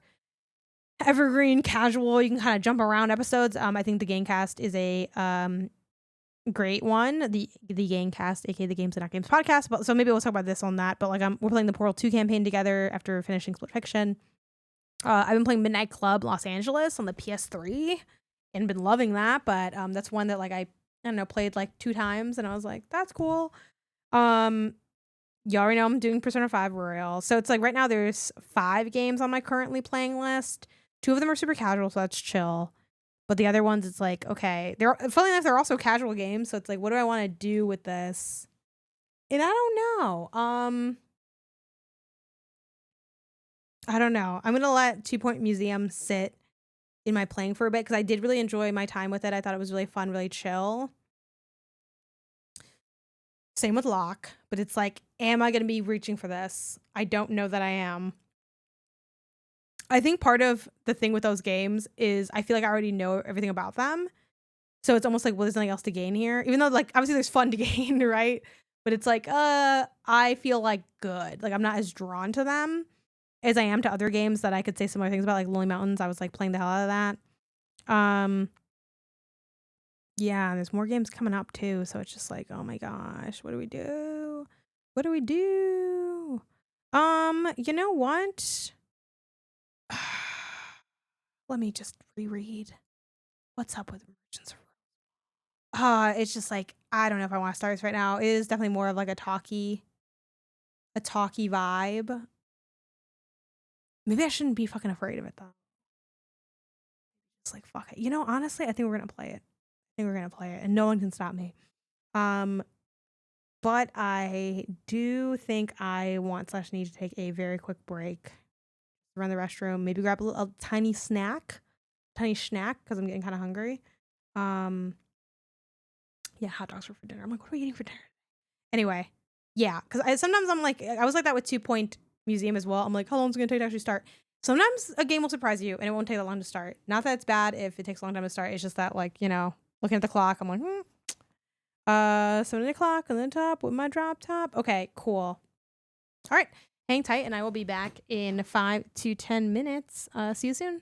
A: evergreen, casual. You can kind of jump around episodes. I think the Gamecast is a great one. The Gamecast, aka the Games and Not Games podcast. But so maybe we'll talk about this on that. But like we're playing the Portal 2 campaign together after finishing Split Fiction. I've been playing Midnight Club Los Angeles on the PS3 and been loving that. But that's one that like I don't know, played like 2 times and I was like, that's cool. You already know I'm doing Persona 5 Royal. So it's like right now there's 5 games on my currently playing list. 2 of them are super casual, so that's chill. But the other ones, it's like, okay, funny enough, they're also casual games. So it's like, what do I want to do with this? And I don't know. I don't know. I'm gonna let 2 Point Museum sit in my playing for a bit because I did really enjoy my time with it. I thought it was really fun, really chill. Same with Lock, but it's like, am I gonna be reaching for this? I don't know that I am. I think part of the thing with those games is I feel like I already know everything about them. So it's almost like, well, there's nothing else to gain here. Even though, like, obviously there's fun to gain, right? But it's like, I feel like good. Like, I'm not as drawn to them as I am to other games that I could say similar things about, like Lonely Mountains. I was like playing the hell out of that. Yeah, there's more games coming up too. So it's just like, oh my gosh, what do we do? What do we do? You know what? Let me just reread. What's up with Merchants? It's just like, I don't know if I want to start this right now. It is definitely more of like a talky vibe. Maybe I shouldn't be fucking afraid of it though. It's like, fuck it. You know, honestly, I think we're gonna play it. And no one can stop me. But I do think I want/need to take a very quick break, run the restroom, maybe grab a tiny snack, because I'm getting kind of hungry. Yeah, hot dogs were for dinner. I'm like, what are we eating for dinner? Anyway, yeah, because sometimes I'm like, I was like that with 2 Point Museum as well. I'm like, how long is it gonna take to actually start? Sometimes a game will surprise you and it won't take that long to start. Not that it's bad if it takes a long time to start. It's just that, like, you know, looking at the clock, I'm like, 7 o'clock on the top with my drop top. Okay, cool. All right, hang tight and I will be back in 5 to 10 minutes. See you soon.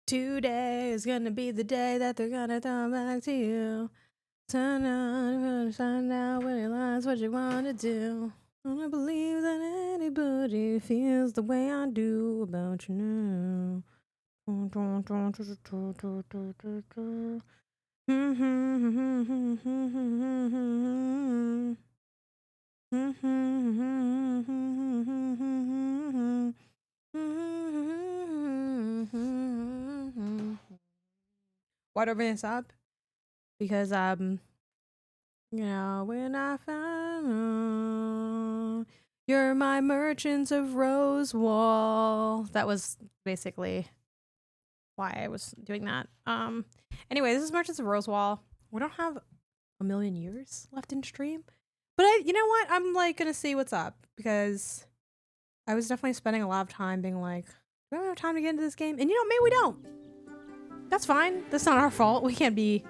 A: Today is gonna be the day that they're gonna come back to you. Turn on, find out what it lies, what you wanna do. I don't believe that anybody feels the way I do about you now. Why'd I bring this up? Because when I found you're my merchants of Rosewall. That was basically why I was doing that. Anyway, this is Merchants of Rosewall. We don't have a million years left in stream, but you know what? I'm like gonna see what's up because I was definitely spending a lot of time being like, we don't have time to get into this game, and you know, maybe we don't. That's fine. That's not our fault. We can't be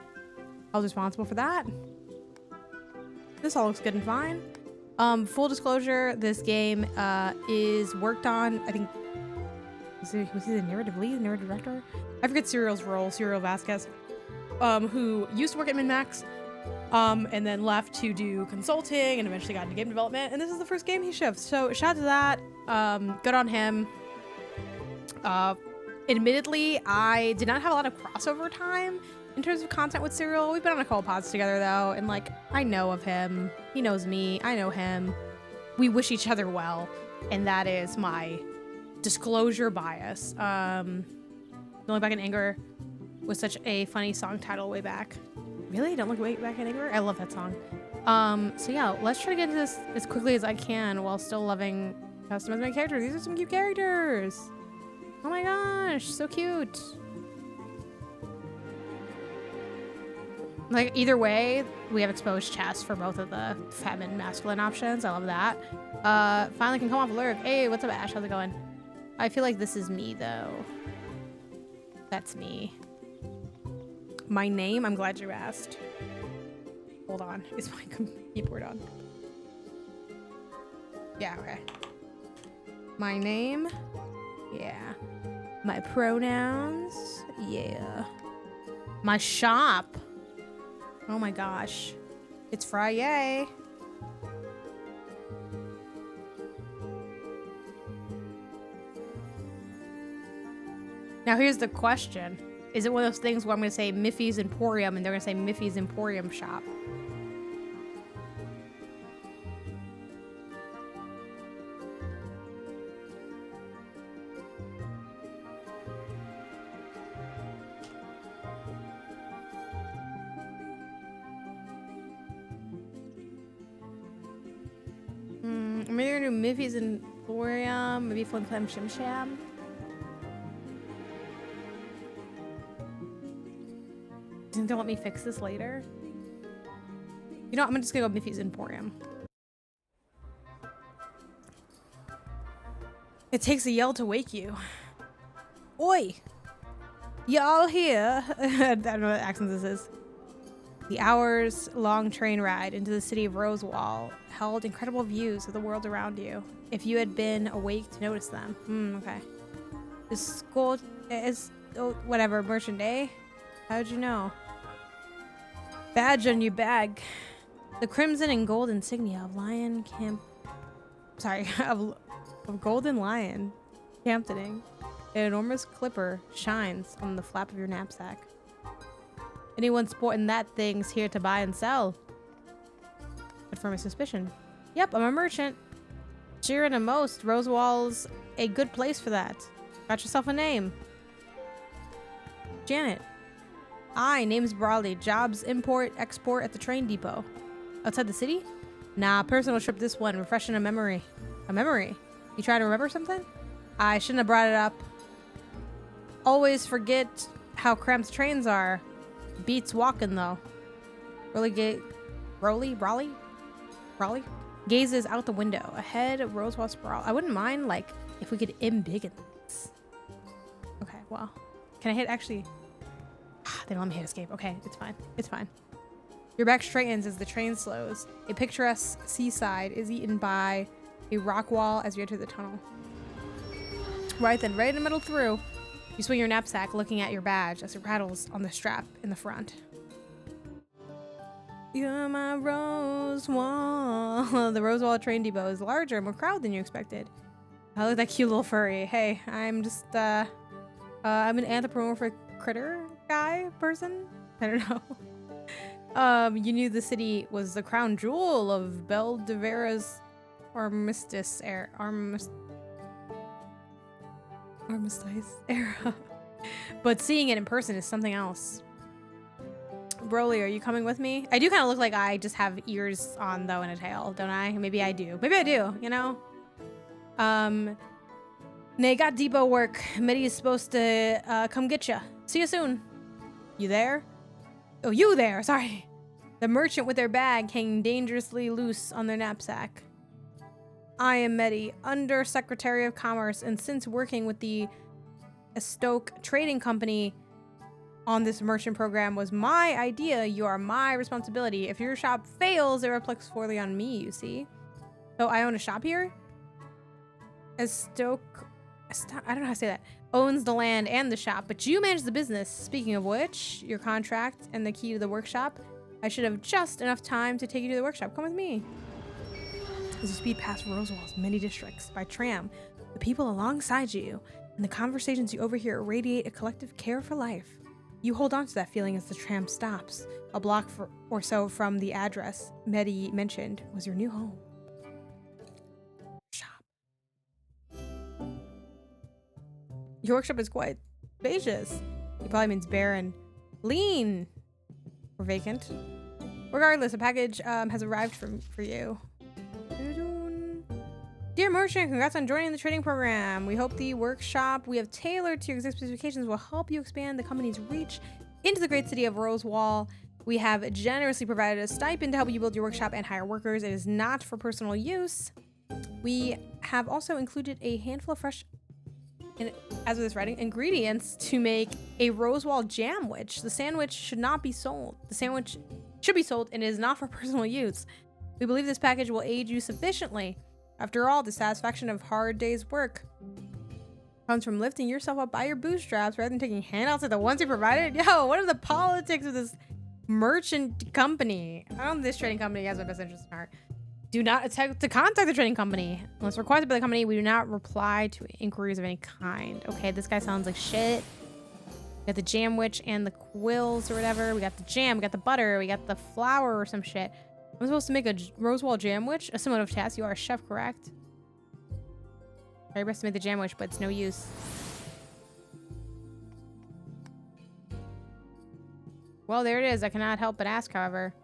A: held responsible for that. This all looks good and fine. Full disclosure, this game is worked on, I think, was he the narrative lead, narrative director? I forget Serial's role, Serial Vasquez, who used to work at MinMax, and then left to do consulting and eventually got into game development, and this is the first game he shifts. So shout out to that. Good on him. Admittedly, I did not have a lot of crossover time in terms of content with Serial. We've been on a couple pods together though, and like, I know of him, he knows me, I know him. We wish each other well, and that is my disclosure bias. Going Back in Anger was such a funny song title way back. Really? Don't look way back in anger? I love that song. So yeah, let's try to get into this as quickly as I can while still loving customizing my characters. These are some cute characters. Oh my gosh, so cute. Like, either way, we have exposed chests for both of the feminine, masculine options. I love that. Finally can come off lyric. Hey, what's up, Ash? How's it going? I feel like this is me, though. That's me. My name? I'm glad you asked. Hold on. Is my keyboard on? Yeah, okay. My name? Yeah. My pronouns? Yeah. My shop? Oh my gosh. It's Friday. Now here's the question. Is it one of those things where I'm going to say Miffy's Emporium and they're going to say Miffy's Emporium Shop? Maybe they're going to do Miffy's Emporium, maybe Flim Flam Shim Sham. Didn't they let me fix this later? You know what? I'm just gonna go Miffy's Emporium. It takes a yell to wake you. Oi! Y'all here? I don't know what accent this is. The hours-long train ride into the city of Rosewall held incredible views of the world around you, if you had been awake to notice them. Okay. The school is... oh, whatever, merchant, eh? How'd you know? Badge on your bag. The crimson and gold insignia of Lion Camp... Sorry, of Golden Lion Camptoning. An enormous clipper shines on the flap of your knapsack. Anyone sporting that thing's here to buy and sell. But for my suspicion. Yep, I'm a merchant. Cheering a most. Rosewall's a good place for that. Got yourself a name. Janet. Name's Brawley. Jobs import, export at the train depot. Outside the city? Nah, personal trip this one. Refreshing a memory. A memory? You trying to remember something? I shouldn't have brought it up. Always forget how cramped trains are. Beats walking though. Brawley gazes out the window. Ahead, Rosewall sprawl. I wouldn't mind like if we could embiggen this. Okay, well, can I hit actually? They don't let me hit escape. Okay, it's fine. It's fine. Your back straightens as the train slows. A picturesque seaside is eaten by a rock wall as you enter the tunnel. Right then, right in the middle through. You swing your knapsack, looking at your badge as it rattles on the strap in the front. You're my Rosewall. The Rosewall train depot is larger and more crowded than you expected. I look at that cute little furry. Hey, I'm just, I'm an anthropomorphic critter guy person. I don't know. You knew the city was the crown jewel of Bladimir Armistice era. But seeing it in person is something else. Broly, are you coming with me? I do kind of look like I just have ears on though and a tail, don't I? Maybe I do. Maybe I do, you know? Nay, got depot work. Mitty is supposed to come get ya. See you soon. You there? Oh, you there. Sorry. The merchant with their bag hanging dangerously loose on their knapsack. I am Medi, Under Secretary of Commerce, and since working with the Stoke Trading Company on this merchant program was my idea, you are my responsibility. If your shop fails, it reflects poorly on me, you see. So I own a shop here? Stoke, I don't know how to say that, owns the land and the shop, but you manage the business. Speaking of which, your contract and the key to the workshop. I should have just enough time to take you to the workshop. Come with me. As you speed past Rosewall's many districts by tram, the people alongside you and the conversations you overhear radiate a collective care for life. You hold on to that feeling as the tram stops, a block or so from the address Medi mentioned was your new home. Shop. Your workshop is quite spacious. It probably means barren, lean, or vacant. Regardless, a package has arrived for you. Dear merchant, congrats on joining the trading program. We hope the workshop we have tailored to your exact specifications will help you expand the company's reach into the great city of Rosewall. We have generously provided a stipend to help you build your workshop and hire workers. It is not for personal use. We have also included a handful of fresh, and as of this writing, ingredients to make a Rosewall jamwich. The sandwich should not be sold. The sandwich should be sold and is not for personal use. We believe this package will aid you sufficiently. After all, the satisfaction of hard day's work comes from lifting yourself up by your bootstraps rather than taking handouts like the ones you provided. Yo, what are the politics of this merchant company? I don't think this trading company has my best interest in heart. Do not attempt to contact the trading company. Unless requested by the company, we do not reply to inquiries of any kind. Okay, this guy sounds like shit. We got the jamwich and the quills or whatever. We got the jam, we got the butter, we got the flour or some shit. I'm supposed to make a Rosewall jamwich? A similar task. You are a chef, correct? Try your best to make the jamwich, but it's no use. Well, there it is. I cannot help but ask, however.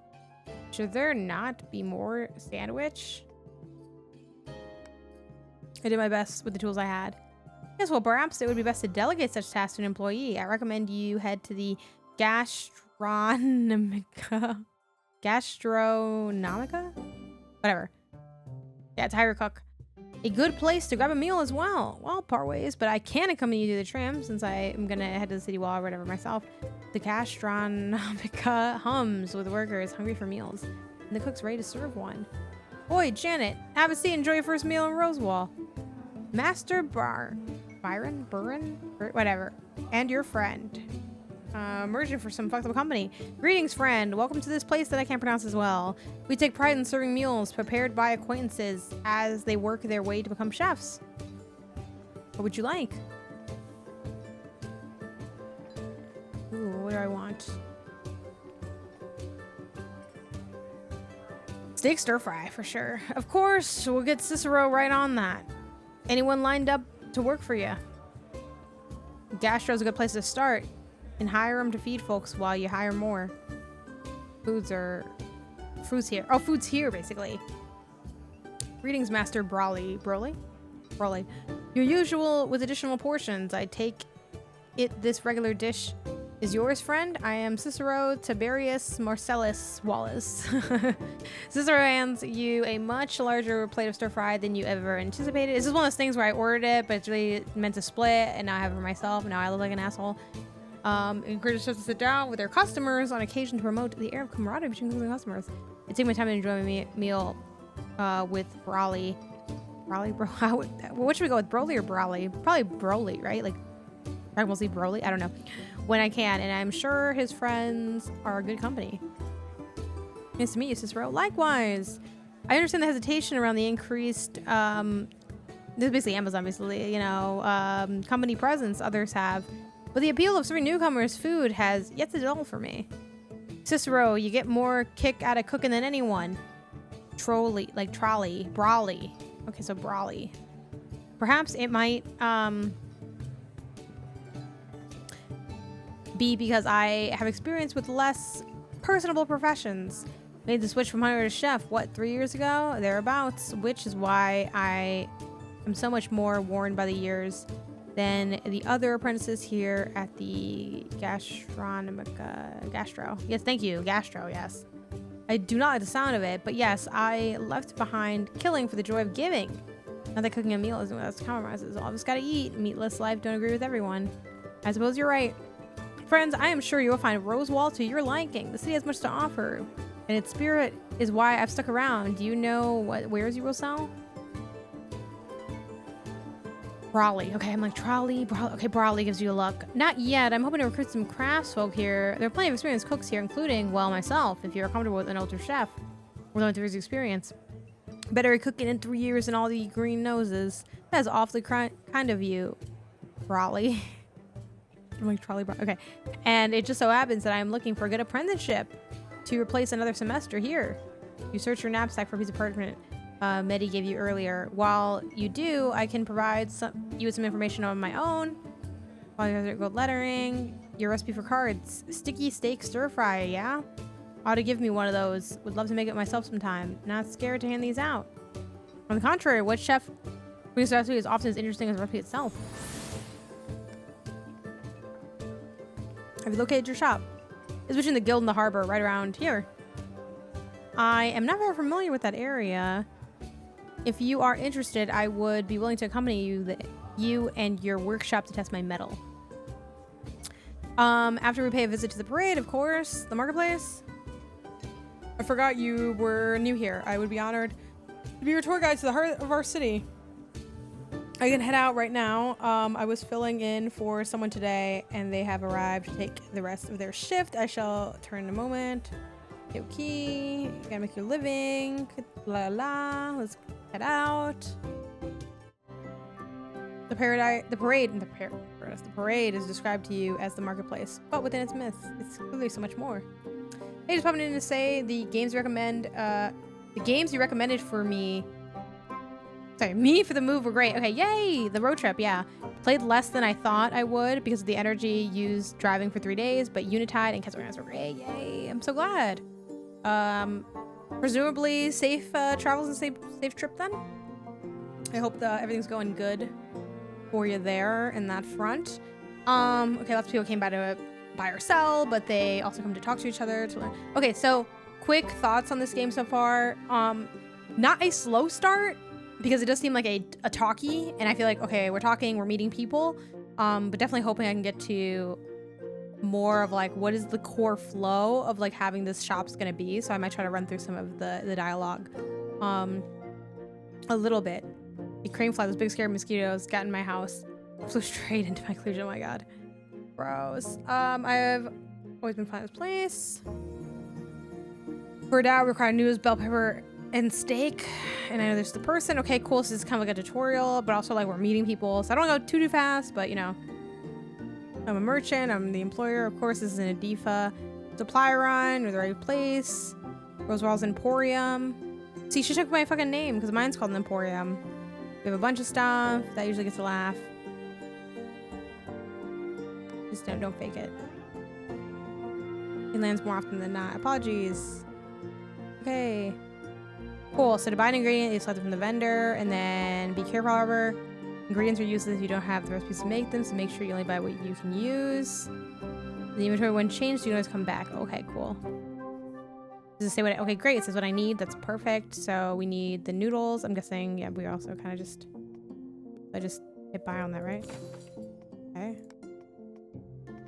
A: Should there not be more sandwich? I did my best with the tools I had. Yes, well, perhaps it would be best to delegate such tasks to an employee. I recommend you head to the gastronomica? Whatever. Yeah, to hire a cook. A good place to grab a meal as well. Well, part ways, but I can accompany you to the tram since I am gonna head to the city wall or whatever myself. The gastronomica hums with workers hungry for meals, and the cook's ready to serve one. Boy, Janet, have a seat. Enjoy your first meal in Rosewall. Master Byron, whatever, and your friend. Merchant for some fucked up company. Greetings, friend. Welcome to this place that I can't pronounce as well. We take pride in serving meals prepared by acquaintances as they work their way to become chefs. What would you like? Ooh, what do I want? Steak stir fry for sure. Of course, we'll get Cicero right on that. Anyone lined up to work for you? Gastro's a good place to start. And hire them to feed folks while you hire more. Food's here. Oh, food's here, basically. Greetings, Master Broly. Broly? Your usual with additional portions. I take it this regular dish is yours, friend. I am Cicero Tiberius Marcellus Wallace. Cicero hands you a much larger plate of stir fry than you ever anticipated. This is one of those things where I ordered it, but it's really meant to split, and now I have it for myself, and now I look like an asshole. Encourages us to sit down with their customers on occasion to promote the air of camaraderie between the customers. I take my time to enjoy my meal with Broly. What should we go with, Broly or Broly? Probably Broly, right? Like, Dragon Ball Z Broly? I don't know. When I can, and I'm sure his friends are a good company. Nice to meet you, Cicero. Likewise. I understand the hesitation around the increased, this is basically Amazon, basically, you know, company presence others have. But the appeal of serving newcomers food has yet to dull for me. Cicero, you get more kick out of cooking than anyone. Brawly. Okay, so Brawly. Perhaps it might be because I have experience with less personable professions. Made the switch from hunter to chef, what, 3 years ago? Thereabouts, which is why I I'm so much more worn by the years than the other apprentices here at the Gastro. Yes, thank you. Gastro, yes. I do not like the sound of it, but yes, I left behind killing for the joy of giving. Not that cooking a meal isn't without compromises. All of us gotta eat. Meatless life, don't agree with everyone. I suppose you're right. Friends, I am sure you will find Rosewall to your liking. The city has much to offer, and its spirit is why I've stuck around. Do you know what wares you will sell? Brawley. Okay, I'm like, Brawley. Okay, Brawley gives you luck. Not yet. I'm hoping to recruit some craftsfolk here. There are plenty of experienced cooks here, including, well, myself, if you're comfortable with an older chef with only 3 years experience. Better cooking in 3 years and all the green noses. That's awfully kind of you, Brawley. I'm like, Trolley Brawley. Okay. And it just so happens that I'm looking for a good apprenticeship to replace another semester here. You search your knapsack for a piece of parchment Medi gave you earlier. While you do, I can provide you with some information on my own. While you have gold lettering, your recipe for cards. Sticky steak stir fry, yeah? Ought to give me one of those. Would love to make it myself sometime. Not scared to hand these out. On the contrary, what chef brings a recipe is often as interesting as the recipe itself. Have you located your shop? It's between the guild and the harbor, right around here. I am not very familiar with that area. If you are interested, I would be willing to accompany you and your workshop to test my mettle. After we pay a visit to the parade, of course, the marketplace. I forgot you were new here. I would be honored to be your tour guide to the heart of our city. I can head out right now. I was filling in for someone today, and they have arrived to take the rest of their shift. I shall turn in a moment. Okay, you gotta make your living. La la. Let's head out. The parade is described to you as the marketplace, but within its myths, it's clearly so much more. Hey, just popping in to say the games you recommended for me. Sorry, me for the move were great. Okay, yay! The road trip, yeah. Played less than I thought I would because of the energy used driving for 3 days, but Unitide and Castle were great. Yay! I'm so glad. Presumably safe travels and safe trip then. I hope everything's going good for you there in that front. Okay, lots of people came by to buy or sell, but they also come to talk to each other to learn. Okay, so quick thoughts on this game so far. Not a slow start because it does seem like a talkie, and I feel like, okay, we're talking, we're meeting people, but definitely hoping I can get to more of like what is the core flow of like having this shop's gonna be. So I might try to run through some of the dialogue a little bit. A crane fly, those big scary mosquitoes got in my house, flew straight into my cleavage. Oh my god, gross. I've always been finding this place. Bird out require news, bell pepper, and steak. And I know there's the person. Okay, cool. So this is kind of like a tutorial, but also like we're meeting people. So I don't go too fast, but you know. I'm a merchant. I'm the employer. Of course, this is an Adifa. Supply run. We're the right place. Rosewall's Emporium. See, she took my fucking name because mine's called an Emporium. We have a bunch of stuff. That usually gets a laugh. Just don't fake it. It lands more often than not. Apologies. Okay. Cool. So to buy an ingredient, you select it from the vendor, and then be careful, however. Ingredients are useless if you don't have the recipes to make them, so make sure you only buy what you can use. The inventory, when changed, you can always come back. Okay, cool. Does it say what? Okay, great. It says what I need. That's perfect. So we need the noodles. I'm guessing, yeah, we also kind of just... I just hit buy on that, right? Okay.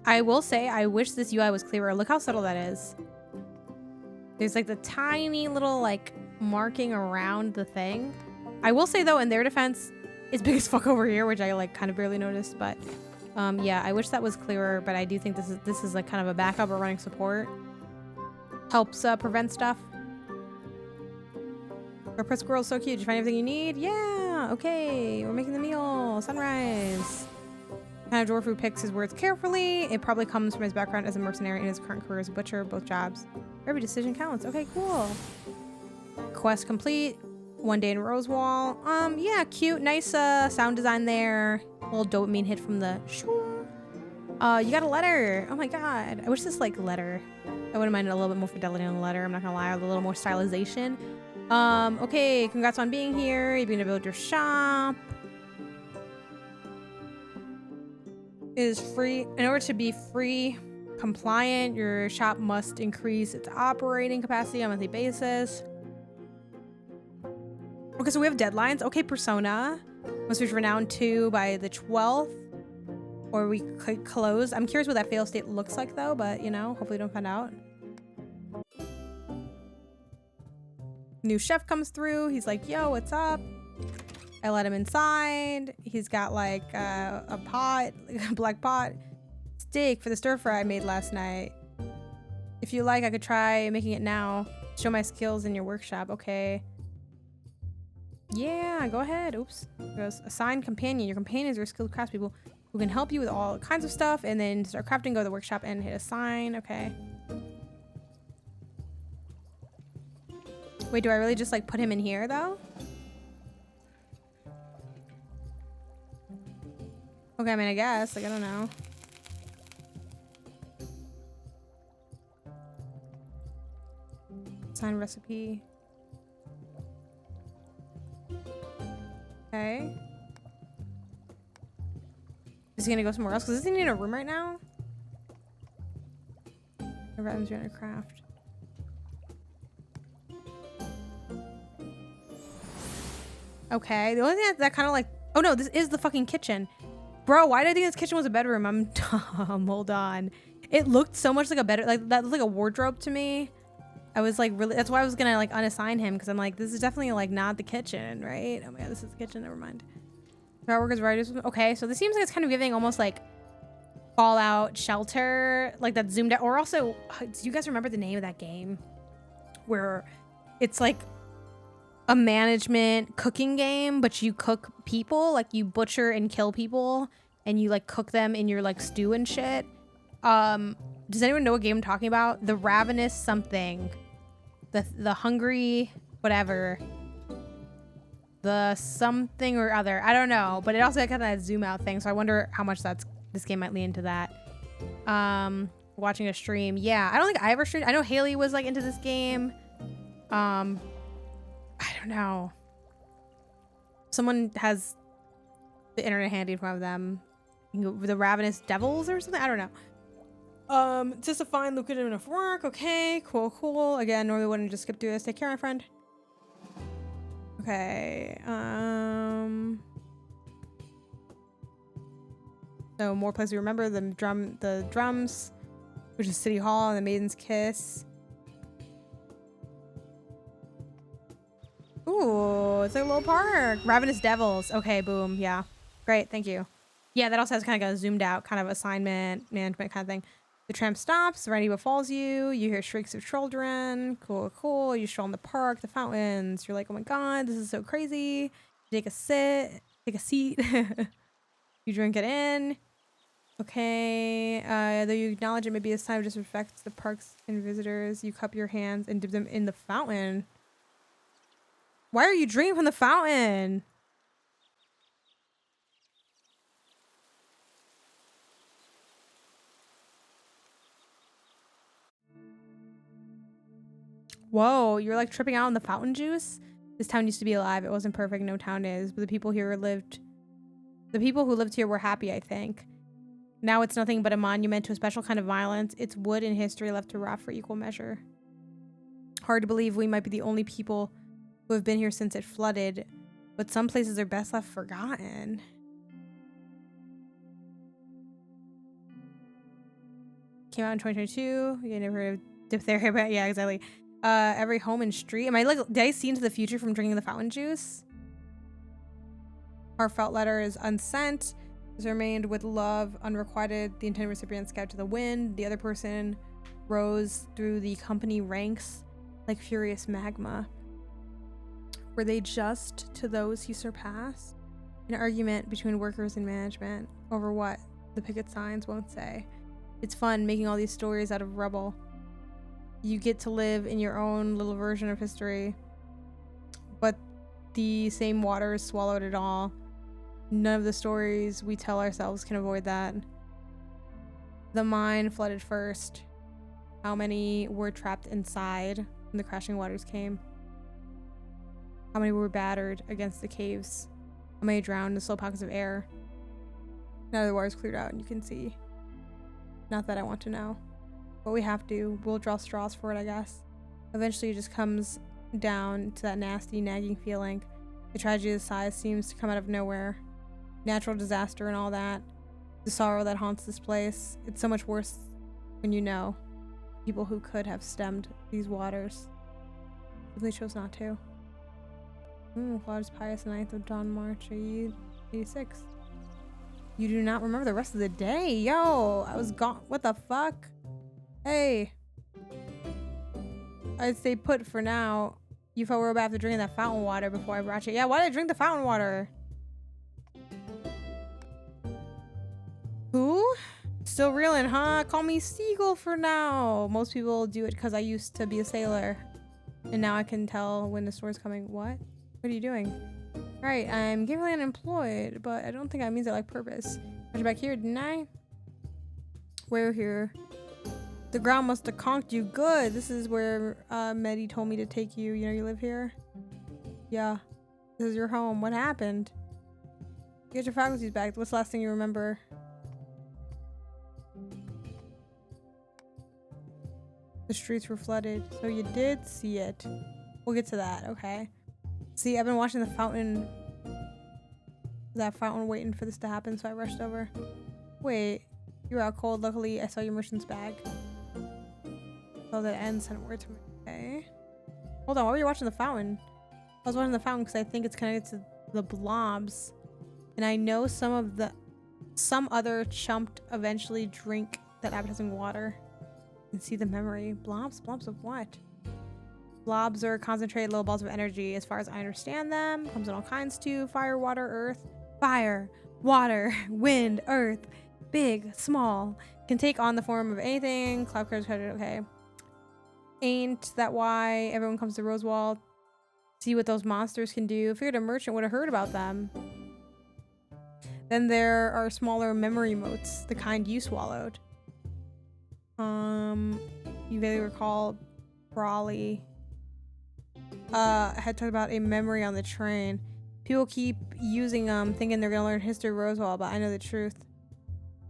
A: I will say, I wish this UI was clearer. Look how subtle that is. There's like the tiny little like marking around the thing. I will say though, in their defense, it's big as fuck over here, which I like kind of barely noticed, but yeah, I wish that was clearer, but I do think this is like kind of a backup or running support. Helps prevent stuff. Our pet squirrel's so cute. Did you find everything you need? Yeah, okay, we're making the meal. Sunrise. Kind of dwarf who picks his words carefully. It probably comes from his background as a mercenary and his current career as a butcher, both jobs. Every decision counts. Okay, cool. Quest complete. 1 day in Rosewall. Yeah, cute, nice sound design there. A little dopamine hit from the shoo. You got a letter. Oh my god. I wish this like letter. I wouldn't mind a little bit more fidelity on the letter. I'm not gonna lie, a little more stylization. Okay, congrats on being here. You're gonna build your shop. is free. In order to be free compliant, your shop must increase its operating capacity on a monthly basis. Okay, so we have deadlines. Okay, Persona must reach Renown 2 by the 12th, or we could close. I'm curious what that fail state looks like though, but you know, hopefully we don't find out. New chef comes through. He's like, yo, what's up? I let him inside. He's got like a pot, like a black pot. Steak for the stir fry I made last night. If you like, I could try making it now. Show my skills in your workshop. Okay. Yeah, go ahead. Oops. It goes, assign companion. Your companions are skilled craftspeople who can help you with all kinds of stuff, and then start crafting, go to the workshop and hit assign. Okay. Wait, do I really just like put him in here though? Okay, I mean, I guess. Like, I don't know. Assign recipe. Okay. Is he gonna go somewhere else? Because isn't he in a room right now? Items you're gonna craft. Okay. The only thing that kind of like, oh no, this is the fucking kitchen. Bro, why did I think this kitchen was a bedroom? I'm dumb. Hold on. It looked so much like a bedroom. Like that looked like a wardrobe to me. I was like really, that's why I was gonna like unassign him, because I'm like, this is definitely like not the kitchen, right? Oh my god, this is the kitchen. Never mind. Our workers writers. Okay, so this seems like it's kind of giving almost like Fallout Shelter, like that zoomed out. Or also, do you guys remember the name of that game where it's like a management cooking game, but you cook people, like you butcher and kill people and you like cook them in your like stew and shit? Does anyone know what game I'm talking about? The Ravenous something, the hungry whatever, the something or other, I don't know, but it also got that zoom out thing, so I wonder how much this game might lean into that. Watching a stream, yeah, I don't think I ever streamed. I know Haley was like into this game. I don't know. Someone has the internet handy in front of them. The Ravenous Devils or something? I don't know. Just a fine lucrative enough work. Okay, cool. Again, normally wouldn't just skip through this. Take care, my friend. Okay. So more places we remember. The drums, which is City Hall, and the Maiden's Kiss. Ooh, it's like a little park. Ravenous Devils. Okay, boom. Yeah. Great, thank you. Yeah, that also has kind of a zoomed out kind of assignment, management kind of thing. The tram stops, serenity befalls you. You hear shrieks of children. Cool. You stroll in the park, the fountains. You're like, oh my god, this is so crazy. You take a seat. You drink it in. Okay. Though you acknowledge it may be a sign of disrespect to the parks and visitors, you cup your hands and dip them in the fountain. Why are you drinking from the fountain? Whoa, you're like tripping out on the fountain juice? This town used to be alive. It wasn't perfect, no town is, but the people who lived here were happy, I think. Now it's nothing but a monument to a special kind of violence. It's wood and history left to rot for equal measure. Hard to believe we might be the only people who have been here since it flooded, but some places are best left forgotten. Came out in 2022. You never heard of diphtheria, but yeah, exactly. Every home and street. Am I like, did I see into the future from drinking the fountain juice? Heartfelt letter is unsent. Is remained with love unrequited. The intended recipient scattered to the wind. The other person rose through the company ranks like furious magma. Were they just to those he surpassed? An argument between workers and management over what the picket signs won't say. It's fun making all these stories out of rubble. You get to live in your own little version of history, but the same waters swallowed it all. None of the stories we tell ourselves can avoid that. The mine flooded first. How many were trapped inside when the crashing waters came? How many were battered against the caves? How many drowned in the slow pockets of air? Now the water's cleared out and you can see. Not that I want to know. But we have to. We'll draw straws for it, I guess. Eventually it just comes down to that nasty, nagging feeling. The tragedy of the size seems to come out of nowhere. Natural disaster and all that. The sorrow that haunts this place. It's so much worse when you know people who could have stemmed these waters. They chose not to. Claudius Pius 9th of Dawn March 86. You do not remember the rest of the day? Yo, I was gone. What the fuck? Hey. I'd stay put for now. You felt real bad after drinking that fountain water before I brought you. Yeah, why did I drink the fountain water? Who? Still reeling, huh? Call me Seagull for now. Most people do it because I used to be a sailor. And now I can tell when the store's coming. What? What are you doing? Right, I'm gainfully unemployed, but I don't think that means I like purpose. Got you back here, didn't I? We're here. The ground must have conked you good. This is where Medi told me to take you. You know you live here? Yeah. This is your home. What happened? Get your faculties back. What's the last thing you remember? The streets were flooded. So you did see it. We'll get to that, okay? See, I've been watching the fountain. That fountain waiting for this to happen, so I rushed over. Wait, you were out cold. Luckily, I saw your merchant's bag. So that ends sent word to me. Okay. Hold on, why were you watching the fountain? I was watching the fountain because I think it's connected to the blobs. And I know some other chumped eventually drink that appetizing water. And see the memory. Blobs? Blobs of what? Blobs are concentrated little balls of energy. As far as I understand them, comes in all kinds too. Fire, water, earth. Fire, water, wind, earth. Big, small. Can take on the form of anything. Cloud credit, okay. Ain't that why everyone comes to Rosewall? See what those monsters can do. Figured a merchant would have heard about them. Then there are smaller memory motes, the kind you swallowed. You vaguely recall Brawley had talked about a memory on the train. People keep using them, thinking they're gonna learn history of Rosewall, but I know the truth.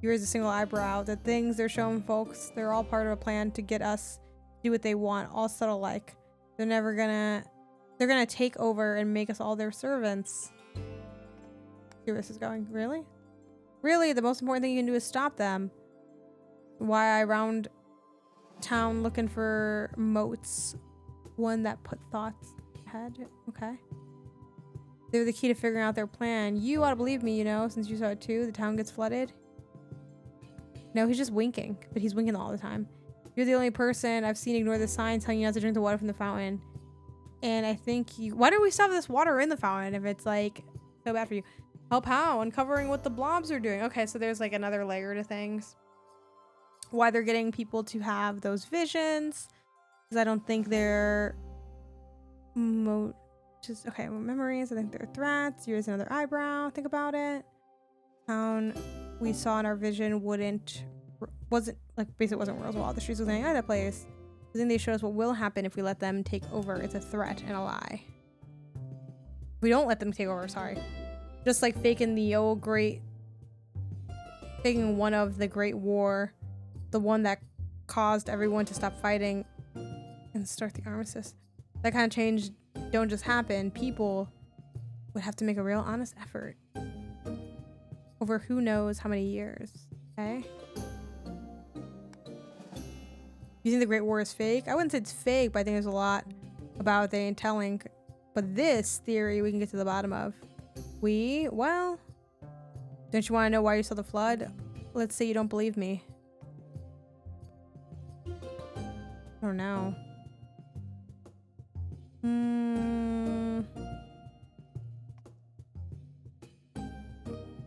A: You raise a single eyebrow. The things they're showing folks, they're all part of a plan to get us to do what they want, all subtle like. They're gonna take over and make us all their servants. See where this is going. Really? Really, the most important thing you can do is stop them. Why I round town looking for moats. One that put thoughts ahead. Okay. They're the key to figuring out their plan. You ought to believe me, you know, since you saw it too. The town gets flooded. No, he's just winking, but he's winking all the time. You're the only person I've seen ignore the sign telling you not to drink the water from the fountain. And I think you... Why do we stop this water in the fountain if it's, like, so bad for you? Help how? Uncovering what the blobs are doing. Okay, so there's, like, another layer to things. Why they're getting people to have those visions. Because I don't think they're... Okay, well, memories. I think they're threats. Here's another eyebrow. Think about it. Town we saw in our vision wasn't Rosewall. The streets was any other place. I think they showed us what will happen if we let them take over. It's a threat and a lie. We don't let them take over, sorry. Just like faking one of the Great War, the one that caused everyone to stop fighting and start the armistice. That kind of change don't just happen. People would have to make a real honest effort over who knows how many years. Okay? You think the Great War is fake? I wouldn't say it's fake, but I think there's a lot about they ain't telling. But this theory we can get to the bottom of. Well, don't you want to know why you saw the flood? Let's say you don't believe me. I don't know.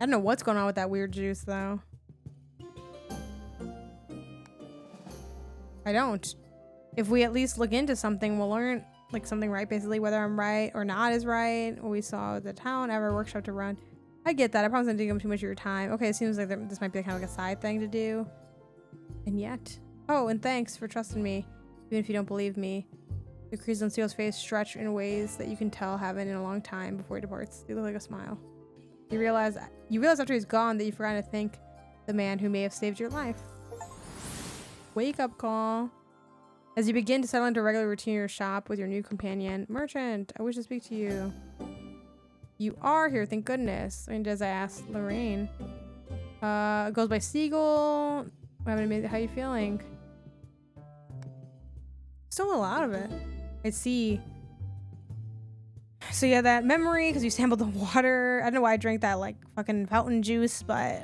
A: I don't know what's going on with that weird juice, though. I don't. If we at least look into something, we'll learn, like, something right, basically. Whether I'm right or not is right. What we saw the town ever workshop to run. I get that. I probably didn't take up too much of your time. Okay, it seems like this might be kind of like a side thing to do. And yet. Oh, and thanks for trusting me. Even if you don't believe me. The crease on Seal's face stretch in ways that you can tell haven't in a long time before he departs. They look like a smile. You realize after he's gone that you forgot to thank the man who may have saved your life. Wake up call. As you begin to settle into a regular routine in your shop with your new companion, merchant, I wish to speak to you. You are here, thank goodness. I mean, does I ask Lorraine? Goes by Seagull. How are you feeling? Still a little out of it. I see. So yeah, that memory, because you sampled the water. I don't know why I drank that like fucking fountain juice, but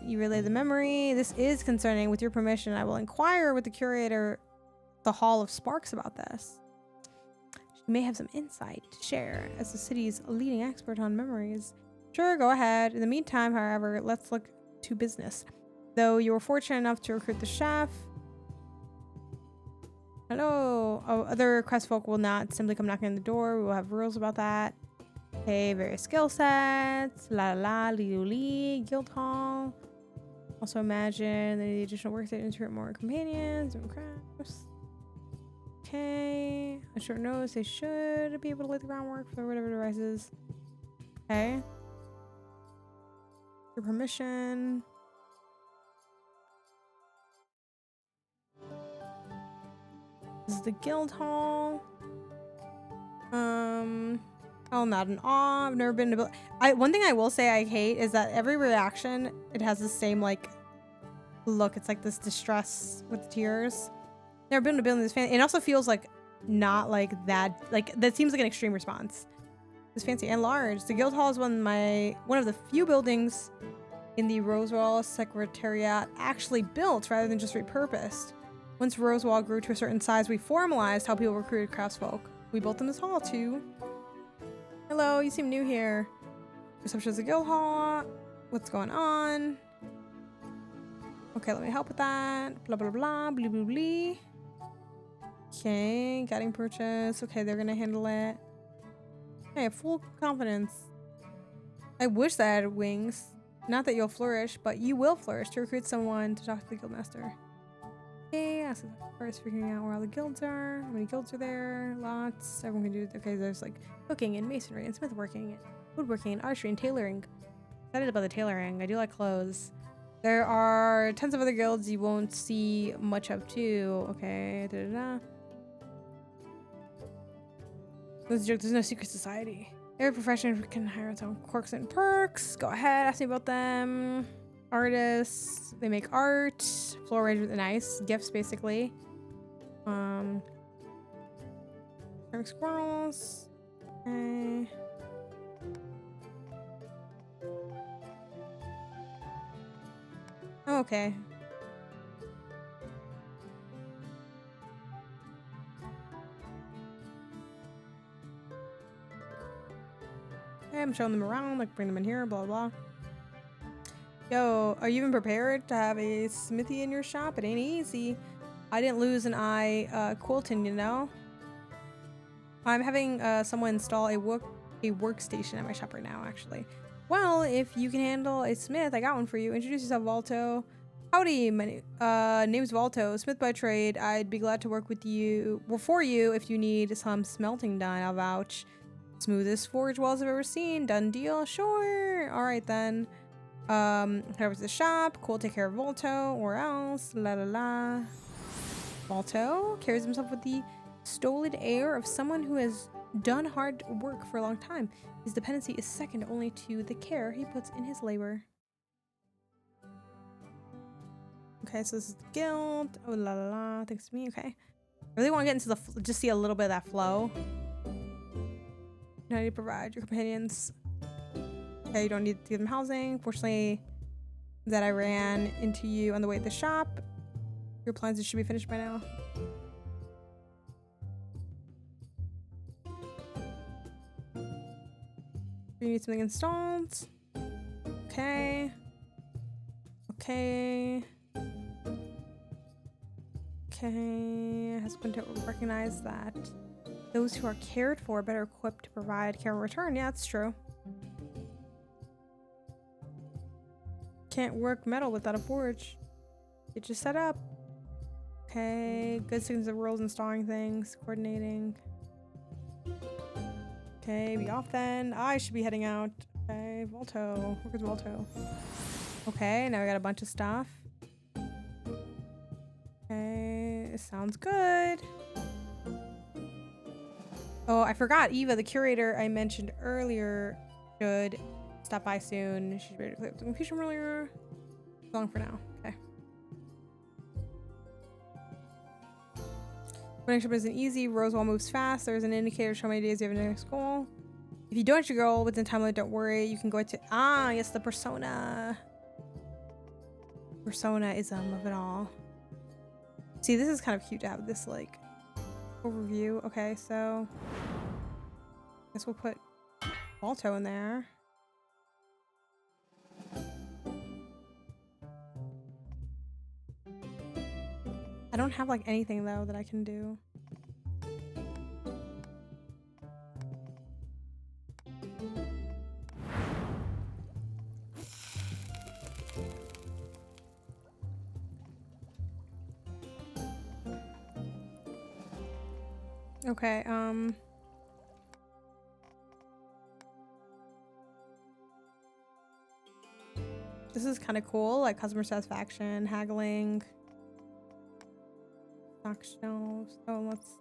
A: you relay the memory. This is concerning. With your permission, I will inquire with the curator, the Hall of Sparks, about this. She may have some insight to share as the city's leading expert on memories. Sure, go ahead. In the meantime, however, let's look to business. Though you were fortunate enough to recruit the chef. Hello. Oh, other quest folk will not simply come knocking on the door. We will have rules about that. Okay, various skill sets. La la la, li, guild hall. Also imagine the additional work that insert more companions and crafts. Okay. On short notice, they should be able to lay the groundwork for whatever devices. Okay. Your permission. This is the guild hall. Oh, not an awe. I've never been to. One thing I will say I hate is that every reaction it has the same like look. It's like this distress with tears. Never been to a building this fancy. It also feels like not like that. Like that seems like an extreme response. It's fancy and large. The guild hall is one of the few buildings in the Rosewall Secretariat actually built rather than just repurposed. Once Rosewall grew to a certain size, we formalized how people recruited craftsfolk. We built in this hall too. Hello, you seem new here. Reception is the guild hall. What's going on? Okay, let me help with that. Blah, blah, blah, blah, blah, blah. Okay, getting purchase. Okay, they're gonna handle it. Okay, full confidence. I wish that I had wings. Not that you'll flourish, but you will flourish to recruit someone to talk to the guildmaster. Okay, ask first figuring out where all the guilds are. How many guilds are there? Lots. Everyone can do it. Okay, there's like cooking and masonry and smithworking and woodworking and archery and tailoring. Excited about the tailoring. I do like clothes. There are tons of other guilds you won't see much of too. Okay, da-da-da. There's no secret society. Every profession can hire its own quirks and perks. Go ahead, ask me about them. Artists, they make art. Floral arrangement, nice gifts basically. Squirrels. Okay. Oh, okay. Okay, I'm showing them around, like bring them in here, blah blah. Yo, are you even prepared to have a smithy in your shop? It ain't easy. I didn't lose an eye quilting, you know? I'm having someone install a workstation at my shop right now, actually. Well, if you can handle a smith, I got one for you. Introduce yourself, Valto. Howdy, my name's Valto, smith by trade. I'd be glad to work with you, or for you, if you need some smelting done. I'll vouch. Smoothest forge walls I've ever seen. Done deal? Sure. All right then. Head over to the shop. Cool, take care of Volto, or else. La la la. Volto carries himself with the stolid air of someone who has done hard work for a long time. His dependency is second only to the care he puts in his labor. Okay, so this is the guild. Oh la la la, thanks to me. Okay. I really want to get into the just see a little bit of that flow. Now you provide your companions. Okay, you don't need to give them housing. Fortunately, that I ran into you on the way to the shop. Your plans should be finished by now. You need something installed. Okay. Okay. Okay. Husband to recognize that those who are cared for are better equipped to provide care in return. Yeah, that's true. Can't work metal without a forge. Get you set up. Okay. Good signals of rules, installing things, coordinating. Okay, be off then. I should be heading out. Okay, Volto. Where's Volto? Okay, now we got a bunch of stuff. Okay, sounds good. Oh, I forgot. Eva, the curator I mentioned earlier, should stop by soon. She's ready to clear up the confusion earlier. Long for now. Okay. Running ship isn't easy. Rosewall moves fast. There's an indicator showing how many days you have in the next goal. If you don't hit your goal within time limit, don't worry. You can go to yes, the personaism of it all. See, this is kind of cute to have this like overview. Okay, so I guess we'll put Balto in there. I don't have like anything though that I can do. Okay, this is kind of cool, like customer satisfaction, haggling, stock shelves. Oh, let's.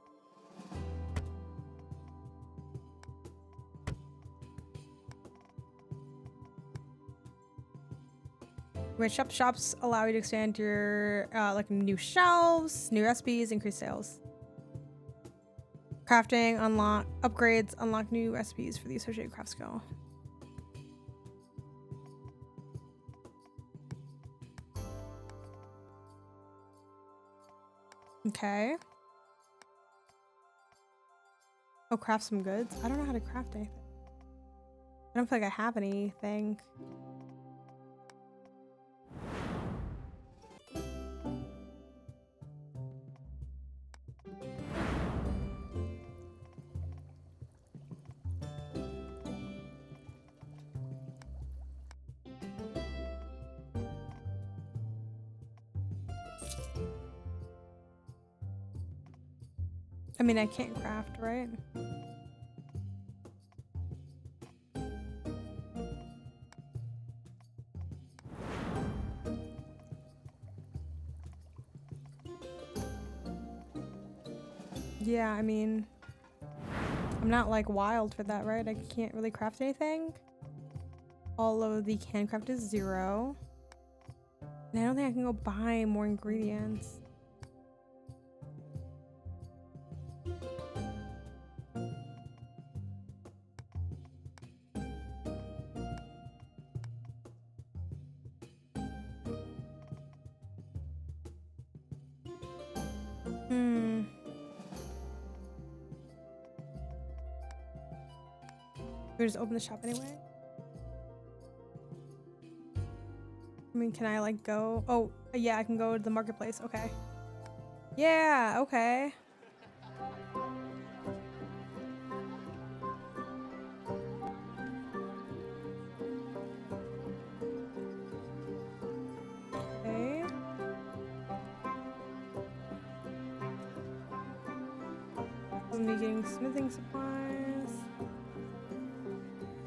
A: When shops allow you to expand your like new shelves, new recipes, increase sales. Crafting, unlock upgrades, unlock new recipes for the associated craft skill. Okay. Oh, craft some goods. I don't know how to craft anything. I don't feel like I have anything. I mean, I can't craft, right? Yeah, I mean, I'm not like wild for that, right? I can't really craft anything. All of the can craft is 0. And I don't think I can go buy more ingredients. We just open the shop anyway. I mean, can I like go? Oh, yeah, I can go to the marketplace. Okay. Yeah, okay. Okay. I'm be getting smithing supplies.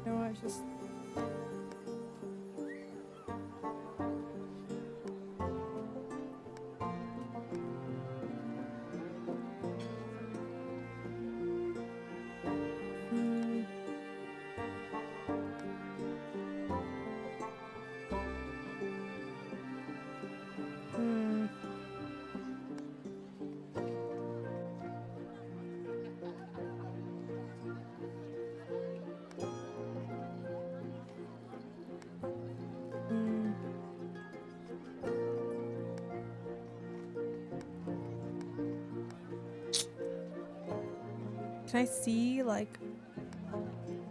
A: You know what? Just. Can I see, like,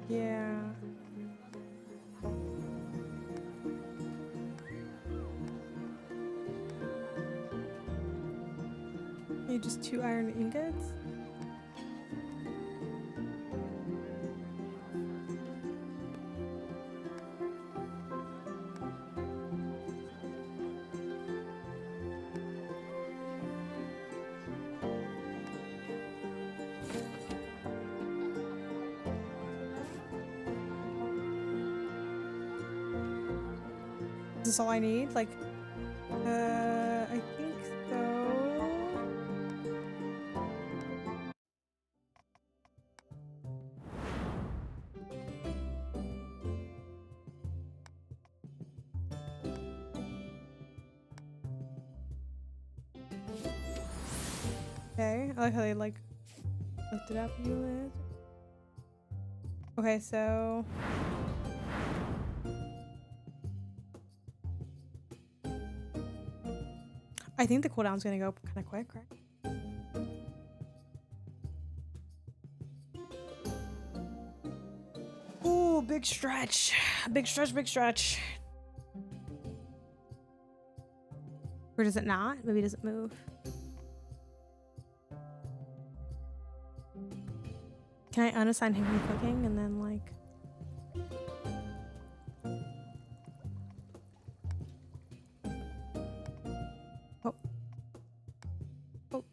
A: yeah. Maybe just 2 iron ingots? this all I need? Like, I think so. Okay, I like how they like looked it up. Okay, so I think the cooldown's gonna go kind of quick, right? Ooh, big stretch. Big stretch, big stretch. Or does it not? Maybe it doesn't move. Can I unassign him from cooking and then like... Oh. Oh.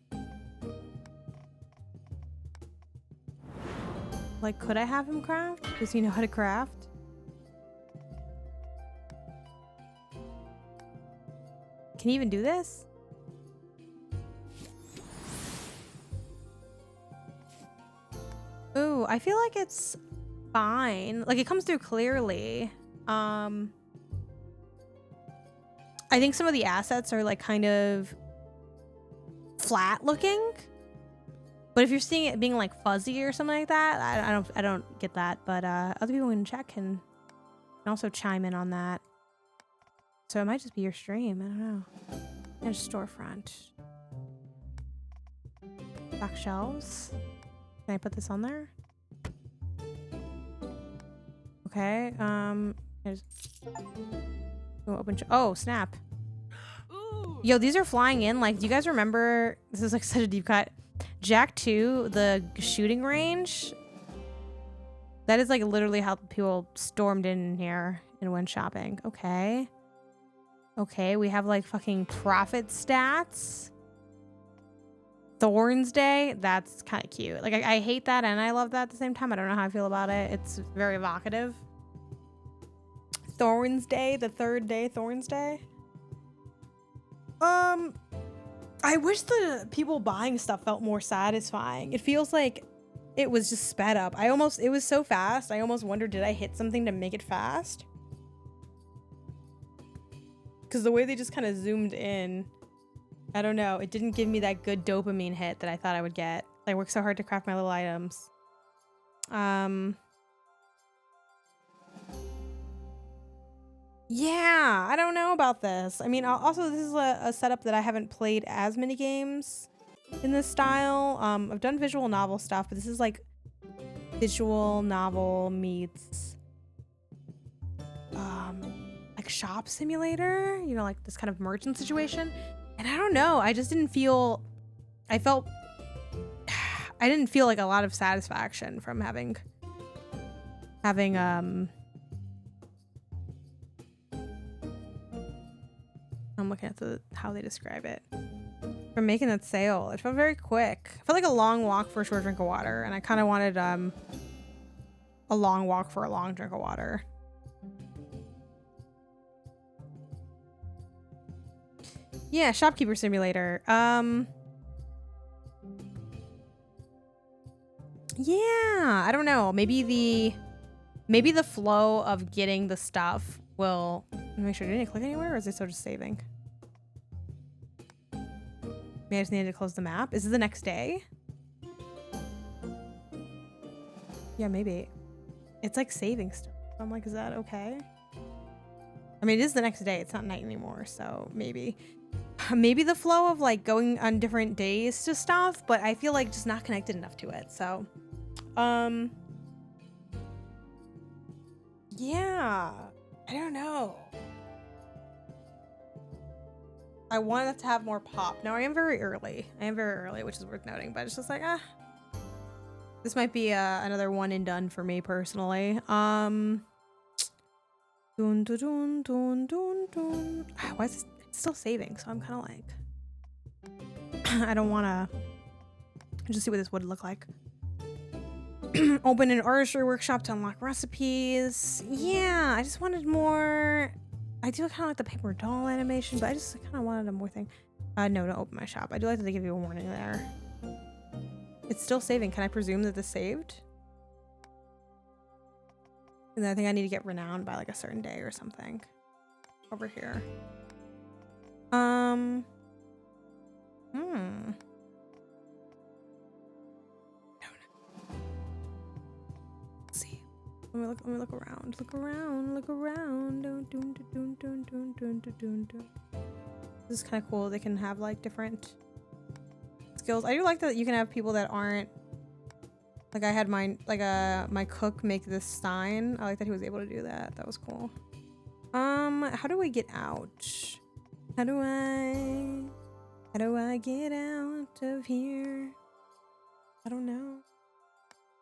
A: Like, could I have him craft? Does he know how to craft? Can he even do this? Ooh, I feel like it's fine. Like, it comes through clearly. I think some of the assets are like kind of flat looking. But if you're seeing it being like fuzzy or something like that, I don't get that. But other people in chat can also chime in on that. So it might just be your stream. I don't know. And storefront. Back shelves. Can I put this on there? Okay. Oh, snap. Ooh. Yo, these are flying in. Like, do you guys remember? This is like such a deep cut. Jack 2, the shooting range. That is like literally how people stormed in here and went shopping. Okay. Okay, we have like fucking profit stats. Thorns Day, that's kind of cute. Like, I hate that and I love that at the same time. I don't know how I feel about it. It's very evocative. Thorns Day, the third day, Thorns Day. I wish the people buying stuff felt more satisfying. It feels like it was just sped up. It was so fast. I almost wondered, did I hit something to make it fast? Because the way they just kind of zoomed in, I don't know. It didn't give me that good dopamine hit that I thought I would get. I worked so hard to craft my little items. Yeah, I don't know about this. I mean, also this is a setup that I haven't played as many games in this style. I've done visual novel stuff, but this is like visual novel meets like shop simulator, you know, like this kind of merchant situation. And I don't know, I just didn't feel, I didn't feel like a lot of satisfaction from having I'm looking at how they describe it. From making that sale, it felt very quick. It felt like a long walk for a short drink of water, and I kind of wanted a long walk for a long drink of water. Yeah, Shopkeeper Simulator. Yeah, I don't know. Maybe the flow of getting the stuff will. Let me make sure. Did I click anywhere, or is it still just saving? Maybe I just needed to close the map. Is it the next day? Yeah, maybe. It's like saving stuff. I'm like, is that okay? I mean, it is the next day. It's not night anymore, so maybe. Maybe the flow of like going on different days to stuff, but I feel like just not connected enough to it. So, yeah, I don't know. I wanted to have more pop. Now I am very early. Which is worth noting, but it's just like, this might be another one and done for me personally. Dun, dun, dun, dun, dun, dun. Why is this? It's still saving, so I'm kind of like, I don't want to just see what this would look like. Open an artistry workshop to unlock recipes. Yeah, I just wanted more I do kind of like the paper doll animation, but I just kind of wanted a more thing. No, don't open my shop. I do like that they give you a warning there. It's still saving. Can I presume that this saved? And then I think I need to get renowned by like a certain day or something. Over here. Let's see. Let me look around. Look around. Look around. This is kind of cool. They can have like different skills. I do like that you can have people that aren't like I had mine like my cook make this sign. I like that he was able to do that. That was cool. How do we get out? How do I get out of here? I don't know.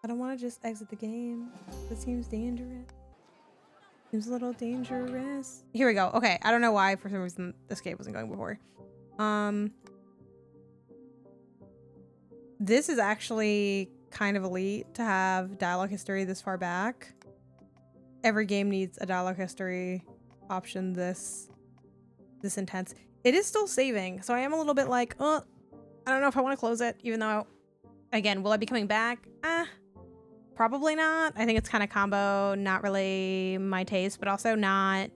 A: I don't want to just exit the game. That seems dangerous. Seems a little dangerous. Here we go. Okay, I don't know why for some reason escape wasn't going before. This is actually kind of elite to have dialogue history this far back. Every game needs a dialogue history option this intense. It is still saving, so I am a little bit like, I don't know if I want to close it, even though, again, will I be coming back? Probably not. I think it's kind of combo, not really my taste, but also not.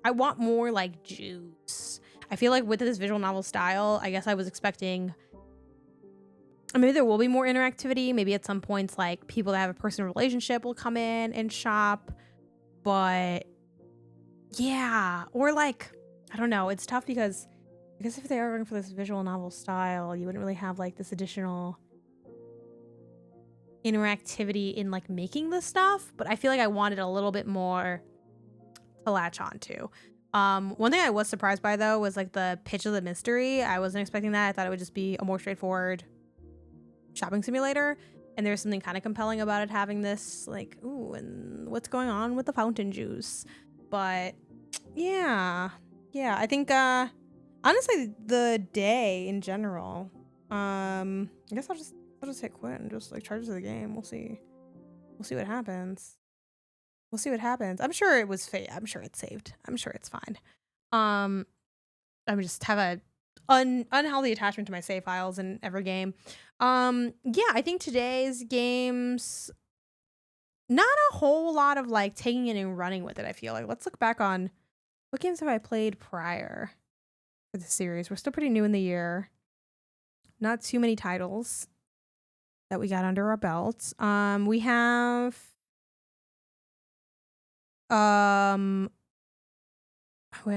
A: I want more like juice. I feel like with this visual novel style, I guess I was expecting maybe there will be more interactivity. Maybe at some points, like people that have a personal relationship will come in and shop. But yeah, or like, I don't know. It's tough because I guess if they are going for this visual novel style, you wouldn't really have like this additional interactivity in like making the stuff. But I feel like I wanted a little bit more to latch onto. One thing I was surprised by though was like the pitch of the mystery. I wasn't expecting that. I thought it would just be a more straightforward shopping simulator, and there's something kind of compelling about it having this like, ooh, and what's going on with the fountain juice. But yeah, I think honestly the day in general, I guess I'll just hit quit and just like charge to the game. We'll see what happens. I'm sure it was I'm sure it's saved. I'm sure it's fine. I just have a unhealthy attachment to my save files in every game. Yeah, I think today's games, not a whole lot of like taking it and running with it. I feel like let's look back on what games have I played prior for the series. We're still pretty new in the year. Not too many titles that we got under our belts. We have wait,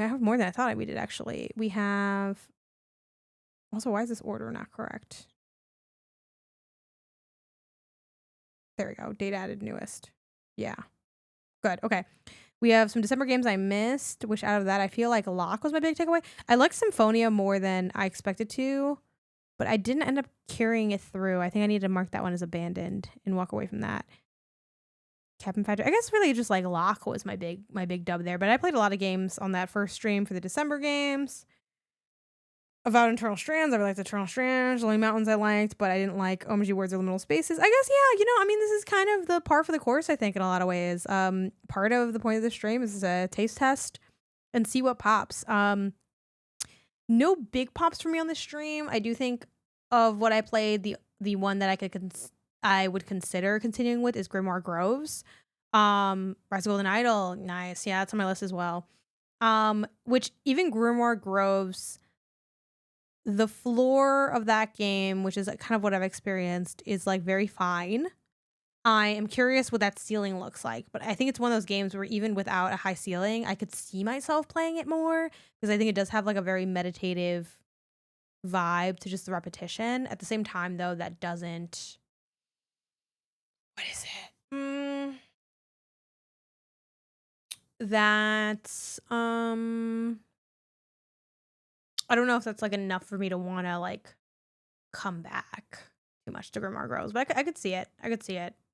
A: I have more than I thought we did actually. We have also, why is this order not correct? There we go. Date added newest. Yeah. Good. Okay. We have some December games I missed, which out of that, I feel like Locke was my big takeaway. I liked Symphonia more than I expected to, but I didn't end up carrying it through. I think I need to mark that one as abandoned and walk away from that. Cabin Factory. I guess really just like Locke was my big dub there, but I played a lot of games on that first stream for the December games. About Eternal Strands, I really liked Eternal Strands. Lonely Mountains I liked, but I didn't like OMG Words or Liminal Spaces. I guess, yeah, I mean, this is kind of the par for the course, I think, in a lot of ways. Part of the point of the stream is a taste test and see what pops. No big pops for me on the stream. I do think of what I played, the one that I would consider continuing with is Grimoire Groves. Rise of Golden Idol, nice. Yeah, that's on my list as well. Which even Grimoire Groves, the floor of that game, which is kind of what I've experienced, is like very fine. I am curious what that ceiling looks like, but I think it's one of those games where even without a high ceiling, I could see myself playing it more because I think it does have like a very meditative vibe to just the repetition. At the same time, though, that doesn't. What is it? That's I don't know if that's like enough for me to want to like come back too much to Grimoire Groves, but I could see it.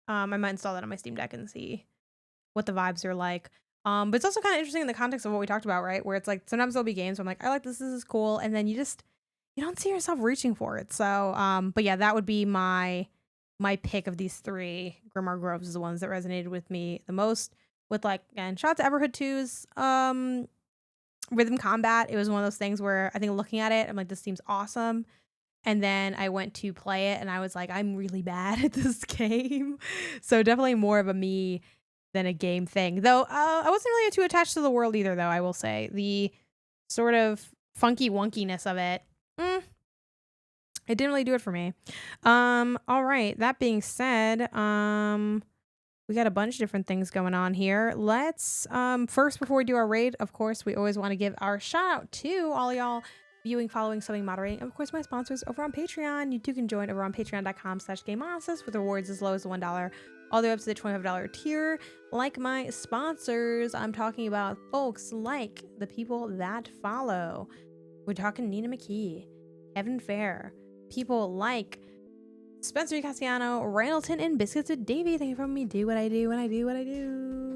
A: I might install that on my Steam Deck and see what the vibes are like. But it's also kind of interesting in the context of what we talked about, right? Where it's like sometimes there'll be games where I'm like, I like this is cool, and then you don't see yourself reaching for it. So, but yeah, that would be my pick of these three. Grimoire Groves is the ones that resonated with me the most. with like, again, shout out to Everhood 2's rhythm combat. It was one of those things where I think looking at it, I'm like, this seems awesome. And then I went to play it and I was like, I'm really bad at this game. So definitely more of a me than a game thing. Though I wasn't really too attached to the world either, though, I will say. The sort of funky wonkiness of it, it didn't really do it for me. All right. That being said, we got a bunch of different things going on here. Let's first, before we do our raid, of course, we always want to give our shout out to all y'all viewing, following, subbing, moderating, and of course my sponsors over on Patreon. You too can join over on patreon.com/GameOnSys with rewards as low as $1 all the way up to the $25 tier. Like my sponsors, I'm talking about folks like the people that follow. We're talking Nina McKee, Kevin Fair, people like Spencer Icasiano, Randleton, and BiscuitsWithDavey. Thank you for me do what I do when I do what I do.